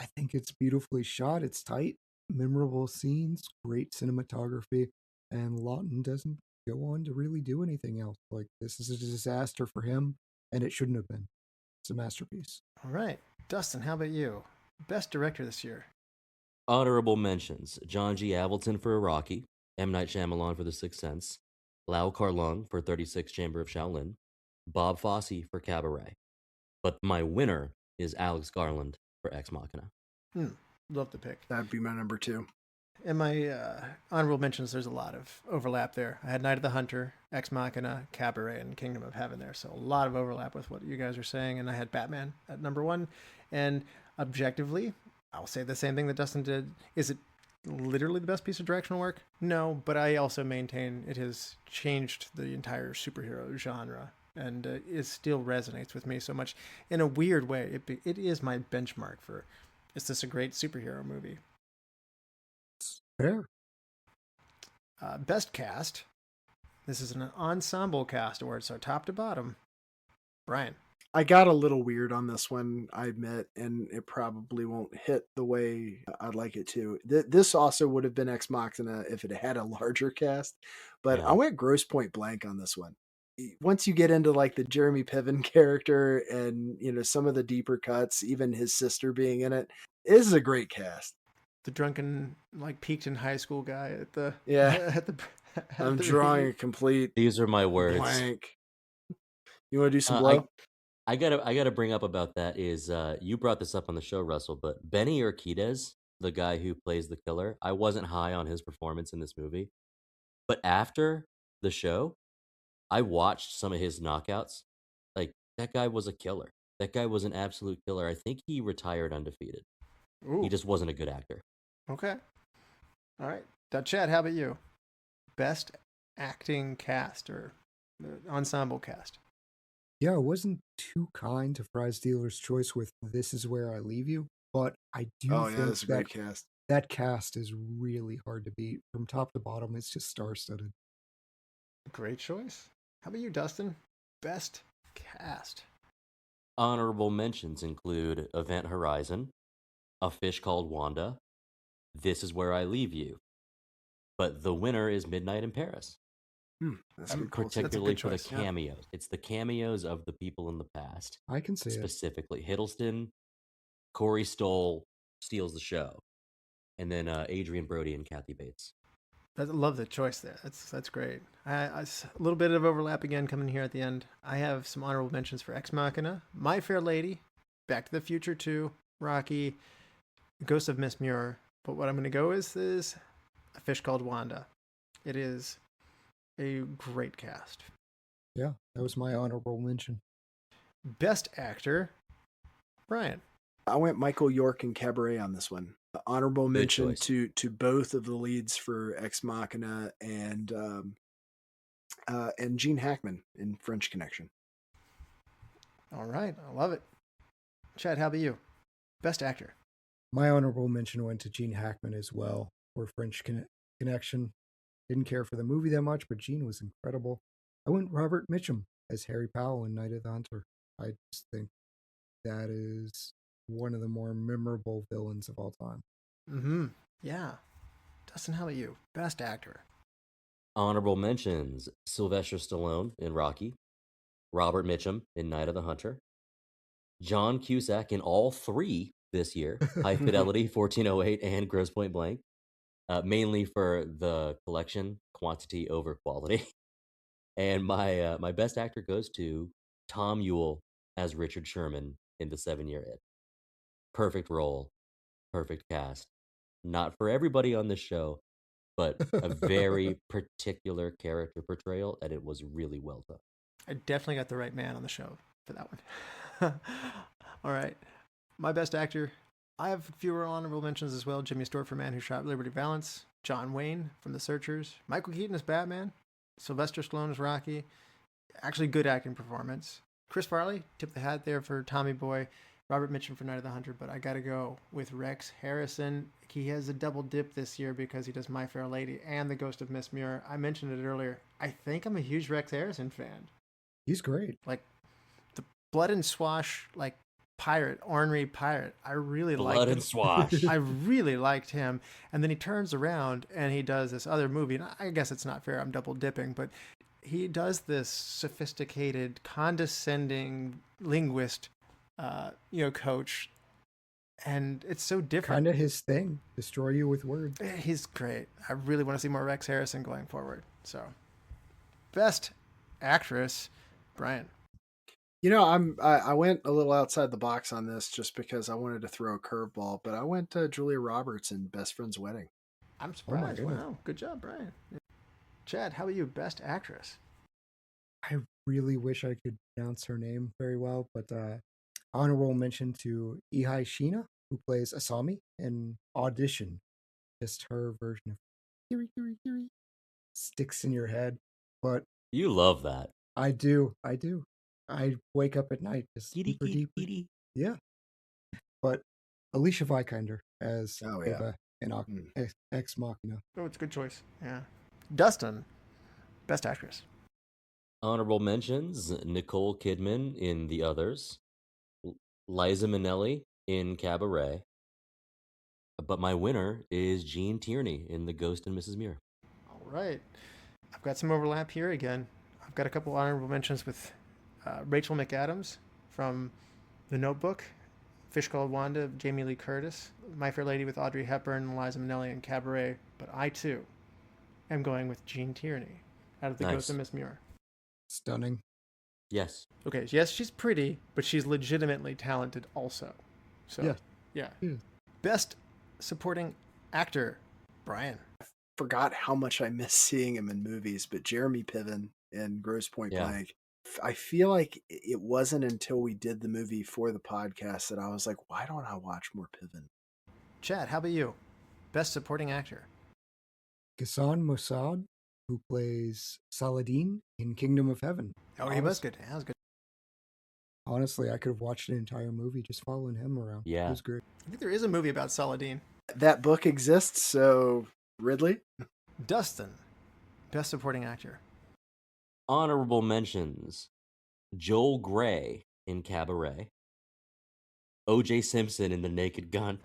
I think it's beautifully shot. It's tight, memorable scenes, great cinematography, and Lawton doesn't go on to really do anything else. Like, this is a disaster for him, and it shouldn't have been. It's a masterpiece. All right. Dustin, how about you? Best Director this year? Honorable mentions: John G. Avildsen for Rocky, M. Night Shyamalan for The Sixth Sense, Lau Kar-leung for 36 Chamber of Shaolin, Bob Fosse for Cabaret. But my winner is Alex Garland for Ex Machina. Love the pick. That'd be my number two. In my honorable mentions, there's a lot of overlap there. I had Night of the Hunter, Ex Machina, Cabaret, and Kingdom of Heaven there. So a lot of overlap with what you guys are saying. And I had Batman at number one. And objectively, I'll say the same thing that Dustin did. Is it literally the best piece of directional work? No, but I also maintain it has changed the entire superhero genre. And it still resonates with me so much. In a weird way, it is my benchmark for, is this a great superhero movie? Fair. Best cast. This is an ensemble cast award, so top to bottom. Bryan. I got a little weird on this one, I admit, and it probably won't hit the way I'd like it to. This also would have been Ex Machina if it had a larger cast, but I Yeah. went gross point blank on this one. Once you get into like the Jeremy Piven character and some of the deeper cuts, even his sister being in it, this is a great cast. The drunken, like peaked in high school guy at the Yeah, at the at I'm the drawing reunion. a complete These are my words. blank. You want to do some I blow? I gotta bring up about that is you brought this up on the show, Russell, but Benny Urquidez, the guy who plays the killer, I wasn't high on his performance in this movie, but after the show, I watched some of his knockouts. Like that guy was a killer. That guy was an absolute killer. I think he retired undefeated. He Ooh, just wasn't a good actor. okay. All right. Now, Chad, how about you? Best acting cast or ensemble cast? Yeah, I wasn't too kind to Fry's dealer's choice with "This Is Where I Leave You," but I do Oh yeah, think that's a great cast. that cast is really hard to beat from top to bottom. It's just star-studded. Great choice. How about you, Dustin? Best cast. Honorable mentions include Event Horizon, A Fish Called Wanda, This Is Where I Leave You, but the winner is Midnight in Paris. That's a good call, too. That's a Particularly good for the choice. Yeah. cameos. It's the cameos of the people in the past, I can see it. specifically Hiddleston, Corey Stoll steals the show, and then Adrian Brody and Kathy Bates. I love the choice there. That's great. A little bit of overlap again coming here at the end. I have some honorable mentions for Ex Machina, My Fair Lady, Back to the Future 2, Rocky, Ghost of Miss Muir. But what I'm going to go is A Fish Called Wanda. It is a great cast. Yeah, that was my honorable mention. Best actor, Bryan. I went Michael York and Cabaret on this one. Honorable Good mention choice. to both of the leads for Ex Machina and Gene Hackman in French Connection. All right, I love it. Chad, how about you? Best actor. My honorable mention went to Gene Hackman as well for French Connection. Didn't care for the movie that much, but Gene was incredible. I went Robert Mitchum as Harry Powell in Night of the Hunter. I just think that is one of the more memorable villains of all time. Mm-hmm. Yeah. Dustin, how about you? Best actor. Honorable mentions Sylvester Stallone in Rocky, Robert Mitchum in Night of the Hunter, John Cusack in all three this year, High Fidelity, 1408, and Gross Point Blank, mainly for the collection, quantity over quality. And my best actor goes to Tom Ewell as Richard Sherman in The 7-Year Itch. Perfect role, perfect cast. Not for everybody on this show, but a very particular character portrayal, and it was really well done. I definitely got the right man on the show for that one. All right. My best actor. I have fewer honorable mentions as well. Jimmy Stewart for Man Who Shot Liberty Valance. John Wayne from The Searchers. Michael Keaton as Batman. Sylvester Stallone as Rocky. Actually, good acting performance. Chris Farley, tip the hat there for Tommy Boy. Robert Mitchum for Night of the Hunter, but I got to go with Rex Harrison. He has a double dip this year because he does My Fair Lady and The Ghost of Miss Muir. I mentioned it earlier. I think I'm a huge Rex Harrison fan. He's great. Like the blood and swash, like pirate, ornery pirate. I really liked Blood him. and swash. I really liked him. And then he turns around and he does this other movie. And I guess it's not fair. I'm double dipping, but he does this sophisticated, condescending linguist, coach. And it's so different. Kind of his thing. Destroy you with words. He's great. I really want to see more Rex Harrison going forward. So, best actress, Bryan. I went a little outside the box on this just because I wanted to throw a curveball, but I went to Julia Roberts in Best Friend's Wedding. I'm surprised. goodness. Wow, good job, Bryan. Chad, how about you? Best actress. I really wish I could pronounce her name very well, but honorable mention to Ihai Shina, who plays Asami in Audition. Just her version of Kiri Kiri Kiri sticks in your head. But You love that. I do. I wake up at night just Giddy, deeper, giddy, deeper. giddy. Yeah. But Alicia Vikander as Oh, yeah. Eva in Ex Machina. Oh, it's a good choice. Yeah. Dustin, best actress. Honorable mentions: Nicole Kidman in The Others, Liza Minnelli in Cabaret, but my winner is Gene Tierney in The Ghost and Mrs. Muir. All right. I've got some overlap here again. I've got a couple honorable mentions with Rachel McAdams from The Notebook, Fish Called Wanda of Jamie Lee Curtis, My Fair Lady with Audrey Hepburn, Liza Minnelli, and Cabaret. But I, too, am going with Gene Tierney out of The Ghost of Miss Muir. Stunning. Yes. Okay, yes, she's pretty, but she's legitimately talented also. So, yeah. Best supporting actor, Bryan. Forgot how much I miss seeing him in movies, but Jeremy Piven in Grosse Point Blank. I feel like it wasn't until we did the movie for the podcast that I was like, why don't I watch more Piven? Chad, how about you? Best supporting actor. Ghassan Mossad, who plays Saladin in Kingdom of Heaven. Oh, he was good. That was good. Honestly, I could have watched an entire movie just following him around. Yeah. It was great. I think there is a movie about Saladin. That book exists, so Ridley? Dustin, best supporting actor. Honorable mentions: Joel Grey in Cabaret, O.J. Simpson in The Naked Gun.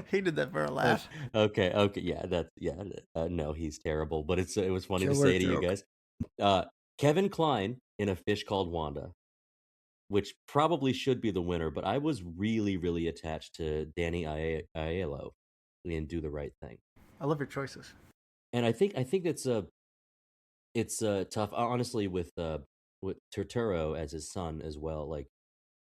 He did that for a laugh. Okay, no, he's terrible, but it was funny to Killer say to you joke. guys. Kevin Kline in A Fish Called Wanda, which probably should be the winner, but I was really, really attached to Danny Aiello in Do the Right Thing. I love your choices. And I think it's tough, honestly, with Turturro as his son as well. Like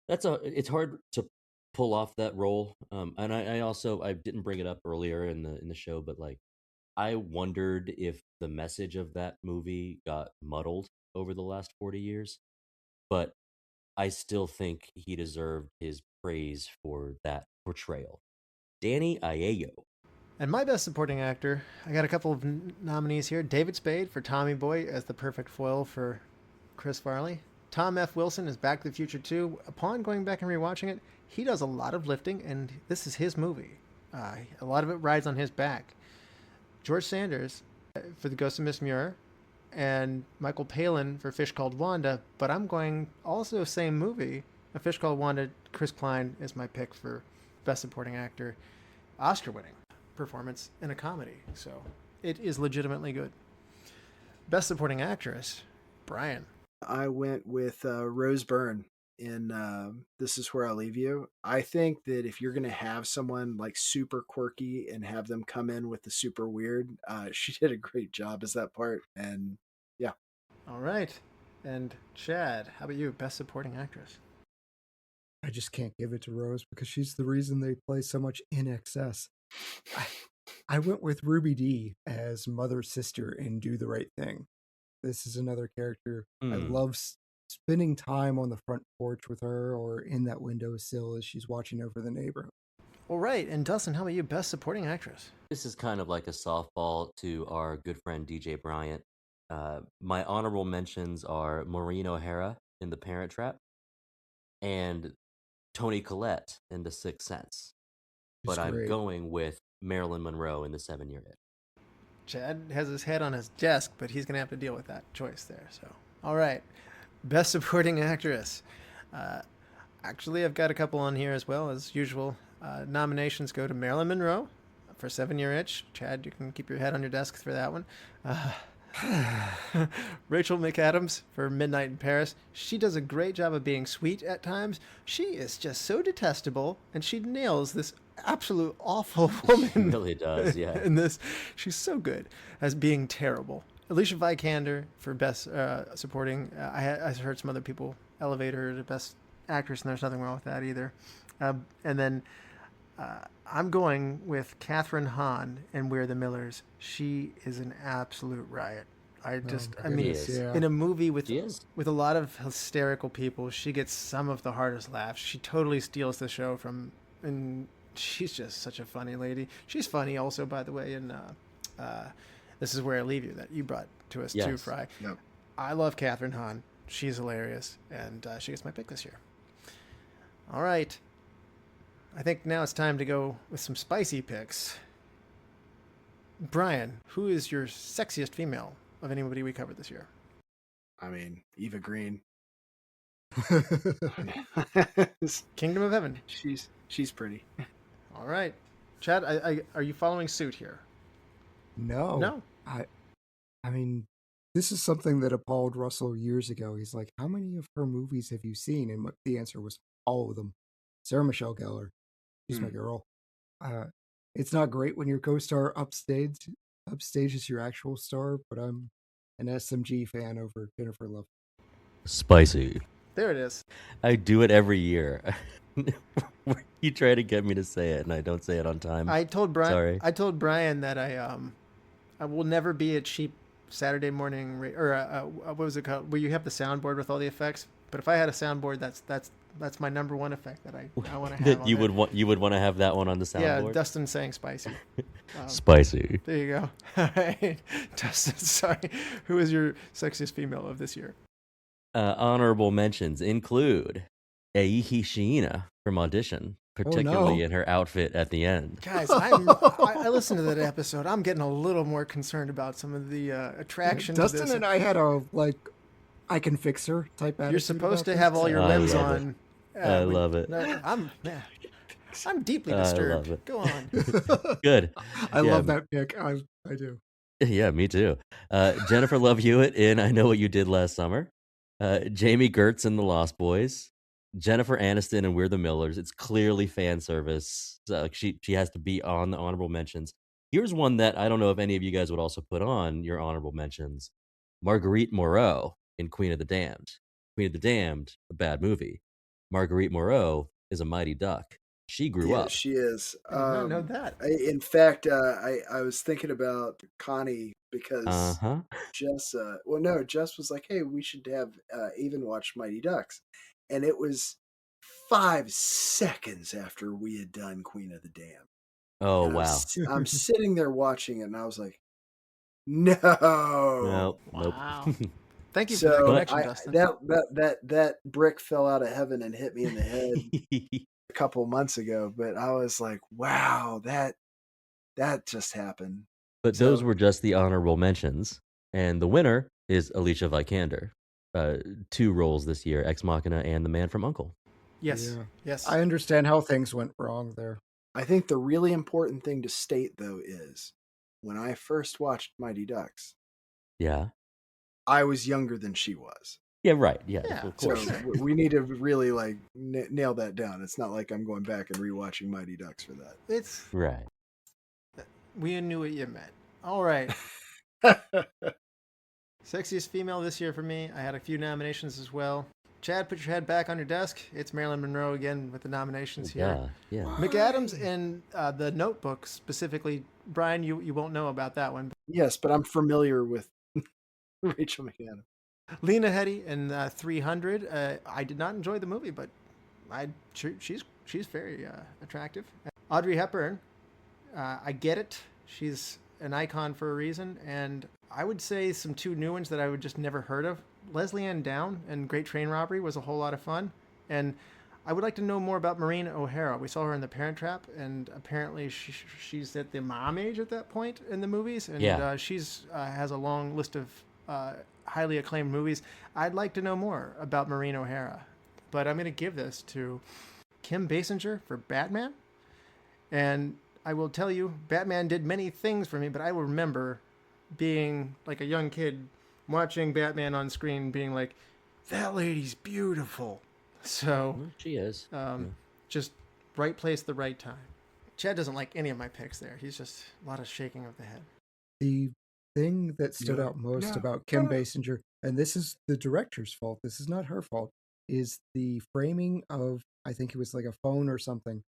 it's hard to pull off that role. And I didn't bring it up earlier in the show, but like I wondered if the message of that movie got muddled over the last 40 years, but I still think he deserved his praise for that portrayal. Danny Aiello. And my best supporting actor, I got a couple of nominees here. David Spade for Tommy Boy as the perfect foil for Chris Farley. Tom F. Wilson is Back to the Future 2. Upon going back and rewatching it, he does a lot of lifting, and this is his movie. A lot of it rides on his back. George Sanders for The Ghost of Miss Muir, and Michael Palin for Fish Called Wanda, but I'm going also same movie, A Fish Called Wanda. Chris Klein is my pick for best supporting actor, Oscar-winning performance in a comedy, so it is legitimately good. Best supporting actress, Bryan. I went with Rose Byrne in This Is Where I Leave You. I think that if you're going to have someone like super quirky and have them come in with the super weird, she did a great job as that part. And yeah. All right. And Chad, how about you? Best supporting actress. I just can't give it to Rose because she's the reason they play so much In Excess. I went with Ruby Dee as Mother's sister in Do the Right Thing. This is another character. I love spending time on the front porch with her or in that windowsill as she's watching over the neighborhood. All right. And Dustin, how about you? Best supporting actress. This is kind of like a softball to our good friend DJ Bryant. My honorable mentions are Maureen O'Hara in The Parent Trap and Toni Collette in The Sixth Sense. But I'm going with Marilyn Monroe in The 7-Year Itch. Chad has his head on his desk, but he's going to have to deal with that choice there. So, all right. Best supporting actress. Actually, I've got a couple on here as well, as usual. Nominations go to Marilyn Monroe for 7-Year Itch. Chad, you can keep your head on your desk for that one. Rachel McAdams for Midnight in Paris. She does a great job of being sweet at times. She is just so detestable, and she nails this absolute awful woman. She really does, yeah. In this, she's so good as being terrible. Alicia Vikander for best supporting. I heard some other people elevate her to best actress, and there's nothing wrong with that either. And then I'm going with Kathryn Hahn in We're the Millers. She is an absolute riot. In a movie with a lot of hysterical people, she gets some of the hardest laughs. She totally steals the show and she's just such a funny lady. She's funny also, by the way, in This Is Where I Leave You that you brought to us too, Fry. Yep. I love Kathryn Hahn. She's hilarious, and she gets my pick this year. All right. I think now it's time to go with some spicy picks. Bryan, who is your sexiest female of anybody we covered this year? I mean, Eva Green. Kingdom of Heaven. She's pretty. All right. Chad, are you following suit here? No. I mean, this is something that appalled Russell years ago. He's like, how many of her movies have you seen? And the answer was all of them. Sarah Michelle Gellar. She's my girl. It's not great when your co-star upstages your actual star, but I'm an SMG fan over Jennifer Love. Spicy. There it is. I do it every year. You try to get me to say it, and I don't say it on time. I told Bryan. Sorry. I told Bryan that I will never be a cheap Saturday morning what was it called? Where you have the soundboard with all the effects. But if I had a soundboard, that's my number one effect that I want to have. That you would want to have that one on the soundboard. Yeah, Dustin saying spicy. Spicy. There you go. All right, Dustin. Sorry, who is your sexiest female of this year? Honorable mentions include Eiichi Shiina from Audition, particularly in her outfit at the end. Guys, I listened to that episode. I'm getting a little more concerned about some of the attraction. Dustin to this. and I had a I can fix her type attitude. You're supposed to have all your limbs on. I love it. I'm deeply disturbed. I love it. Go on. Good. I love that pick. I do. Yeah, me too. Jennifer Love Hewitt in I Know What You Did Last Summer. Jamie Gertz in The Lost Boys. Jennifer Aniston and We're the Millers. It's clearly fan service. She has to be on the honorable mentions. Here's one that I don't know if any of you guys would also put on your honorable mentions. Marguerite Moreau in Queen of the Damned. Queen of the Damned, a bad movie. Marguerite Moreau is a mighty duck. She grew up. She is. I did not know that. In fact, I was thinking about Connie because Jess. Jess was like, "Hey, we should have Avon watch Mighty Ducks," and it was 5 seconds after we had done Queen of the Damned. Oh, and wow. I'm sitting there watching it, and I was like, "No, wow." Thank you for that connection, Dustin. That brick fell out of heaven and hit me in the head a couple months ago, but I was like, wow, that just happened. But those were just the honorable mentions. And the winner is Alicia Vikander. 2 roles this year, Ex Machina and The Man from U.N.C.L.E. Yes. Yes. I understand how things went wrong there. I think the really important thing to state, though, is when I first watched Mighty Ducks, I was younger than she was. Yeah, right. Yeah, of course. So we need to really nail that down. It's not like I'm going back and rewatching Mighty Ducks for that. It's right. We knew what you meant. All right. Sexiest female this year for me. I had a few nominations as well. Chad, put your head back on your desk. It's Marilyn Monroe again with the nominations here. Yeah. McAdams in The Notebook specifically. Bryan, you won't know about that one. Yes, but I'm familiar with Rachel McAdams. Lena Headey in 300. I did not enjoy the movie, but she's very attractive. Audrey Hepburn. I get it. She's an icon for a reason, and I would say some 2 new ones that I would just never heard of. Leslie Ann Down and Great Train Robbery was a whole lot of fun, and I would like to know more about Maureen O'Hara. We saw her in The Parent Trap, and apparently she's at the mom age at that point in the movies, and she's has a long list of highly acclaimed movies. I'd like to know more about Maureen O'Hara, but I'm going to give this to Kim Basinger for Batman, and I will tell you, Batman did many things for me, but I will remember being like a young kid watching Batman on screen being like, that lady's beautiful. So she is. Just right place, the right time. Chad doesn't like any of my picks there. He's just a lot of shaking of the head. The thing that stood out most about Kim Basinger, and this is the director's fault, this is not her fault, is the framing of, I think it was like a phone or something,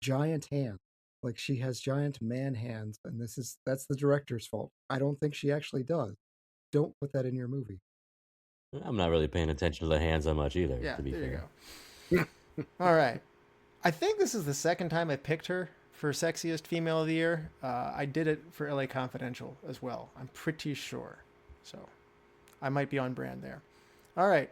giant hand. Like she has giant man hands, and that's the director's fault. I don't think she actually does. Don't put that in your movie. I'm not really paying attention to the hands that much either, Yeah, to be fair. You go. All right. I think this is the second time I picked her for sexiest female of the year. I did it for LA Confidential as well. I'm pretty sure. So I might be on brand there. All right.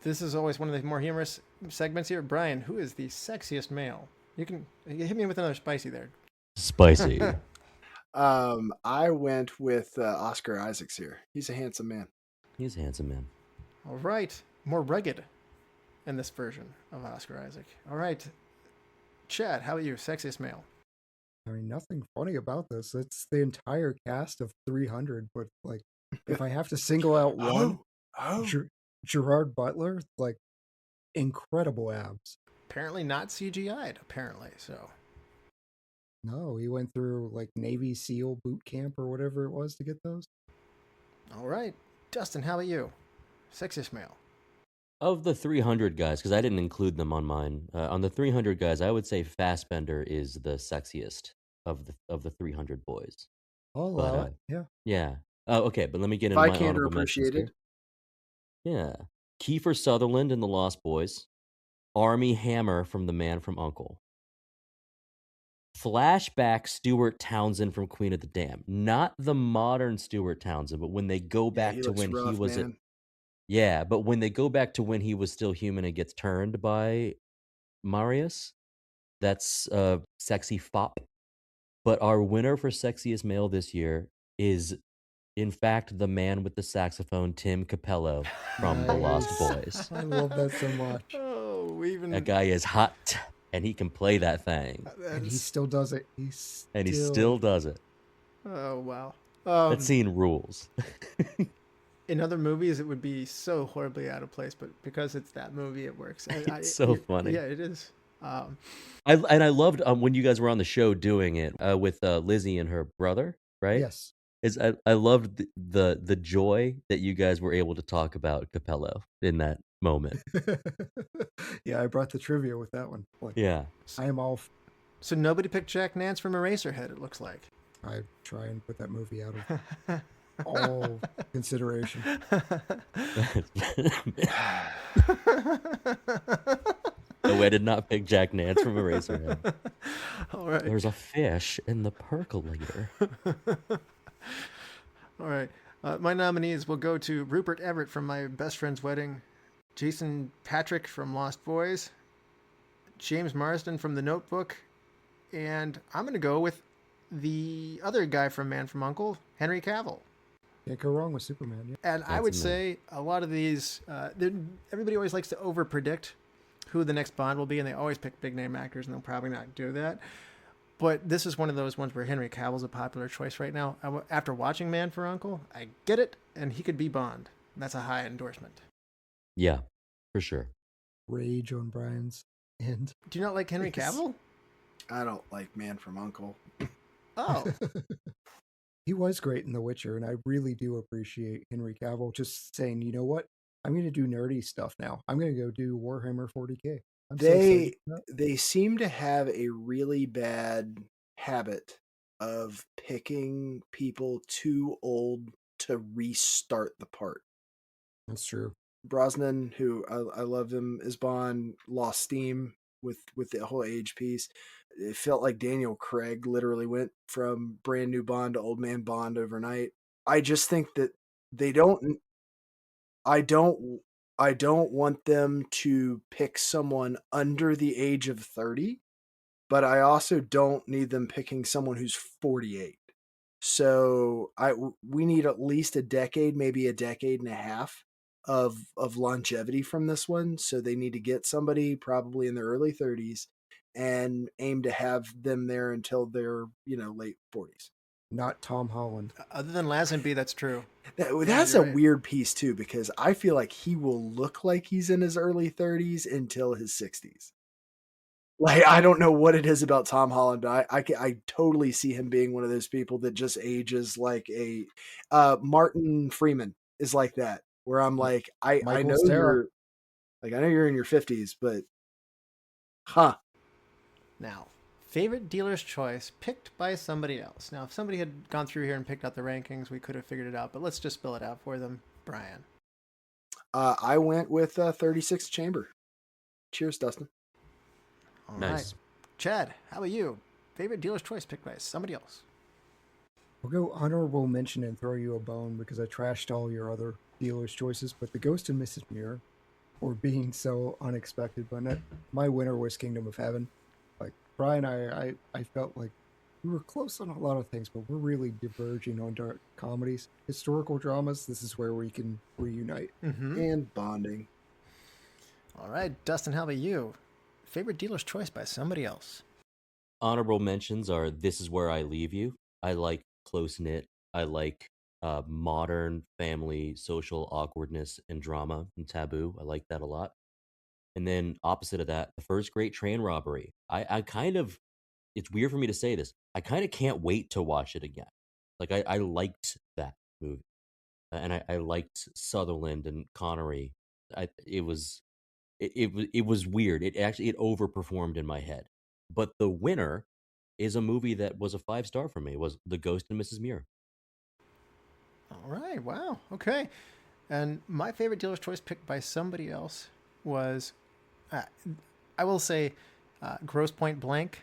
This is always one of the more humorous segments here. Bryan, who is the sexiest male? You hit me with another spicy there. Spicy. I went with Oscar Isaacs here. He's a handsome man. He's a handsome man. All right. More rugged in this version of Oscar Isaac. All right. Chad, how about you? Sexiest male. I mean, nothing funny about this. It's the entire cast of 300, but like, if I have to single out one, Oh. Gerard Butler, like, incredible abs. Apparently not CGI'd, apparently, so. No, he went through like Navy SEAL boot camp or whatever it was to get those. All right. Dustin, how about you? Sexiest male. Of the 300 guys, because I didn't include them on mine. On the 300 guys, I would say Fassbender is the sexiest of the 300 boys. I'll But allow it. Yeah. yeah. Oh, okay. But let me get into my Vikander honorable mentions appreciated. here. Yeah. Kiefer Sutherland in The Lost Boys. Army Hammer from The Man from U.N.C.L.E. Flashback Stuart Townsend from Queen of the Damned. Not the modern Stuart Townsend, but when they go back he to looks when he rough, was man. yeah, but when they go back to when he was still human and gets turned by Marius, that's sexy fop. But our winner for sexiest male this year is, in fact, the man with the saxophone, Tim Capello from The Lost Nice. Boys. I love that so much. Oh, even. That guy is hot, and he can play that thing, And he still does it. and he still does it. Oh, wow. That scene rules. In other movies, it would be so horribly out of place, but because it's that movie, it works. It's so funny. Yeah, it is. I loved when you guys were on the show doing it with Lizzie and her brother, right? Yes. I loved the joy that you guys were able to talk about Capello in that moment. Yeah, I brought the trivia with that one. Like, Yeah. I am all. So nobody picked Jack Nance from Eraserhead, it looks like. I try and put that movie out of all consideration. No, I did not pick Jack Nance from Eraserhead. All right. There's a fish in the percolator. All right. My nominees will go to Rupert Everett from My Best Friend's Wedding, Jason Patrick from Lost Boys, James Marsden from The Notebook, and I'm going to go with the other guy from Man from U.N.C.L.E., Henry Cavill. Can't go wrong with Superman. Yeah. And I would say a lot of these, everybody always likes to overpredict who the next Bond will be, and they always pick big name actors, and they'll probably not do that. But this is one of those ones where Henry Cavill's a popular choice right now. After watching Man for U.N.C.L.E., I get it, and he could be Bond. That's a high endorsement. Yeah, for sure. Rage on Brian's end. Do you not like Henry Cavill? I don't like Man from U.N.C.L.E. Oh, He was great in The Witcher, and I really do appreciate Henry Cavill just saying, you know what? I'm going to do nerdy stuff now. I'm going to go do Warhammer 40K. I'm so excited for that. They seem to have a really bad habit of picking people too old to restart the part. That's true. Brosnan, who I love him as Bond, lost steam with the whole age piece. It felt like Daniel Craig literally went from brand new Bond to old man Bond overnight. I just think that they don't. I don't want them to pick someone under the age of 30, but I also don't need them picking someone who's 48. So we need at least a decade, maybe a decade and a half of longevity from this one. So they need to get somebody probably in their early 30s and aim to have them there until their, late 40s. Not Tom Holland. other than Lazenby, that's true. That's you're a right. weird piece too, because I feel like he will look like he's in his early 30s until his 60s. Like, I don't know what it is about Tom Holland, but I totally see him being one of those people that just ages like a Martin Freeman is like that, where I'm like, I Michael know Cera. I know you're in your 50s, but Now, favorite dealer's choice picked by somebody else. Now, if somebody had gone through here and picked out the rankings, we could have figured it out, but let's just spell it out for them. Brian. I went with 36 Chamber. Cheers, Dustin. All Nice. right. Chad, how about you? Favorite dealer's choice picked by somebody else. I'll go honorable mention and throw you a bone because I trashed all your other dealer's choices, but the Ghost and Mrs. Muir were being so unexpected. But my winner was Kingdom of Heaven. Like Brian, I felt like we were close on a lot of things, but we're really diverging on dark comedies. Historical dramas, this is where we can reunite. Mm-hmm. And bonding. All right, Dustin, how about you? Favorite dealer's choice by somebody else? Honorable mentions are This Is Where I Leave You. I like close knit. I like modern family social awkwardness and drama and taboo. I like that a lot. And then opposite of that, the first great train robbery. I kind of, it's weird for me to say this. I kind of can't wait to watch it again. Like I liked that movie, and I liked Sutherland and Connery. It was it was weird. It overperformed in my head. But the winner is a movie that was a 5 star for me. Was The Ghost and Mrs. Muir. All right, wow, okay. And my favorite dealer's choice picked by somebody else was, uh, I will say, Gross Point Blank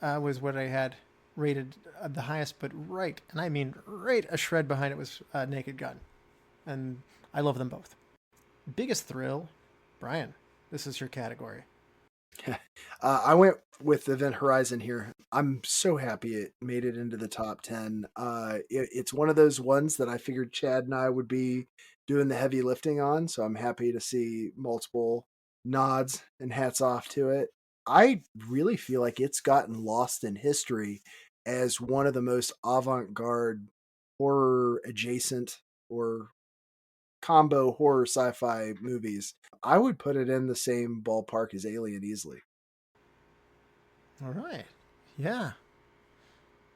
was what I had rated the highest, but right, and I mean right a shred behind it was Naked Gun. And I love them both. Biggest thrill, Brian, this is your category. I went with Event Horizon here. I'm so happy it made it into the top 10. It's one of those ones that I figured Chad and I would be doing the heavy lifting on. So I'm happy to see multiple nods and hats off to it. I really feel like it's gotten lost in history as one of the most avant garde horror adjacent or combo horror sci-fi movies. I would put it in the same ballpark as Alien easily. All right, yeah.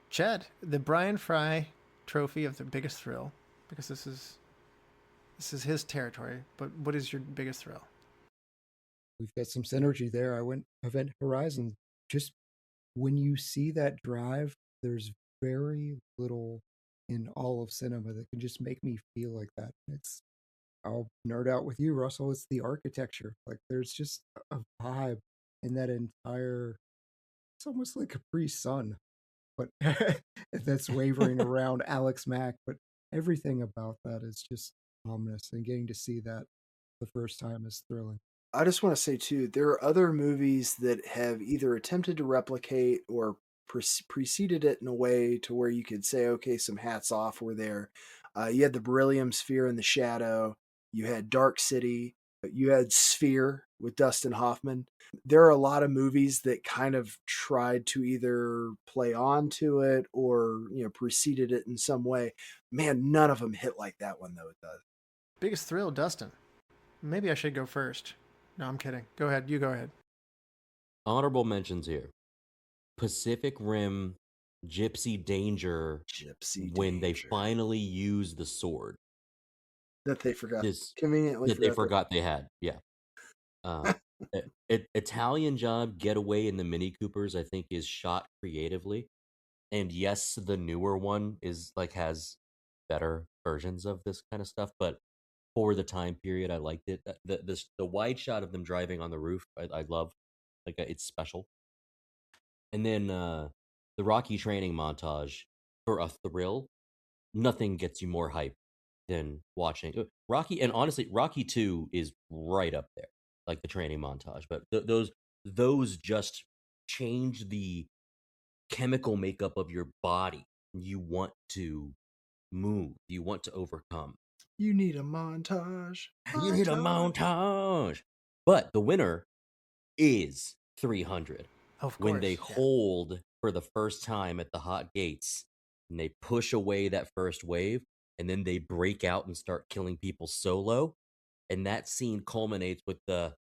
Chad, the Bryan Frye trophy of the biggest thrill, because this is his territory. But what is your biggest thrill? We've got some synergy there. I went Event Horizon. Just when you see that drive, there's very little in all of cinema that can just make me feel like that. I'll nerd out with you, Russell. It's the architecture. Like there's just a vibe in that entire. It's almost like Capri Sun, but that's wavering around Alex Mack. But everything about that is just ominous, and getting to see that the first time is thrilling. I just want to say too, there are other movies that have either attempted to replicate or preceded it in a way to where you could say, okay, some hats off were there. You had the Beryllium Sphere and the Shadow. You had Dark City. You had Sphere with Dustin Hoffman. There are a lot of movies that kind of tried to either play on to it or preceded it in some way. Man, none of them hit like that one though. It does. Biggest thrill, Dustin. Maybe I should go first. No, I'm kidding. Go ahead. You go ahead. Honorable mentions here: Pacific Rim, Gypsy Danger. Gypsy When they Danger. finally use the sword That they forgot. this Conveniently that they forgot they had. Yeah. Italian Job Getaway in the Mini Coopers, I think, is shot creatively. And yes, the newer one is like has better versions of this kind of stuff, but for the time period, I liked it. The wide shot of them driving on the roof, I love. Like it's special. And then the Rocky training montage for a thrill. Nothing gets you more hype than watching Rocky. And honestly, Rocky 2 is right up there, like the training montage. But those just change the chemical makeup of your body. You want to move. You want to overcome. You need a montage. You need a montage. But the winner is 300. Of course. When they yeah. hold for the first time at the hot gates and they push away that first wave and then they break out and start killing people solo. And that scene culminates with the,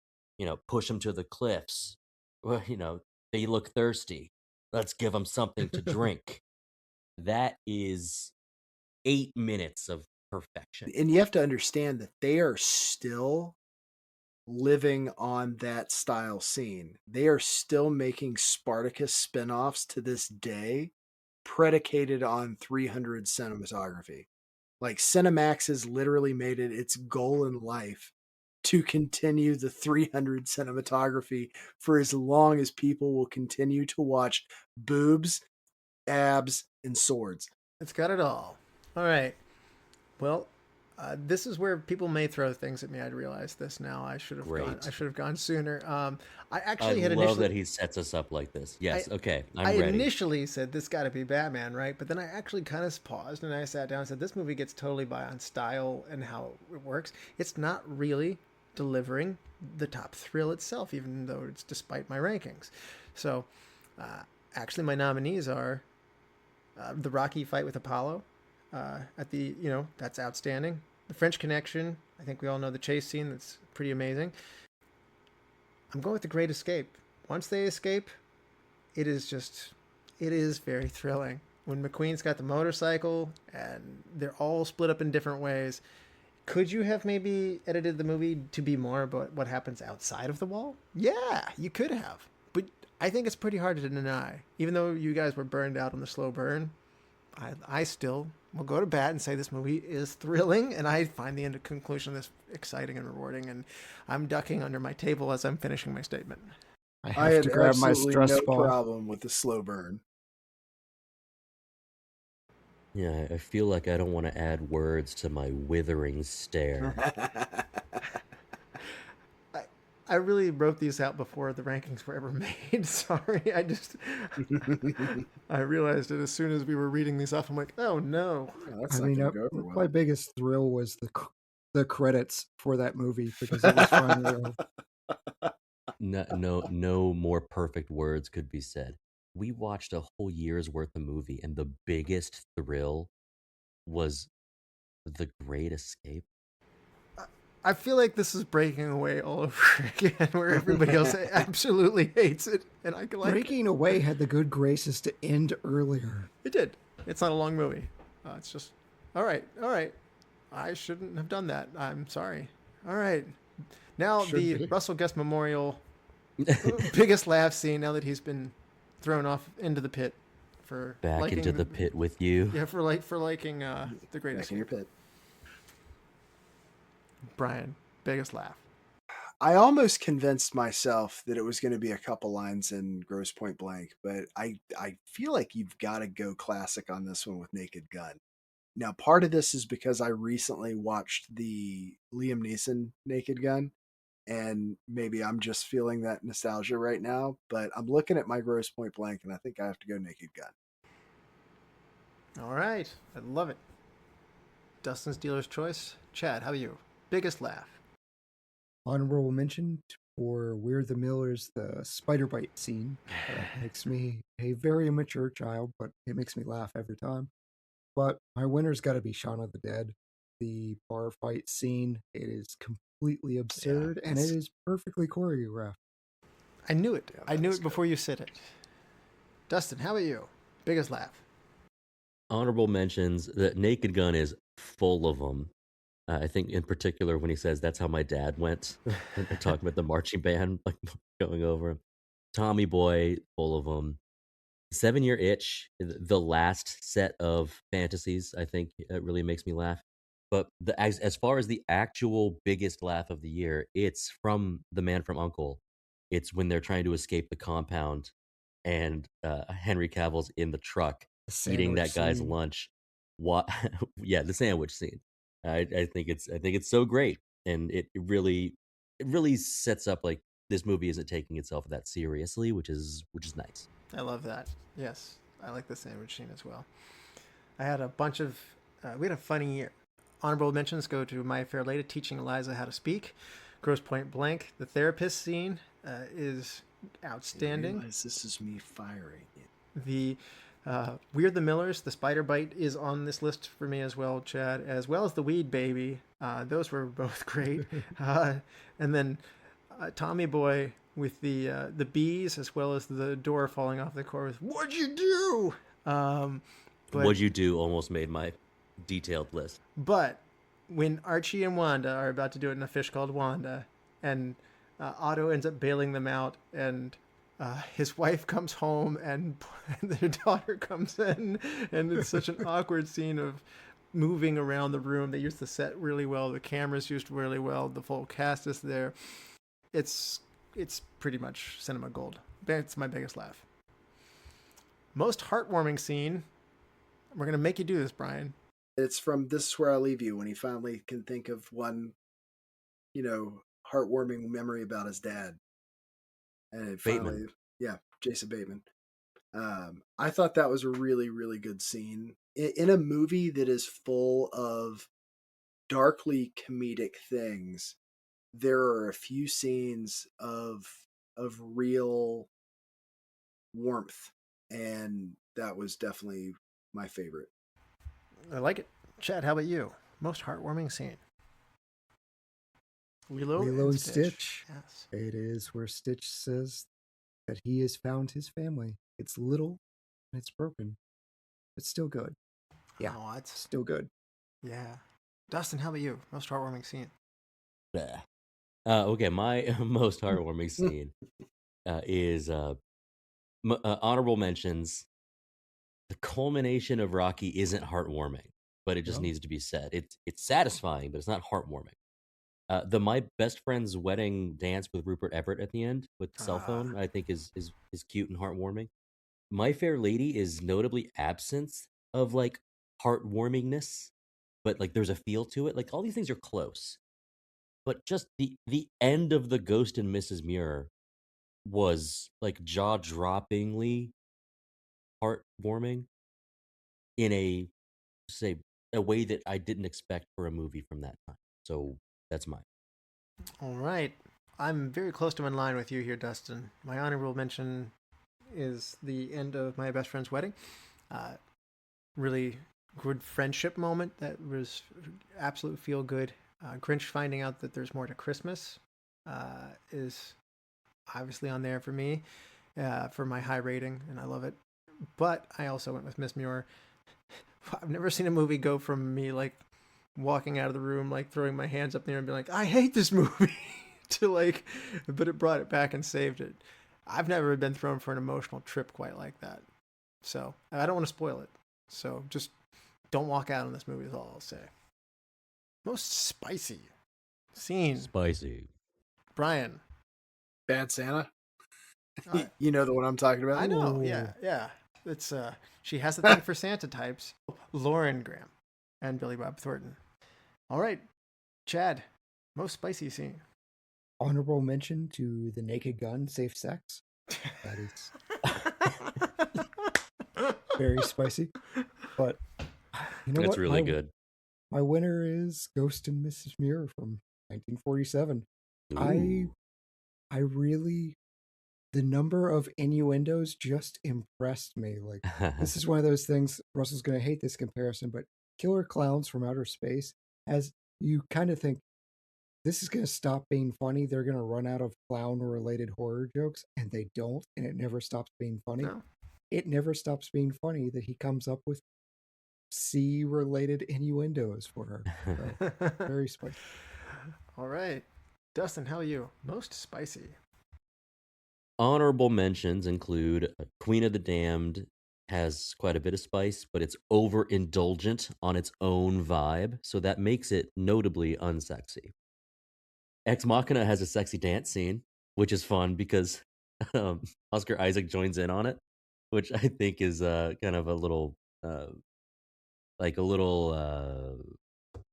push them to the cliffs. Well, they look thirsty. Let's give them something to drink. That is 8 minutes of perfection. And you have to understand that they are still living on that style scene. They are still making Spartacus spin-offs to this day, predicated on 300 cinematography. Like Cinemax has literally made it its goal in life to continue the 300 cinematography for as long as people will continue to watch boobs, abs, and swords. It's got it all. All right. Well, This is where people may throw things at me. I realize this now. I should have gone. Great. I should have gone sooner. I I actually had love initially. that he sets us up like this. I, Yes. Okay. I I'm ready. initially said this got to be Batman, right? But then I actually kind of paused and I sat down and said this movie gets totally by on style and how it works. It's not really delivering the top thrill itself, even though it's despite my rankings. So, actually, my nominees are the Rocky fight with Apollo. That's outstanding. The French Connection. I think we all know the chase scene. That's pretty amazing. I'm going with The Great Escape. Once they escape, it is very thrilling. When McQueen's got the motorcycle and they're all split up in different ways, could you have maybe edited the movie to be more about what happens outside of the wall? Yeah, you could have. But I think it's pretty hard to deny. Even though you guys were burned out on the slow burn, I still will go to bat and say this movie is thrilling, and I find the end conclusion of this exciting and rewarding, and I'm ducking under my table as I'm finishing my statement. I I have had to grab my absolutely stress no ball. problem with the slow burn. Yeah, I feel like I don't want to add words to my withering stare. I really wrote these out before the rankings were ever made. Sorry, I realized it as soon as we were reading these off. I'm like, oh no. That's I not mean, going to go over my well. biggest thrill was the credits for that movie because it was finally No more perfect words could be said. We watched a whole year's worth of movie, and the biggest thrill was The Great Escape. I feel like this is breaking away all over again, where everybody else absolutely hates it, and I can like Breaking Away had the good graces to end earlier. it. Did. It's not a long movie. It's just all right. I shouldn't have done that. I'm sorry. All right. Now Should the be. Russell Guest Memorial biggest laugh scene. Now that he's been thrown off into the pit for Back liking into the pit with you. Yeah, for liking the Great Back in your Escape. pit. Brian, biggest laugh. I almost convinced myself that it was going to be a couple lines in Grosse Point Blank, but I feel like you've got to go classic on this one with Naked Gun. Now, part of this is because I recently watched the Liam Neeson Naked Gun, and maybe I'm just feeling that nostalgia right now, but I'm looking at my Grosse Point Blank, and I think I have to go Naked Gun. All right, I love it. Dustin's dealer's choice. Chad, how about you? Biggest laugh. Honorable mention for Weird the Miller's the spider bite scene. Makes me a very immature child, but it makes me laugh every time. But my winner's got to be Shaun of the Dead. The bar fight scene, it is completely absurd and it it's- is perfectly choreographed. I knew it. Yeah, I knew that's it before you said it. Dustin, how about you? Biggest laugh. Honorable mentions that Naked Gun is full of them. I think in particular when he says that's how my dad went, and they're talking about the marching band like going over him. Tommy Boy, full of them. 7-Year Itch, the last set of fantasies, I think really makes me laugh. But as far as the actual biggest laugh of the year, it's from The Man from U.N.C.L.E. It's when they're trying to escape the compound, and Henry Cavill's in the truck The eating sandwich that guy's scene. lunch. What? Yeah, the sandwich scene. I think it's so great, and it really sets up like this movie isn't taking itself that seriously, which is nice. I love that. Yes, I like the sandwich scene as well. I had a bunch of. We had a funny year. Honorable mentions go to My Fair Lady teaching Eliza how to speak. Grosse Point Blank. The therapist scene is outstanding. Realize this is me firing you. The Weird the Millers, the spider bite is on this list for me as well, Chad, as well as the Weed Baby. Those were both great. And then Tommy Boy with the bees, as well as the door falling off the chorus. What'd you do? But, What'd you do? Almost made my detailed list. But when Archie and Wanda are about to do it in A Fish Called Wanda, and Otto ends up bailing them out, and his wife comes home and their daughter comes in, and it's such an awkward scene of moving around the room. They used the set really well. The camera's used really well. The full cast is there. It's pretty much cinema gold. That's my biggest laugh. Most heartwarming scene. We're going to make you do this, Brian. It's from This Is Where I Leave You, when he finally can think of one, heartwarming memory about his dad. And it finally, Bateman. yeah, Jason Bateman. I thought that was a really, really good scene in a movie that is full of darkly comedic things. There are a few scenes of real warmth, and that was definitely my favorite. I like it. Chad, how about you? Most heartwarming scene? Lilo and Stitch. Yes. It is where Stitch says that he has found his family. It's little and it's broken. It's still good. Yeah, Oh, that's still good. yeah. Dustin, how about you? Most heartwarming scene? Bleh. Okay, my most heartwarming scene is honorable mentions. The culmination of Rocky isn't heartwarming, but it just No. needs to be said. It's satisfying, but it's not heartwarming. The my best friend's wedding dance with Rupert Everett at the end with the cell phone, I think is cute and heartwarming. My Fair Lady is notably absent of like heartwarmingness, but like there's a feel to it. Like all these things are close, but just the end of the Ghost and Mrs. Muir was like jaw droppingly heartwarming in a way that I didn't expect for a movie from that time. So that's mine. All right. I'm very close to in line with you here, Dustin. My honorable mention is the end of my best friend's wedding. Really good friendship moment that was absolute feel good. Grinch finding out that there's more to Christmas is obviously on there for me for my high rating, and I love it. But I also went with Miss Muir. I've never seen a movie go from me like walking out of the room, like throwing my hands up there and being like, I hate this movie, to like, but it brought it back and saved it. I've never been thrown for an emotional trip quite like that. So I don't want to spoil it. So just don't walk out on this movie is all I'll say. Most spicy scene. Spicy. Brian. Bad Santa. I, You know the one I'm talking about? I know. Yeah. Yeah. It's she has the thing for Santa types. Lauren Graham and Billy Bob Thornton. All right. Chad. Most spicy scene. Honorable mention to the Naked Gun, Safe Sex. That is very spicy. But you know That's what? really good. My winner is Ghost and Mrs. Muir from 1947. Ooh. I really, the number of innuendos just impressed me. Like, this is one of those things, Russell's going to hate this comparison, but Killer Clowns from Outer Space, as you kind of think, this is going to stop being funny. They're going to run out of clown-related horror jokes, and they don't, and it never stops being funny. No. It never stops being funny that he comes up with sea-related innuendos for her. So, very spicy. All right. Dustin, how are you? Most spicy. Honorable mentions include Queen of the Damned has quite a bit of spice, but it's overindulgent on its own vibe, so that makes it notably unsexy. Ex Machina has a sexy dance scene, which is fun because Oscar Isaac joins in on it, which I think is kind of a little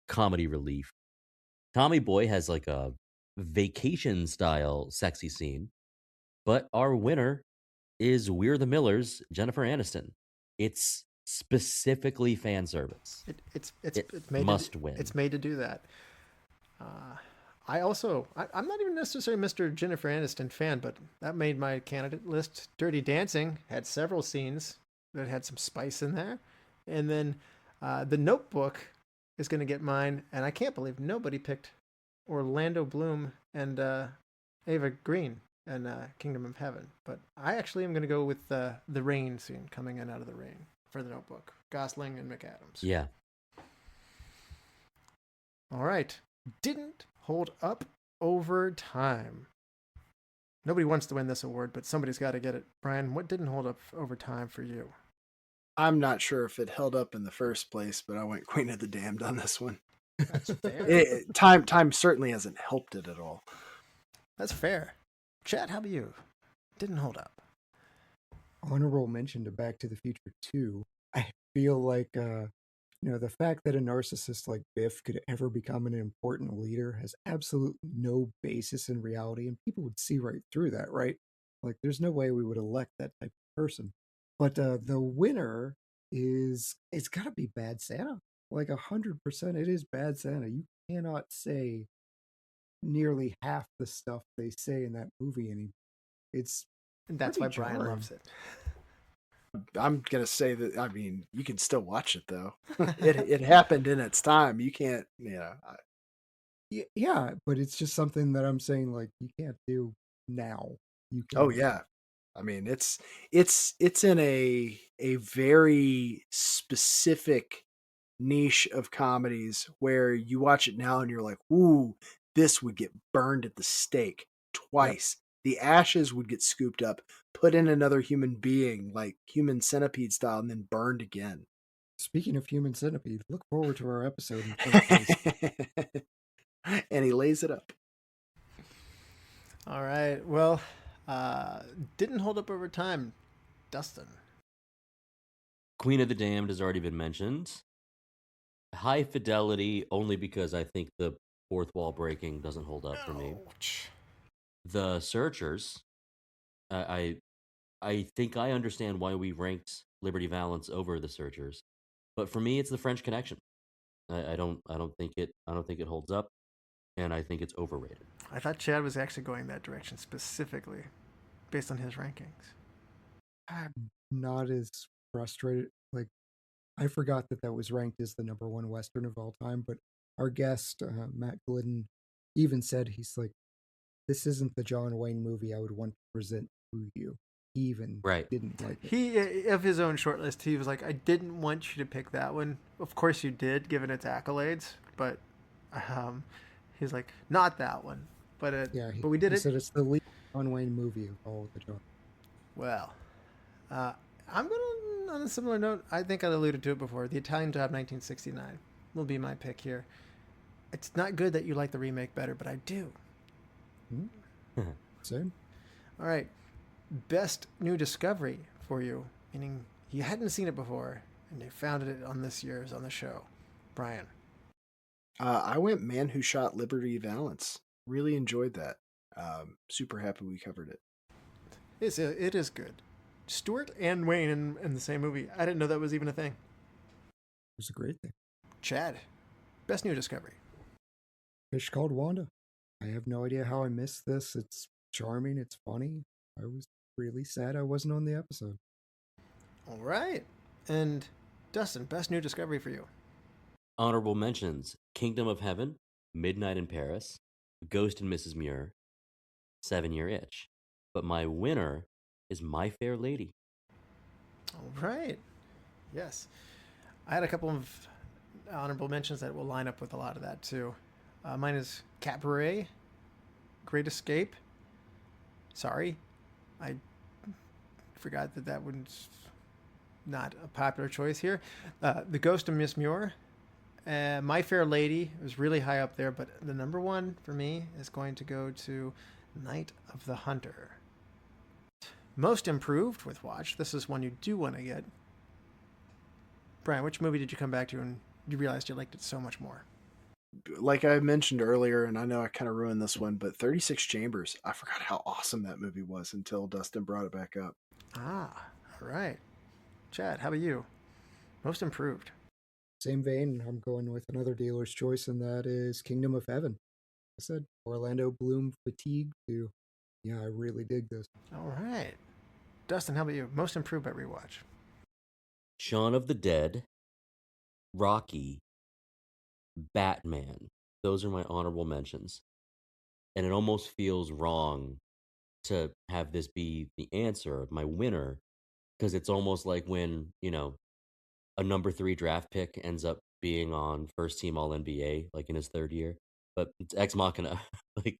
comedy relief. Tommy Boy has like a vacation style sexy scene, but our winner is We're the Millers, Jennifer Aniston. It's specifically fan service. It's made must win. It's made to do that. I'm not even necessarily Mr. Jennifer Aniston fan, but that made my candidate list. Dirty Dancing had several scenes that had some spice in there. And then The Notebook is going to get mine, and I can't believe nobody picked Orlando Bloom and Ava Green and Kingdom of Heaven. But I actually am going to go with the rain scene, coming in out of the rain for The Notebook. Gosling and McAdams. Yeah. All right. Didn't hold up over time. Nobody wants to win this award, but somebody's got to get it. Brian, what didn't hold up over time for you? I'm not sure if it held up in the first place, but I went Queen of the Damned on this one. That's fair. Time certainly hasn't helped it at all. That's fair. Chad, how about you? Didn't hold up. Honorable mention to Back to the Future 2. I feel like The fact that a narcissist like Biff could ever become an important leader has absolutely no basis in reality, and people would see right through that, right? Like, there's no way we would elect that type of person. But the winner it's got to be Bad Santa. Like 100%, it is Bad Santa. You cannot say nearly half the stuff they say in that movie, and it's And that's pretty why Brian jarring. loves it. I'm gonna say that. I mean, you can still watch it though. it happened in its time. You can't. Yeah, but it's just something that I'm saying, like, you can't do now. You Oh can. yeah. I mean, it's in a very specific niche of comedies where you watch it now and you're like, ooh, this would get burned at the stake Yep. twice. The ashes would get scooped up, put in another human being, like human centipede style, and then burned again. Speaking of Human Centipede, look forward to our episode in 2026. And he lays it up. All right. Well, didn't hold up over time. Dustin. Queen of the Damned has already been mentioned. High Fidelity, only because I think the fourth wall breaking doesn't hold up for me. Ouch. The Searchers, I think I understand why we ranked Liberty Valance over The Searchers, but for me, it's The French Connection. I don't think it holds up, and I think it's overrated. I thought Chad was actually going that direction specifically based on his rankings. I'm not as frustrated. Like, I forgot that was ranked as the number one Western of all time, but our guest, Matt Glidden, even said, he's like, this isn't the John Wayne movie I would want to present to you. He even Right. didn't like it. He, of his own shortlist, he was like, I didn't want you to pick that one. Of course you did, given its accolades, but he's like, not that one. But but we did he it. said it's the least John Wayne movie of all the John. Well, I'm going on a similar note. I think I alluded to it before. The Italian Job 1969 will be my pick here. It's not good that you like the remake better, but I do. Same. All right. Best new discovery for you, meaning you hadn't seen it before and you found it on this year's on the show. Brian. I went Man Who Shot Liberty Valance. Really enjoyed that. Super happy we covered it. It is good. Stewart and Wayne in the same movie. I didn't know that was even a thing. It was a great thing. Chad. Best new discovery. Fish Called Wanda. I have no idea how I missed this. It's charming. It's funny. I was really sad I wasn't on the episode. All right. And Dustin, best new discovery for you. Honorable mentions: Kingdom of Heaven, Midnight in Paris, Ghost and Mrs. Muir, 7-Year Itch. But my winner is My Fair Lady. All right. Yes. I had a couple of honorable mentions that will line up with a lot of that too. Mine is Cabaret, Great Escape. Sorry, I forgot that was not a popular choice here. The Ghost of Miss Muir. My Fair Lady was really high up there, but the number one for me is going to go to Night of the Hunter. Most improved with watch. This is one you do want to get. Brian, which movie did you come back to and you realized you liked it so much more? Like I mentioned earlier, and I know I kind of ruined this one, but 36 Chambers. I forgot how awesome that movie was until Dustin brought it back up. Ah, all right. Chad, how about you? Most improved. Same vein, I'm going with another dealer's choice, and that is Kingdom of Heaven. I said Orlando Bloom fatigue too. Yeah, I really dig this. All right. Dustin, how about you? Most improved by rewatch. Shaun of the Dead, Rocky, Batman. Those are my honorable mentions. And it almost feels wrong to have this be the answer, my winner, because it's almost like when, a number 3 draft pick ends up being on first team All NBA, like in his third year. But it's Ex Machina. Like,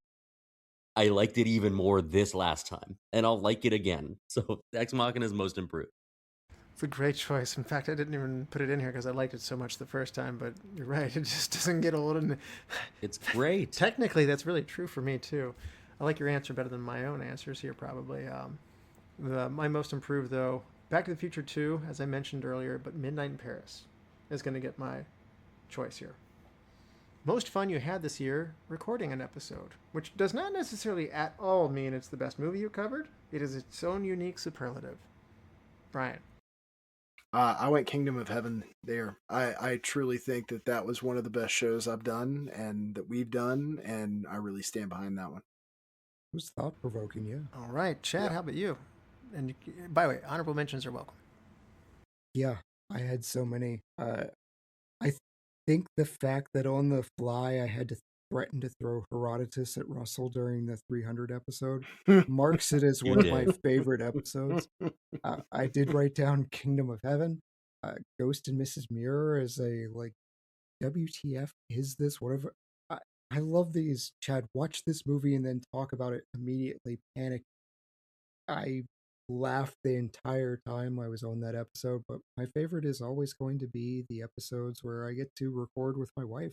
I liked it even more this last time, and I'll like it again. So Ex Machina is most improved. It's a great choice. In fact, I didn't even put it in here because I liked it so much the first time, but you're right. It just doesn't get old. And It's great. technically, that's really true for me, too. I like your answer better than my own answers here, probably. My most improved, though, Back to the Future 2, as I mentioned earlier, but Midnight in Paris is going to get my choice here. Most fun you had this year recording an episode, which does not necessarily at all mean it's the best movie you covered. It is its own unique superlative. Bryan. I went Kingdom of Heaven there. I truly think that was one of the best shows I've done and that we've done, and I really stand behind that one. It was thought provoking, yeah. All right, Chad, how about you? And by the way, honorable mentions are welcome. Yeah, I had so many. I think the fact that on the fly I had to threaten to throw Herodotus at Russell during the 300 episode marks it as You one of my did. favorite episodes. I did write down Kingdom of Heaven, Ghost and Mrs. Muir as a like, WTF is this? Whatever. I love these. Chad, watch this movie and then talk about it immediately. Panic. I laughed the entire time I was on that episode, but my favorite is always going to be the episodes where I get to record with my wife,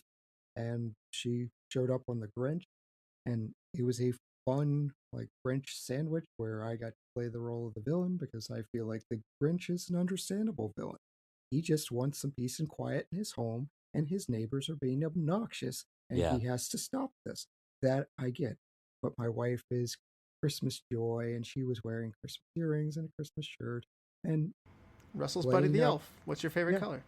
and she showed up on the Grinch, and it was a fun like Grinch sandwich where I got to play the role of the villain because I feel like the Grinch is an understandable villain. He just wants some peace and quiet in his home, and his neighbors are being obnoxious, and Yeah. he has to stop this. That I get. But my wife is Christmas joy, and she was wearing Christmas earrings and a Christmas shirt, and Russell's Buddy the playing up, Elf. What's your favorite yeah, color?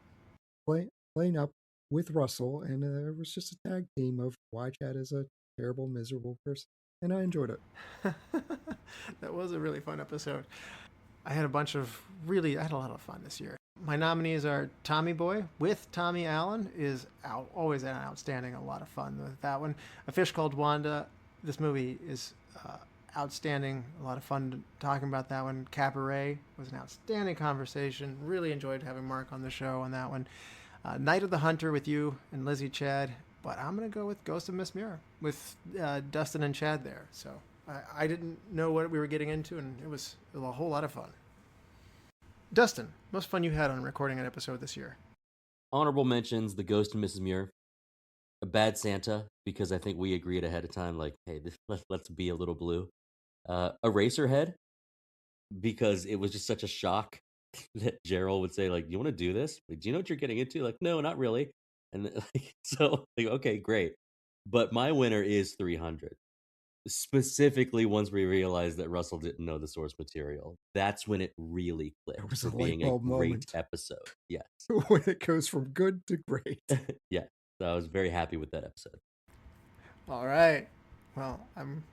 playing up with Russell, and there was just a tag team of why Chad is a terrible, miserable person, and I enjoyed it. That was a really fun episode. I had a lot of fun this year. My nominees are Tommy Boy with Tommy Allen is always an outstanding, a lot of fun with that one. A Fish Called Wanda. This movie is outstanding, a lot of fun talking about that one. Cabaret was an outstanding conversation. Really enjoyed having Mark on the show on that one. Night of the Hunter with you and Lizzie Chad, but I'm going to go with Ghost of Miss Muir with Dustin and Chad there. So I didn't know what we were getting into, and it was a whole lot of fun. Dustin, most fun you had on recording an episode this year? Honorable mentions: The Ghost and Mrs. Muir, A Bad Santa, because I think we agreed ahead of time, like, hey, let's be a little blue. Eraserhead, because it was just such a shock that Gerald would say, like, "You want to do this? Like, do you know what you're getting into?" Like, no, not really. And so, like, okay, great. But my winner is 300. Specifically, once we realized that Russell didn't know the source material, that's when it really It clicked was for a light being a bulb great moment episode. Yes. when it goes from good to great. Yeah. So I was very happy with that episode. All right. Well, I'm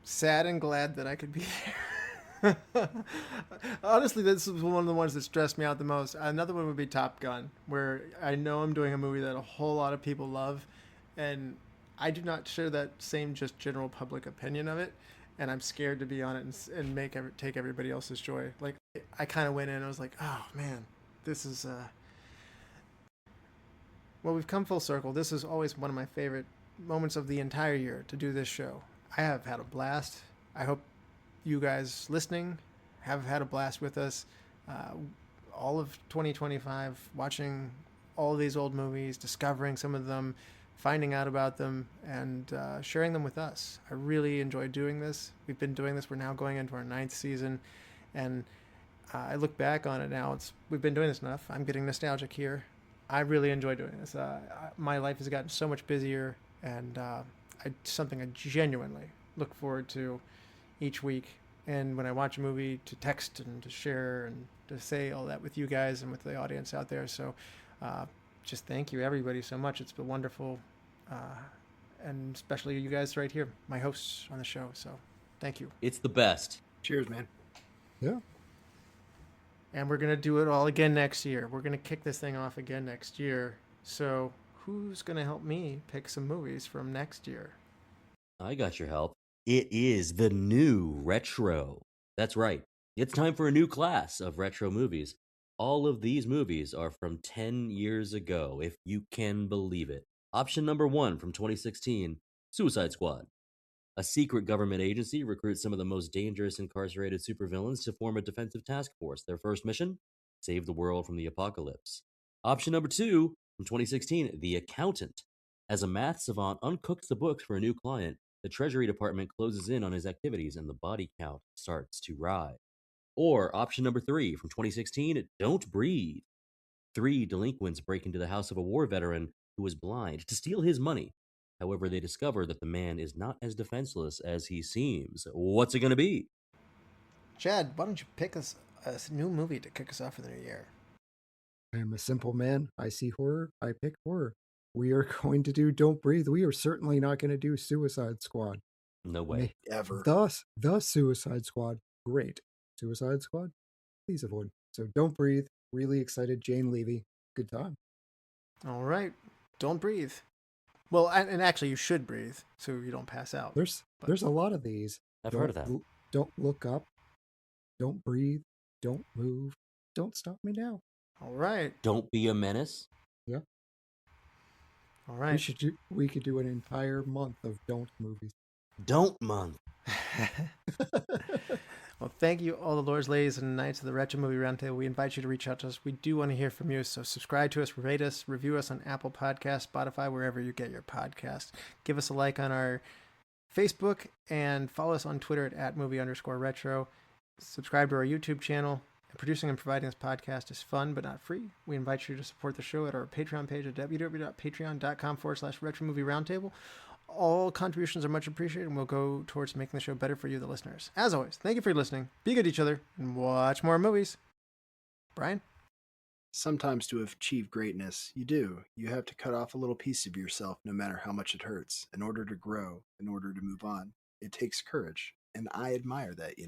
sad and glad that I could be there. Honestly, this is one of the ones that stressed me out the most. Another one would be Top Gun, where I know I'm doing a movie that a whole lot of people love, and I do not share that same just general public opinion of it, and I'm scared to be on it and take everybody else's joy. Like, I kind of went in and I was like, oh man, this is well, we've come full circle. This is always one of my favorite moments of the entire year to do this show. I have had a blast. I hope you guys listening have had a blast with us. All of 2025, watching all of these old movies, discovering some of them, finding out about them, and sharing them with us. I really enjoy doing this. We've been doing this. We're now going into our 9th season, and I look back on it now. We've been doing this enough. I'm getting nostalgic here. I really enjoy doing this. My life has gotten so much busier, and something I genuinely look forward to each week. And when I watch a movie, to text and to share and to say all that with you guys and with the audience out there. So just thank you, everybody, so much. It's been wonderful. And especially you guys right here, my hosts on the show. So thank you. It's the best. Cheers, man. Yeah. And we're going to do it all again next year. We're going to kick this thing off again next year. So who's going to help me pick some movies from next year? I got your help. It is the new retro. That's right. It's time for a new class of retro movies. All of these movies are from 10 years ago, if you can believe it. Option number 1 from 2016, Suicide Squad. A secret government agency recruits some of the most dangerous incarcerated supervillains to form a defensive task force. Their first mission? Save the world from the apocalypse. Option number 2 from 2016, The Accountant. As a math savant uncooks the books for a new client, the Treasury Department closes in on his activities and the body count starts to rise. Or option number 3 from 2016, Don't Breathe. 3 delinquents break into the house of a war veteran who is blind to steal his money. However, they discover that the man is not as defenseless as he seems. What's it going to be? Chad, why don't you pick us a new movie to kick us off for the new year? I am a simple man. I see horror. I pick horror. We are going to do Don't Breathe. We are certainly not going to do Suicide Squad. No way. Ever. The Suicide Squad. Great. Suicide Squad? Please avoid. So Don't Breathe. Really excited. Jane Levy. Good time. All right. Don't breathe. Well, and actually, you should breathe so you don't pass out. There's a lot of these. I've heard of that. Don't look up. Don't breathe. Don't move. Don't stop me now. All right. Don't be a menace. Yeah. All right. We could do an entire month of Don't movies. Don't month. Well, thank you, all the lords, ladies, and knights of the Retro Movie Roundtable. We invite you to reach out to us. We do want to hear from you, so subscribe to us, rate us, review us on Apple Podcasts, Spotify, wherever you get your podcast. Give us a like on our Facebook and follow us on Twitter at @movie_retro. Subscribe to our YouTube channel. Producing and providing this podcast is fun, but not free. We invite you to support the show at our Patreon page at www.patreon.com/Retro Movie Roundtable. All contributions are much appreciated and will go towards making the show better for you, the listeners. As always, thank you for listening. Be good to each other and watch more movies. Brian? Sometimes to achieve greatness, you have to cut off a little piece of yourself, no matter how much it hurts, in order to grow, in order to move on. It takes courage, and I admire that,